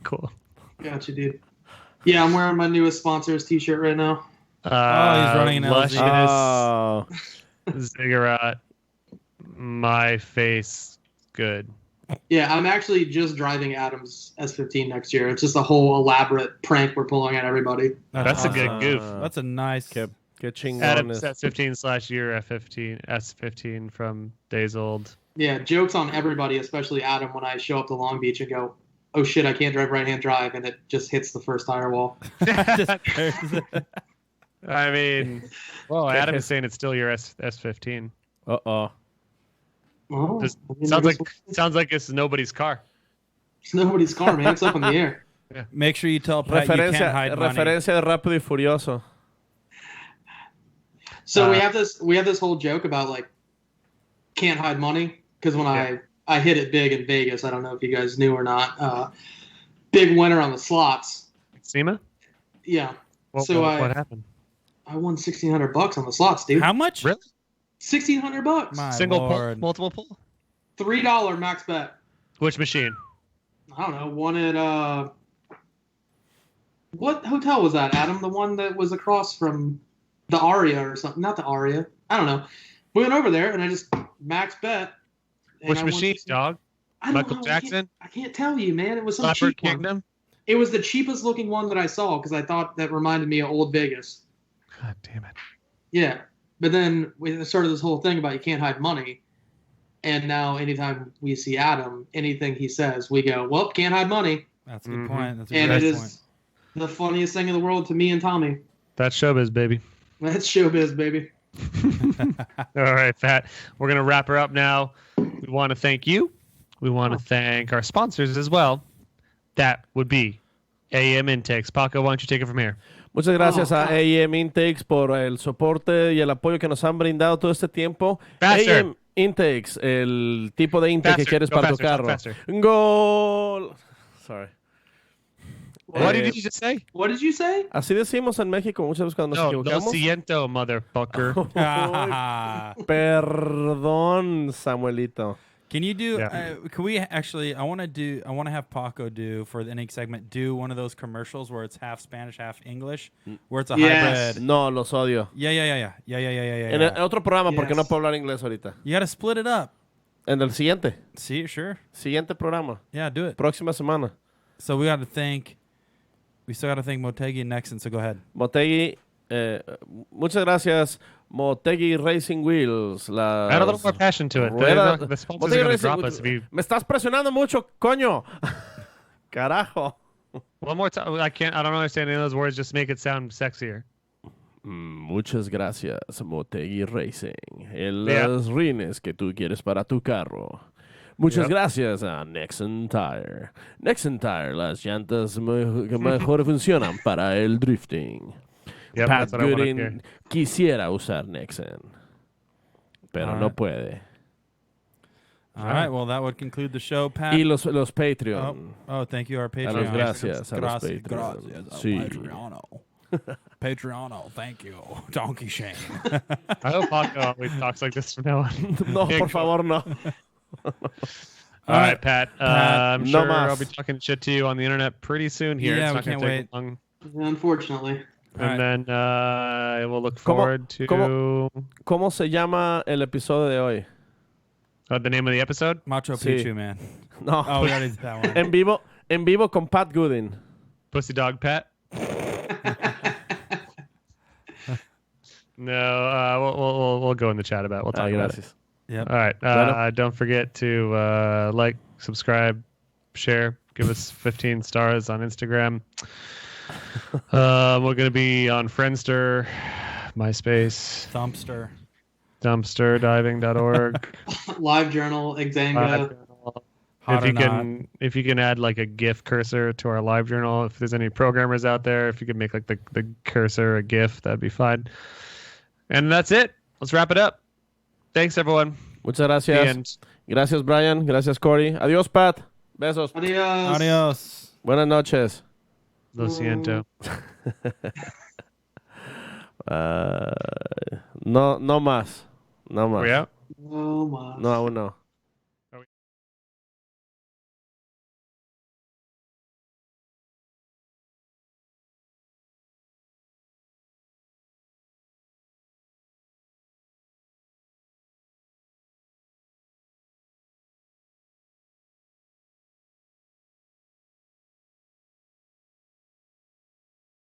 cool. Got you, dude. Yeah, I'm wearing my newest sponsors T-shirt right now. He's running an LZ. Luscious Oh. Ziggurat. My face. Good. Yeah, I'm actually just driving Adam's S15 next year. It's just a whole elaborate prank we're pulling at everybody. That's a good goof. That's a nice. Que Adam's chingones. S15/year S15 from days old. Yeah, jokes on everybody, especially Adam, when I show up to Long Beach and go, "Oh shit, I can't drive right-hand drive," and it just hits the first tire wall. I mean, well, Adam is saying it's still your S15. Uh-oh. Well, Just I mean, sounds like it's nobody's car. it's nobody's car, man. It's up in the air. Make sure you tell Pat you can't hide money. Referencia de Rápido y Furioso. So we have this whole joke about like can't hide money because when I hit it big in Vegas, I don't know if you guys knew or not. Big winner on the slots. SEMA? Yeah. What happened? I won $1,600 on the slots, dude. How much? Really? $1,600. My Single Lord. pull? Multiple pull? $3 max bet. Which machine? I don't know. Won it What hotel was that, Adam? The one that was across from the Aria or something? Not the Aria. I don't know. We went over there and I just max bet. and Which I won machine, some- dog? I don't Michael know. Jackson? I can't tell you, man. It was some Leopard cheap one. Kingdom? It was the cheapest looking one that I saw because I thought that reminded me of old Vegas. God damn it. Yeah. But then we started this whole thing about you can't hide money. And now anytime we see Adam, anything he says, we go, well, can't hide money. That's a good Mhm. point. That's a And great it point. is the funniest thing in the world to me and Tommy. That's showbiz, baby. That's showbiz, baby. All right, Pat. We're going to wrap her up now. We want to thank you. We want to thank our sponsors as well. That would be AM Intakes. Paco, why don't you take it from here? Muchas gracias a God. AM Intakes por el soporte y el apoyo que nos han brindado todo este tiempo. Faster. AM Intakes, el tipo de intake que Faster. quieres Go para faster. tu Talk carro. faster. Gol. Sorry. What Eh, did you just say? What did you say? Así decimos en México muchas veces cuando nos No, lo equivocamos. siento, motherfucker. Perdón, Samuelito. Can you do? Yeah. Can we actually? I want to have Paco do for the ending segment. Do one of those commercials where it's half Spanish, half English, where it's a Yes. hybrid. No, los odio. Yeah. En el otro programa, porque Yes. no puedo hablar inglés ahorita. You got to split it up. En el siguiente. See, sure. Siguiente programa. Yeah, do it. Próxima semana. So we got to thank. We still got to thank Motegi and Nexon. So go ahead. Motegi, muchas gracias. Motegi Racing Wheels. Las Add a little more passion to it. The sponsors Motegi are going to Racing- drop us if you... Me estás presionando mucho, coño. Carajo. One more time. I don't understand any of those words. Just make it sound sexier. Muchas gracias, Motegi Racing. En Yeah. los rines que tú quieres para tu carro. Muchas Yep. gracias a Nexon Tire. Nexon Tire, las llantas que mejor funcionan para el drifting. Yep, Pat that's what I want to hear. Goodin quisiera usar Nexon, pero All no right. puede. All right. Well, that would conclude the show, Pat. Y los Patreon. Oh, thank you, our A Patreon. los gracias, a los Gracias, Patreon. gracias, Sí. Patreon. Patreon, thank you, Donkey Shane. I hope Paco always talks like this from now on. No, por favor, no. All right, Pat. I'm no sure mas. I'll be talking shit to you on the internet pretty soon here. Yeah, it's we not can't gonna wait. take long. Unfortunately. And then we'll look forward to ¿Cómo se llama el episodio de hoy? the name of the episode. Macho Sí. Picchu, man. No, Oh, we already did that one. en vivo con Pat Goodin. Pussy Dog Pat. No, we'll go in the chat about it. We'll talk about it. Gracias. Yep. All right. Bueno. Don't forget to like, subscribe, share, give us 15 stars on Instagram. We're going to be on Friendster, MySpace, Thumpster. dumpsterdiving.org. Live Journal, Exanga. Hot or not. If you can add like a GIF cursor to our live journal, if there's any programmers out there, if you could make like the cursor a GIF, that'd be fine. And that's it. Let's wrap it up. Thanks, everyone. Muchas gracias. And Gracias, Brian. Gracias, Corey. Adiós, Pat. Besos. Adios. Adios. Buenas noches. lo siento. No más. No más. We out? Oh my. No, aún no.